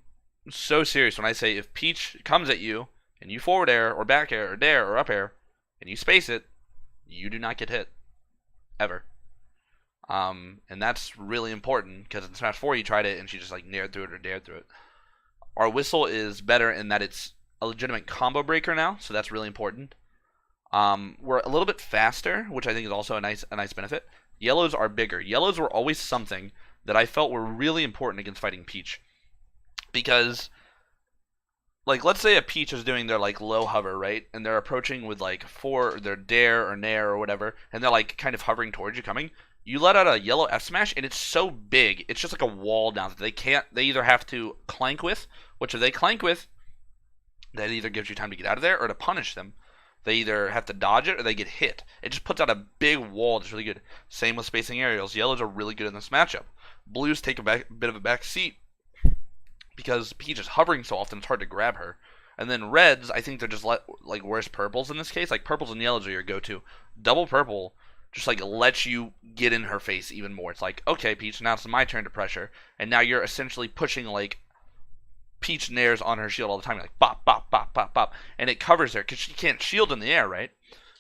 so serious when I say if Peach comes at you and you forward air or back air or dare or up air and you space it, you do not get hit ever. And that's really important because in Smash 4 you tried it and she just like nared through it or dared through it. Our whistle is better in that it's a legitimate combo breaker now, so that's really important. We're a little bit faster, which I think is also a nice benefit. Yellows are bigger. Yellows were always something that I felt were really important against fighting Peach. Because, like, let's say a Peach is doing their, like, low hover, right? And they're approaching with, like, their dare or nair or whatever, and they're, like, kind of hovering towards you coming. You let out a yellow F smash, and it's so big, it's just like a wall down that they either have to clank with, which if they clank with, that either gives you time to get out of there or to punish them. They either have to dodge it or they get hit. It just puts out a big wall that's really good. Same with spacing aerials. Yellows are really good in this matchup. Blues take a bit of a back seat because Peach is hovering so often it's hard to grab her. And then reds, I think they're just like worse purples in this case. Like purples and yellows are your go-to. Double purple just like lets you get in her face even more. It's like, okay, Peach, now it's my turn to pressure. And now you're essentially pushing like Peach nairs on her shield all the time. You're like bop, bop, bop, bop, bop. And it covers her because she can't shield in the air, right?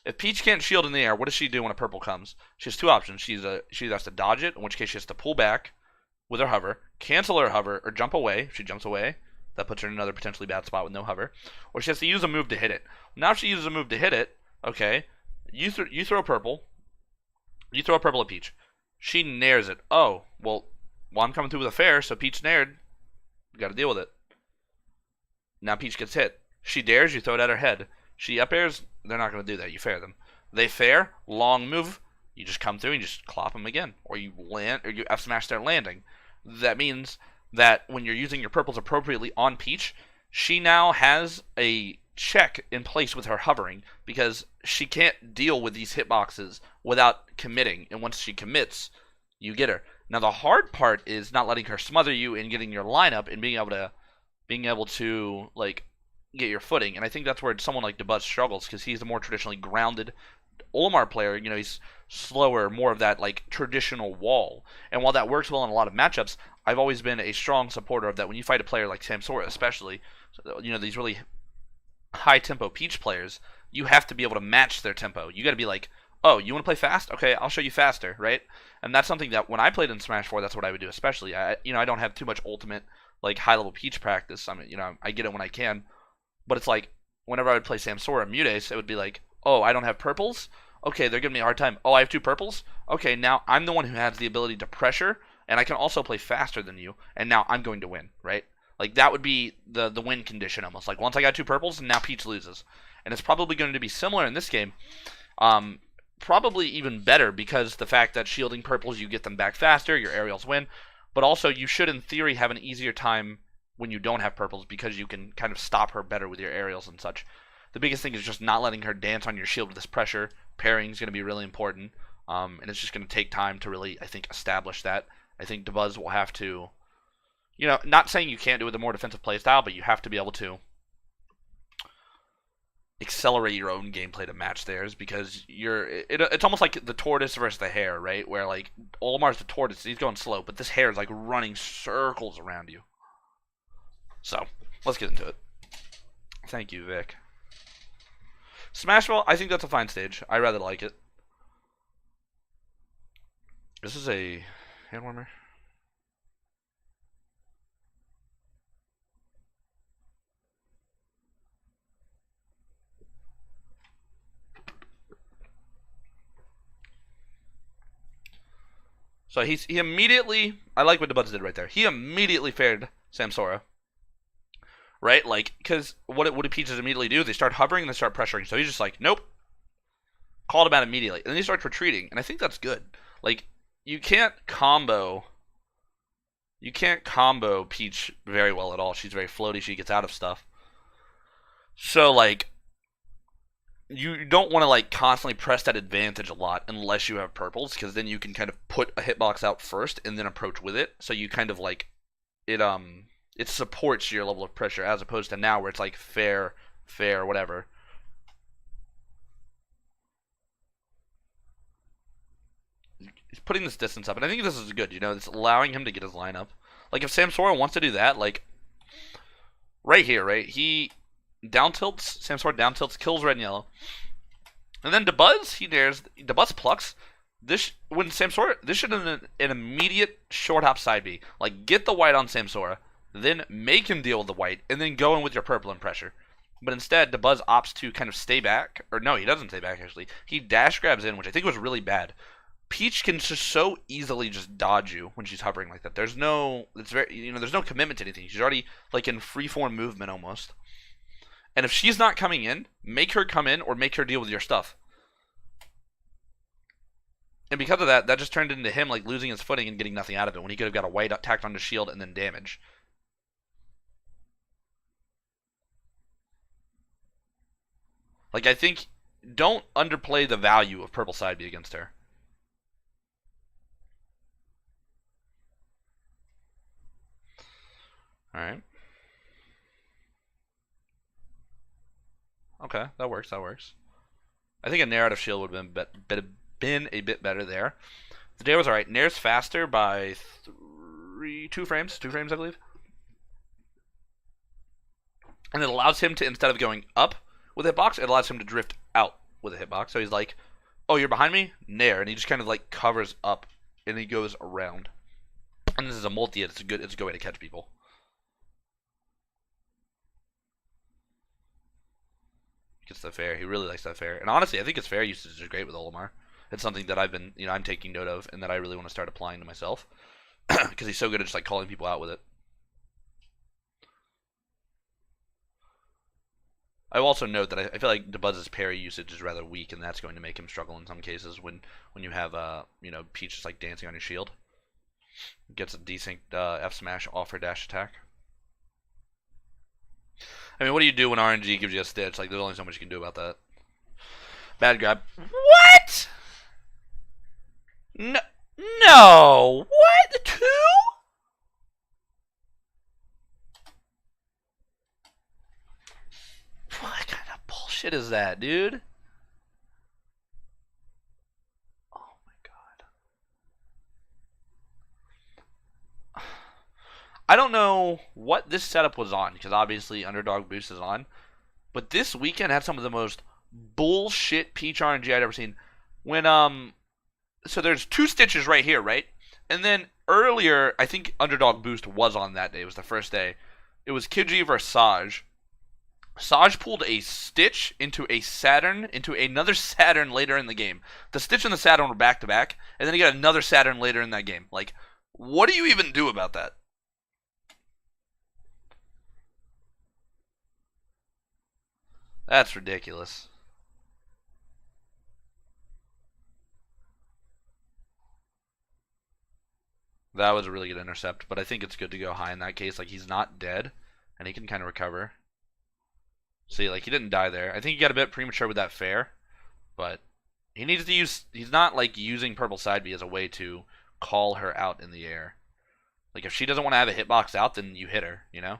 If Peach can't shield in the air, what does she do when a purple comes? She has two options. She either has to dodge it, in which case she has to pull back with her hover, cancel her hover, or jump away. If she jumps away, that puts her in another potentially bad spot with no hover. Or she has to use a move to hit it. Now if she uses a move to hit it, okay, you throw purple. You throw a purple at Peach. She nairs it. Oh, well, I'm coming through with a fair, so Peach nared. You gotta deal with it. Now Peach gets hit. She dares, you throw it at her head. She up airs, they're not gonna do that. You fair them. They fair, long move, you just come through and you just clop them again. Or you land, or you F smash their landing. That means that when you're using your purples appropriately on Peach, she now has a check in place with her hovering because she can't deal with these hitboxes without committing, and once she commits, you get her. Now the hard part is not letting her smother you and getting your lineup and being able to like get your footing, and I think that's where someone like Dabuz struggles because he's a more traditionally grounded Olimar player. You know, he's slower, more of that like traditional wall, and while that works well in a lot of matchups, I've always been a strong supporter of that. When you fight a player like Samsora, especially, you know, these really high tempo Peach players, you have to be able to match their tempo. You got to be like, oh, you want to play fast? Okay, I'll show you faster, right? And that's something that when I played in Smash 4, that's what I would do. Especially, I don't have too much ultimate like high level Peach practice. I mean, I get it when I can, but it's like whenever I would play Samsora and Mutace, it would be like, oh, I don't have purples. Okay, they're giving me a hard time. Oh, I have two purples. Okay, now I'm the one who has the ability to pressure, and I can also play faster than you, and now I'm going to win, right? Like, that would be the win condition almost. Like, once I got two purples, and now Peach loses. And it's probably going to be similar in this game. Probably even better, because the fact that shielding purples, you get them back faster, your aerials win. But also, you should, in theory, have an easier time when you don't have purples, because you can kind of stop her better with your aerials and such. The biggest thing is just not letting her dance on your shield with this pressure. Parrying is going to be really important. And it's just going to take time to really, I think, establish that. I think Dabuz will have to... not saying you can't do it with a more defensive playstyle, but you have to be able to accelerate your own gameplay to match theirs, because it's almost like the tortoise versus the hare, right? Where like Olimar's the tortoise, he's going slow, but this hare is like running circles around you. So let's get into it. Thank you, Vic. Smash Ball, I think that's a fine stage. I rather like it. This is a hand warmer. So he immediately, I like what Dabuz did right there. He immediately fared Samsora, right? Like, because what do Peaches immediately do? They start hovering and they start pressuring. So he's just like, nope, called him out immediately, and then he starts retreating, and I think that's good. Like, you can't combo Peach very well at all. She's very floaty. She gets out of stuff. So like, you don't want to like constantly press that advantage a lot unless you have purples, because then you can kind of put a hitbox out first and then approach with it. So you kind of like it supports your level of pressure, as opposed to now where it's like fair, whatever. He's putting this distance up, and I think this is good. You know, it's allowing him to get his line up. Like if Samsora wants to do that, like right here, right? He down tilts, Samsora down tilts, kills red and yellow. And then Dabuz, Dabuz plucks. This should have been an immediate short hop side B. Like get the white on Samsora, then make him deal with the white, and then go in with your purple and pressure. But instead, Dabuz opts to kind of stay back, or no, he doesn't stay back actually. He dash grabs in, which I think was really bad. Peach can just so easily just dodge you when she's hovering like that. There's no commitment to anything. She's already like in freeform movement almost. And if she's not coming in, make her come in or make her deal with your stuff. And because of that, that just turned into him like losing his footing and getting nothing out of it when he could have got a white tacked onto shield and then damage. Like I think don't underplay the value of purple side B against her. Alright. Okay, that works, that works. I think a narrative shield would have been a bit better there. The day was alright. Nair's faster by 2 frames, I believe. And it allows him to, instead of going up with a hitbox, it allows him to drift out with a hitbox. So he's like, oh, you're behind me? Nair. And he just kind of like covers up and he goes around. And this is a multi, it's a good way to catch people. Gets that fair. He really likes that fair. And honestly, I think his fair usage is great with Olimar. It's something that I'm taking note of and that I really want to start applying to myself. Because he's so good at just like calling people out with it. I will also note that I feel like Dabuz's parry usage is rather weak, and that's going to make him struggle in some cases when you have Peach just like dancing on your shield. Gets a decent F smash off her dash attack. I mean, what do you do when RNG gives you a stitch? Like, there's only so much you can do about that. Bad grab. What? No. No. What? The 2? What kind of bullshit is that, dude? Oh my god. I don't know what this setup was on, because obviously Underdog Boost is on. But this weekend had some of the most bullshit Peach RNG I'd ever seen. When, so there's 2 stitches right here, right? And then earlier, I think Underdog Boost was on that day. It was the first day. It was Kiji versus Saj. Saj pulled a Stitch into a Saturn, into another Saturn later in the game. The Stitch and the Saturn were back to back, and then he got another Saturn later in that game. Like, what do you even do about that? That's ridiculous. That was a really good intercept, but I think it's good to go high in that case. Like, he's not dead, and he can kind of recover. See, like, he didn't die there. I think he got a bit premature with that fair, but he needs to use... He's not, like, using purple side B as a way to call her out in the air. Like, if she doesn't want to have a hitbox out, then you hit her, you know?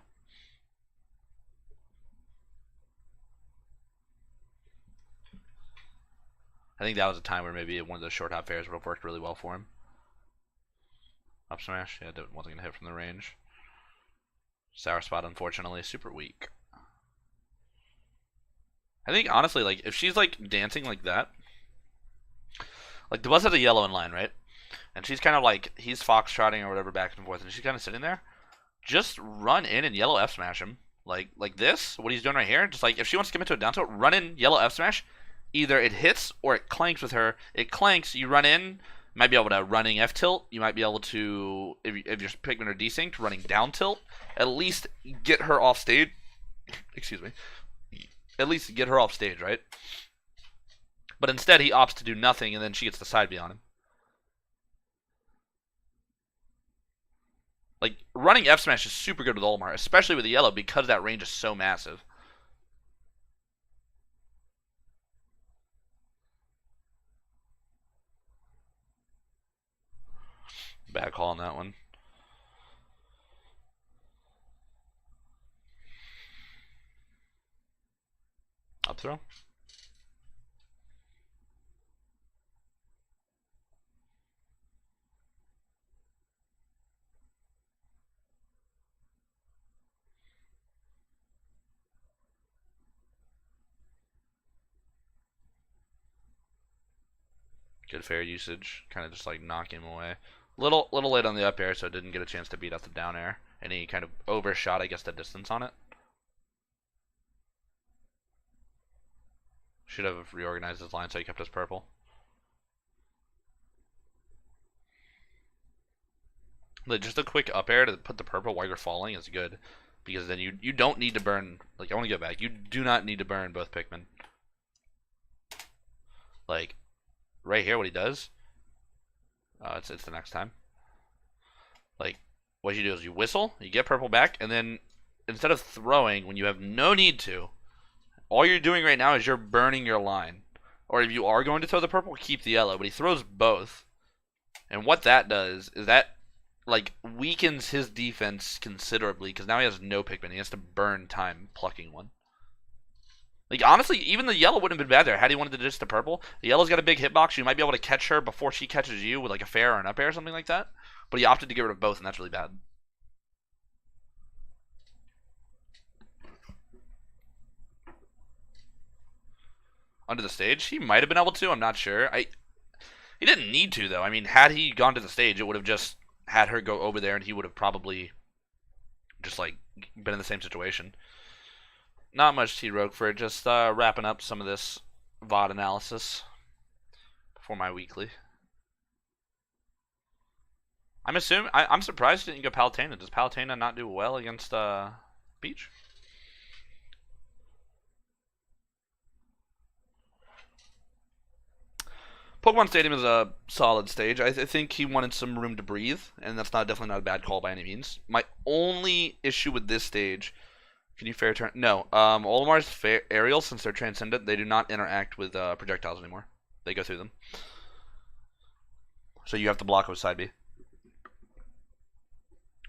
I think that was a time where maybe one of those short hop fairs would have worked really well for him. Up smash, yeah, wasn't going to hit from the range. Sour spot, unfortunately, super weak. I think honestly, like if she's like dancing like that, like Dabuz has a yellow in line, right? And she's kind of like he's foxtrotting or whatever back and forth, and she's kind of sitting there. Just run in and yellow F smash him, like this. What he's doing right here, just like if she wants to commit to a down tilt, run in yellow F smash. Either it hits or it clanks with her. It clanks, you run in. Might be able to running F tilt. You might be able to, if your Pikmin are desynced, running down tilt. At least get her off stage. Excuse me. At least get her off stage, right? But instead, he opts to do nothing, and then she gets the side B on him. Like, running F smash is super good with Olimar, especially with the yellow, because that range is so massive. Bad call on that one. Up throw. Good fair usage. Kind of just like knock him away. Little late on the up air, so didn't get a chance to beat out the down air. And he kind of overshot, I guess, the distance on it. Should have reorganized his line so he kept his purple. Like just a quick up air to put the purple while you're falling is good. Because then you don't need to burn. Like, I want to go back. You do not need to burn both Pikmin. Like, right here, what he does. It's the next time. Like, what you do is you whistle, you get purple back, and then instead of throwing when you have no need to, all you're doing right now is you're burning your line. Or if you are going to throw the purple, keep the yellow. But he throws both. And what that does is that, like, weakens his defense considerably, because now he has no Pikmin. He has to burn time plucking one. Like, honestly, even the yellow wouldn't have been bad there had he wanted to just the purple. The yellow's got a big hitbox. You might be able to catch her before she catches you with, like, a fair or an up air or something like that. But he opted to get rid of both, and that's really bad. Under the stage? He might have been able to. I'm not sure. He didn't need to, though. I mean, had he gone to the stage, it would have just had her go over there, and he would have probably just, like, been in the same situation. Not much T-Rogue for just wrapping up some of this VOD analysis for my weekly. I'm surprised he didn't go Palutena. Does Palutena not do well against Peach? Pokemon Stadium is a solid stage. I think he wanted some room to breathe, and that's definitely not a bad call by any means. My only issue with this stage, can you fair turn? No. Olimar's aerials, since they're transcendent, they do not interact with projectiles anymore. They go through them. So you have to block with side B.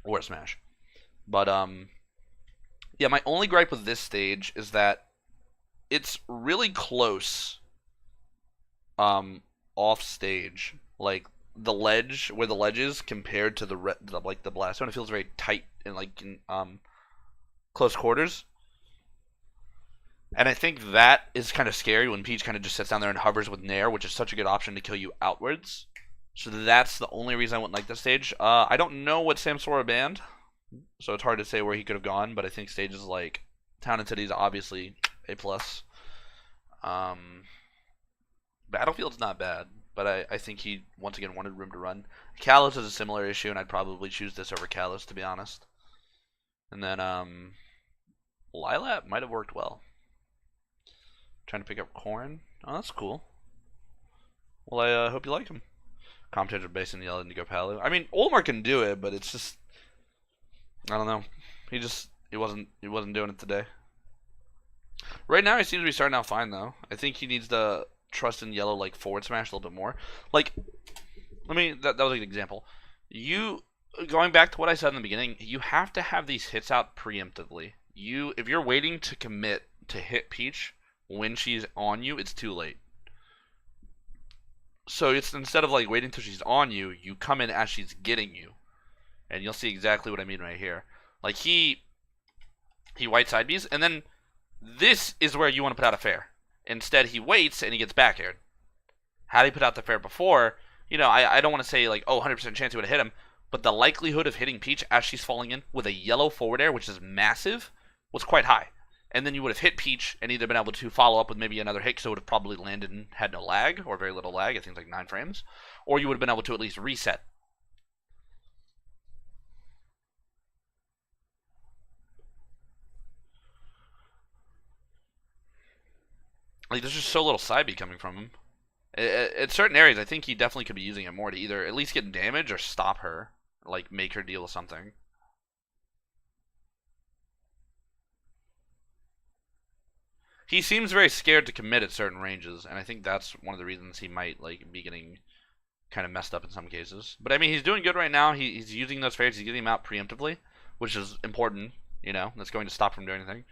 Or a smash. But, yeah, my only gripe with this stage is that it's really close off stage. Like, the ledge, where the ledge is, compared to the blast zone, it feels very tight and, like, in, close quarters. And I think that is kind of scary when Peach kind of just sits down there and hovers with Nair, which is such a good option to kill you outwards. So that's the only reason I wouldn't like this stage. I don't know what Samsora banned, so it's hard to say where he could have gone, but I think stages like Town and City is obviously A+. Battlefield's not bad, but I think he, once again, wanted room to run. Kalos is a similar issue, and I'd probably choose this over Kalos, to be honest. And then, Lilat might have worked well. Trying to pick up Corn. Oh, that's cool. Well, I hope you like him. Commentator basing the yellow Indigo Palu. I mean, Olimar can do it, but it's just, I don't know. He wasn't doing it today. Right now, he seems to be starting out fine, though. I think he needs to trust in yellow, like, forward smash a little bit more. Like, that was an example. Going back to what I said in the beginning, you have to have these hits out preemptively. If you're waiting to commit to hit Peach when she's on you, it's too late. So it's instead of like waiting till she's on you, you come in as she's getting you. And you'll see exactly what I mean right here. Like he white side Bs, and then This is where you want to put out a fair. Instead, he waits and he gets back aired. Had he put out the fair before, I don't want to say like, oh, 100% chance he would have hit him, but the likelihood of hitting Peach as she's falling in with a yellow forward air, which is massive, was quite high. And then you would have hit Peach and either been able to follow up with maybe another hit, so it would have probably landed and had no lag, or very little lag, I think like 9 frames, or you would have been able to at least reset. Like, there's just so little side B coming from him. At certain areas, I think he definitely could be using it more to either at least get damage or stop her, like make her deal with something. He seems very scared to commit at certain ranges, and I think that's one of the reasons he might like be getting kind of messed up in some cases. But I mean, he's doing good right now. He's using those fairs. He's getting them out preemptively, which is important. That's going to stop from doing anything.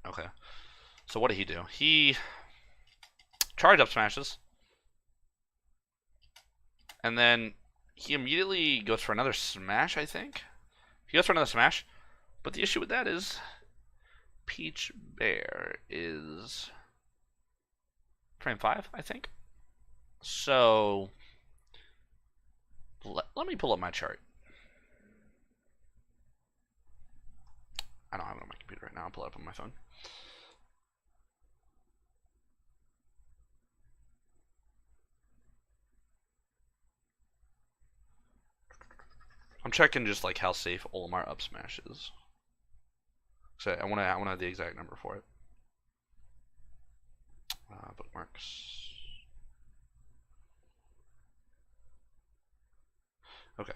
Okay. So what did he do? He charge up smashes, and then he immediately goes for another smash. I think he goes for another smash, but the issue with that is Peach Bear is frame 5, I think. So let me pull up my chart. I don't have it on my computer right now. I'll pull it up on my phone. I'm checking just like how safe Olimar up smash is. So I want to have the exact number for it. Bookmarks. Okay.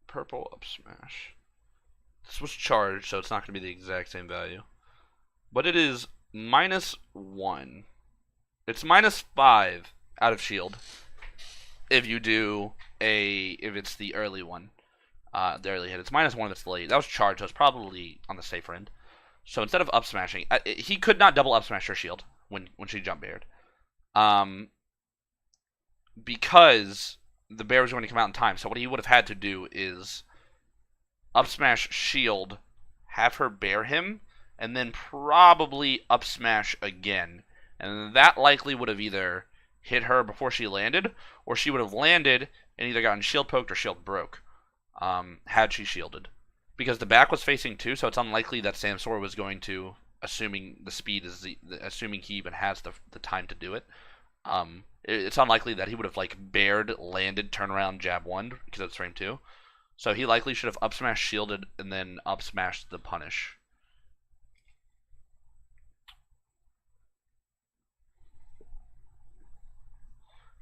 Purple up smash. This was charged, so it's not going to be the exact same value. But it is -1. It's -5 out of shield if you do if it's the early one. The early hit. It's -1 if it's the late. That was charged, so it's probably on the safer end. So instead of up smashing, he could not double up smash her shield when she jump bared. Because the bear was going to come out in time. So what he would have had to do is up smash shield, have her bear him, and then probably up smash again. And that likely would have either hit her before she landed, or she would have landed and either gotten shield poked or shield broke, had she shielded. Because the back was facing too, so it's unlikely that Samsor was going to, assuming the speed is assuming he even has the time to do it. It's unlikely that he would have like bared, landed, turn around, jab one because it's frame 2. So he likely should have up smash shielded and then up smashed the punish.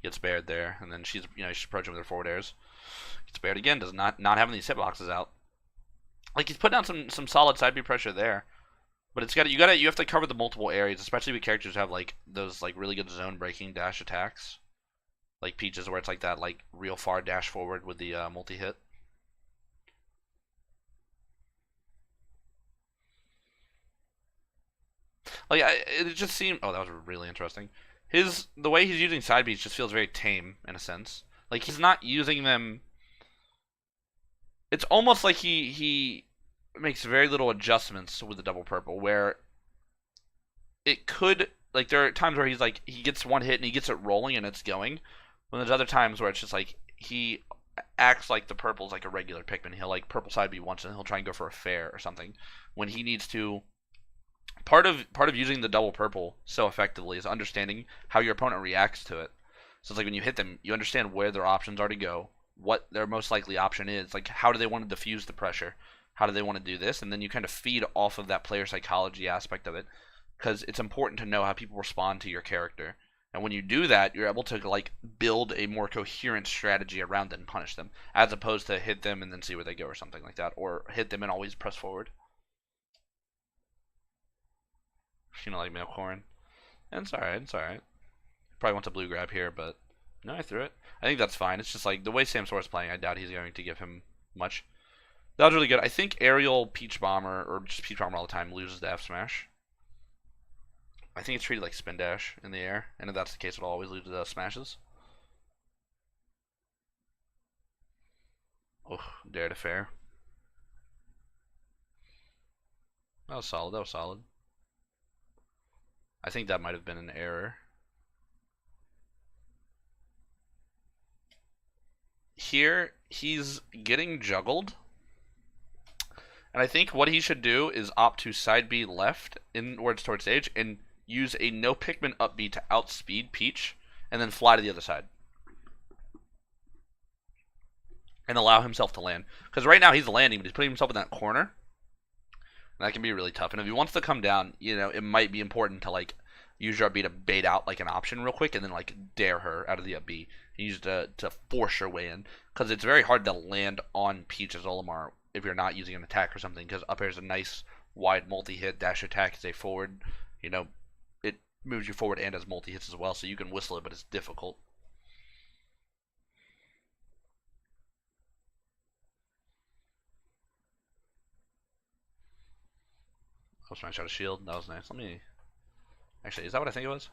Gets bared there, and then she's approaching with her forward airs. Gets bared again, does not having these hitboxes out. Like he's putting down some solid side B pressure there. But you have to cover the multiple areas, especially with characters who have like those like really good zone breaking dash attacks. Like Peach's where it's like that like real far dash forward with the multi hit. Like it just seemed that was really interesting. The way he's using side Bs just feels very tame in a sense. Like he's not using them. It's almost like he makes very little adjustments with the double purple where it could like there are times where he's like he gets one hit and he gets it rolling and it's going. When there's other times where it's just like he acts like the purple's like a regular Pikmin. He'll like purple side B once and he'll try and go for a fair or something when he needs to. Part of using the double purple so effectively is understanding how your opponent reacts to it. So it's like when you hit them, you understand where their options are to go, what their most likely option is, like how do they want to diffuse the pressure, how do they want to do this, and then you kind of feed off of that player psychology aspect of it, because it's important to know how people respond to your character. And when you do that, you're able to like build a more coherent strategy around it and punish them, as opposed to hit them and then see where they go or something like that, or hit them and always press forward. Like Milcorn. And it's alright, it's alright. Probably wants a blue grab here, but no, I threw it. I think that's fine. It's just like the way Samsor is playing, I doubt he's going to give him much. That was really good. I think Aerial Peach Bomber, or just Peach Bomber all the time, loses the F Smash. I think it's treated like Spin Dash in the air, and if that's the case, it'll always lose the smashes. Oh, dare to fair. That was solid. That was solid. I think that might have been an error. Here, he's getting juggled. And I think what he should do is opt to side B left inwards towards stage and use a no Pikmin up B to outspeed Peach and then fly to the other side. And allow himself to land. Because right now he's landing, but he's putting himself in that corner. And that can be really tough. And if he wants to come down, you know, it might be important to, like, use your up B to bait out, like, an option real quick and then, like, dare her out of the up B. Use to force your way in. Because it's very hard to land on Peach as Olimar if you're not using an attack or something. Because up air is a nice, wide multi-hit. Dash attack is a forward, you know, it moves you forward and has multi-hits as well. So you can whistle it, but it's difficult. I was trying to shot a shield. That was nice. Let me... Actually, is that what I think it was?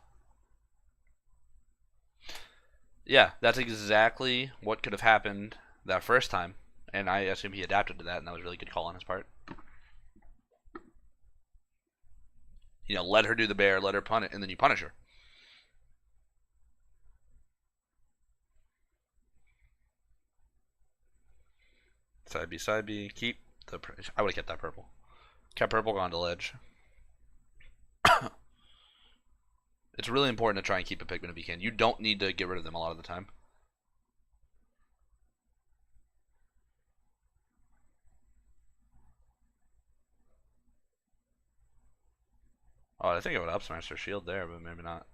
Yeah, that's exactly what could have happened that first time. And I assume he adapted to that, and that was a really good call on his part. You know, let her do the bear, let her punish, and then you punish her. Side B, keep the... I would have kept that purple. Kept purple, gone to ledge. It's really important to try and keep a Pikmin if you can. You don't need to get rid of them a lot of the time. Oh, I think I would up smash their shield there, but maybe not.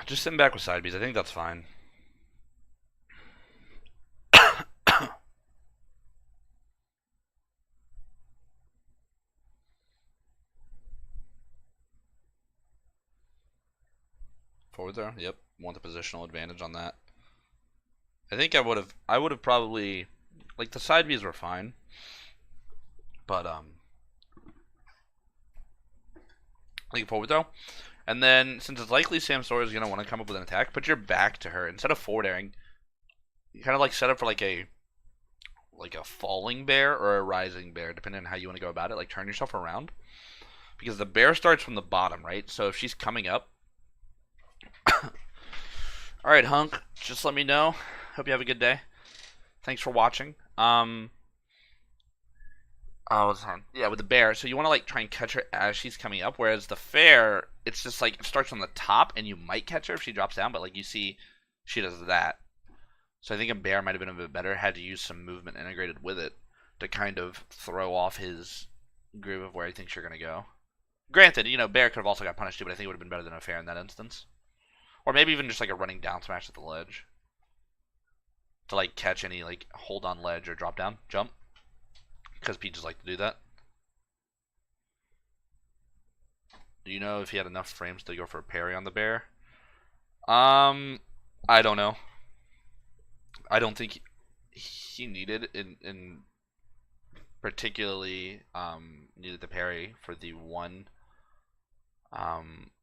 Just sitting back with side Bs. I think that's fine. Forward throw. Yep. Want the positional advantage on that. I think I would have probably, like, the side Bs were fine. But I think forward throw. And then, since it's likely Sam Sawyer is going to want to come up with an attack, put your back to her. Instead of forward airing, you kind of, like, set up for, like a falling bear or a rising bear, depending on how you want to go about it. Like, turn yourself around. Because the bear starts from the bottom, right? So if she's coming up... Alright, Hunk, just let me know. Hope you have a good day. Thanks for watching. Yeah, with the bear. So you want to, like, try and catch her as she's coming up, whereas the fair, it's just like it starts from the top, and you might catch her if she drops down, but like you see, she does that. So I think a bear might have been a bit better. Had to use some movement integrated with it to kind of throw off his groove of where he thinks you're gonna go. Granted, you know, bear could have also got punished too, but I think it would have been better than a fair in that instance. Or maybe even just like a running down smash at the ledge to like catch any like hold on ledge or drop down jump. Because Peaches like to do that. Do you know if he had enough frames to go for a parry on the bear? I don't know. I don't think he needed in particularly needed the parry for the one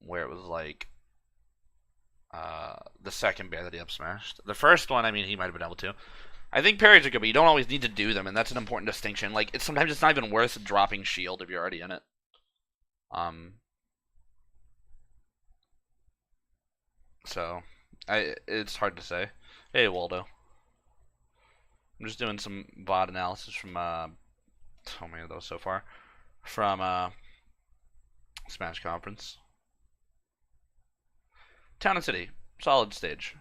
where it was like the second bear that he up smashed. The first one, I mean, he might have been able to. I think parries are good, but you don't always need to do them, and that's an important distinction. Like, sometimes it's not even worth dropping shield if you're already in it. So it's hard to say. Hey, Waldo. I'm just doing some VOD analysis from oh man, those so far from Smash Conference. Town and City, solid stage.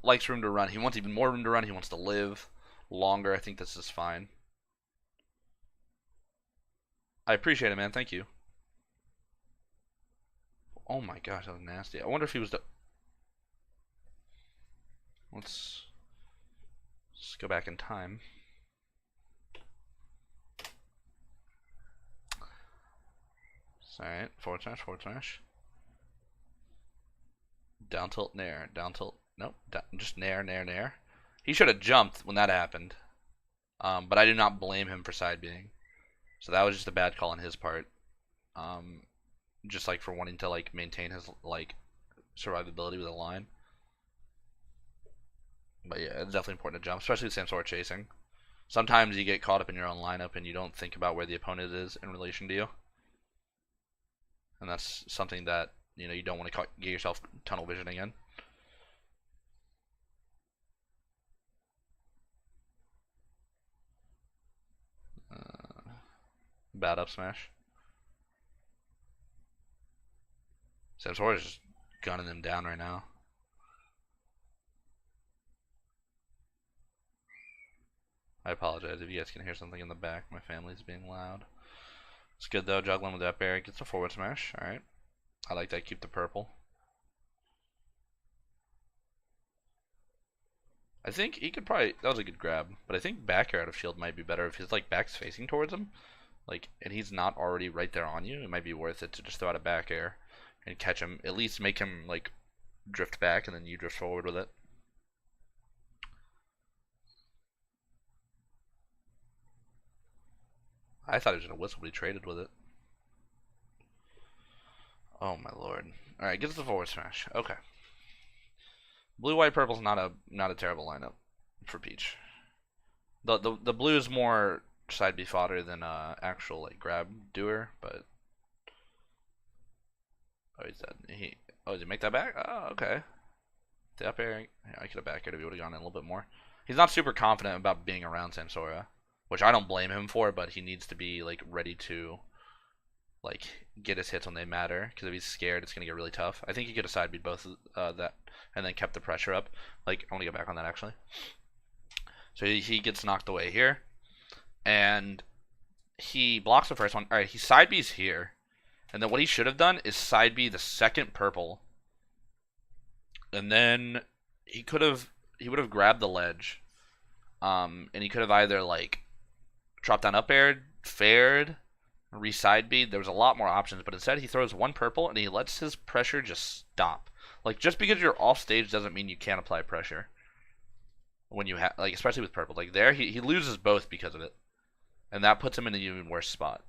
Likes room to run. He wants even more room to run. He wants to live longer. I think this is fine. I appreciate it, man. Thank you. Oh my gosh, that was nasty. I wonder if he was the... Let's go back in time. Alright, forward smash, forward smash. Down tilt, nair, down tilt. Nope, just nair, nair, nair. He should have jumped when that happened. But I do not blame him for side being. So that was just a bad call on his part. just like for wanting to like maintain his like survivability with a line. But yeah, it's definitely important to jump, especially with Samsora chasing. Sometimes you get caught up in your own lineup and you don't think about where the opponent is in relation to you, and that's something that you don't want to get yourself tunnel visioning in. Bad up smash. Samsora is just gunning them down right now. I apologize if you guys can hear something in the back. My family's being loud. It's good though, juggling with that bear. Gets a forward smash. Alright. I like that. Keep the purple. I think he could probably... That was a good grab. But I think back air out of shield might be better if his like back's facing towards him. Like, and he's not already right there on you. It might be worth it to just throw out a back air and catch him. At least make him like drift back and then you drift forward with it. I thought he was gonna whistle, but he traded with it. Oh my lord! All right, gets the forward smash. Okay. Blue, white, purple's not a terrible lineup for Peach. The blue is more side B fodder than actual like grab doer, but oh he's dead. Did he make that back? Oh okay. The up air, yeah, I could have back aired if he would have gone in a little bit more. He's not super confident about being around Samsora, which I don't blame him for, but he needs to be like ready to like get his hits when they matter, because if he's scared it's gonna get really tough. I think he could have side beat both that and then kept the pressure up. Like, I want to get back on that actually. So he gets knocked away here, and he blocks the first one. All right, he side B's here, and then what he should have done is side B the second purple, and then he would have grabbed the ledge, and he could have either like dropped down up aired, fared, re-side B. There was a lot more options, but instead he throws one purple and he lets his pressure just stop. Like, just because you're off stage doesn't mean you can't apply pressure when you have, like, especially with purple. Like there, he loses both because of it, and that puts him in an even worse spot.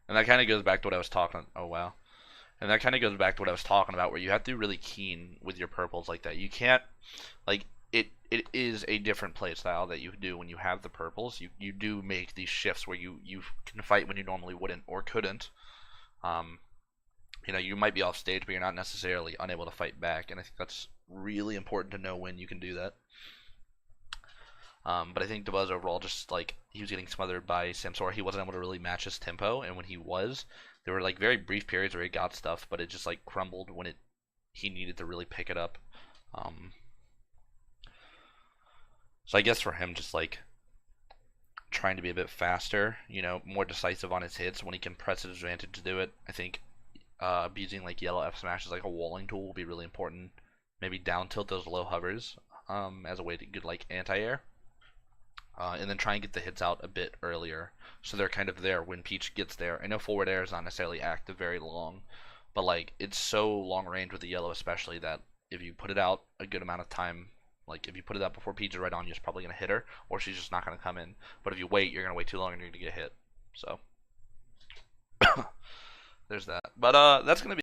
And that kind of goes back to what I was talking. Oh wow. And that kind of goes back to what I was talking about, where you have to be really keen with your purples like that. You can't, like, it is a different play style that you do when you have the purples. You do make these shifts where you can fight when you normally wouldn't or couldn't. You might be off stage, but you're not necessarily unable to fight back, and I think that's really important to know when you can do that. But I think Dabuz overall, just like he was getting smothered by Samsora, he wasn't able to really match his tempo, and when he was, there were like very brief periods where he got stuff, but it just like crumbled when he needed to really pick it up. So I guess for him, just like trying to be a bit faster, more decisive on his hits when he can press his advantage to do it. I think using like yellow F smash as like a walling tool will be really important. Maybe down tilt those low hovers as a way to get like anti-air. And then try and get the hits out a bit earlier, so they're kind of there when Peach gets there. I know forward air is not necessarily active very long, but like it's so long range with the yellow especially that if you put it out a good amount of time, like if you put it out before Peach is right on you, it's probably gonna hit her, or she's just not gonna come in. But if you wait, you're gonna wait too long and you're gonna get hit. So there's that. But that's gonna be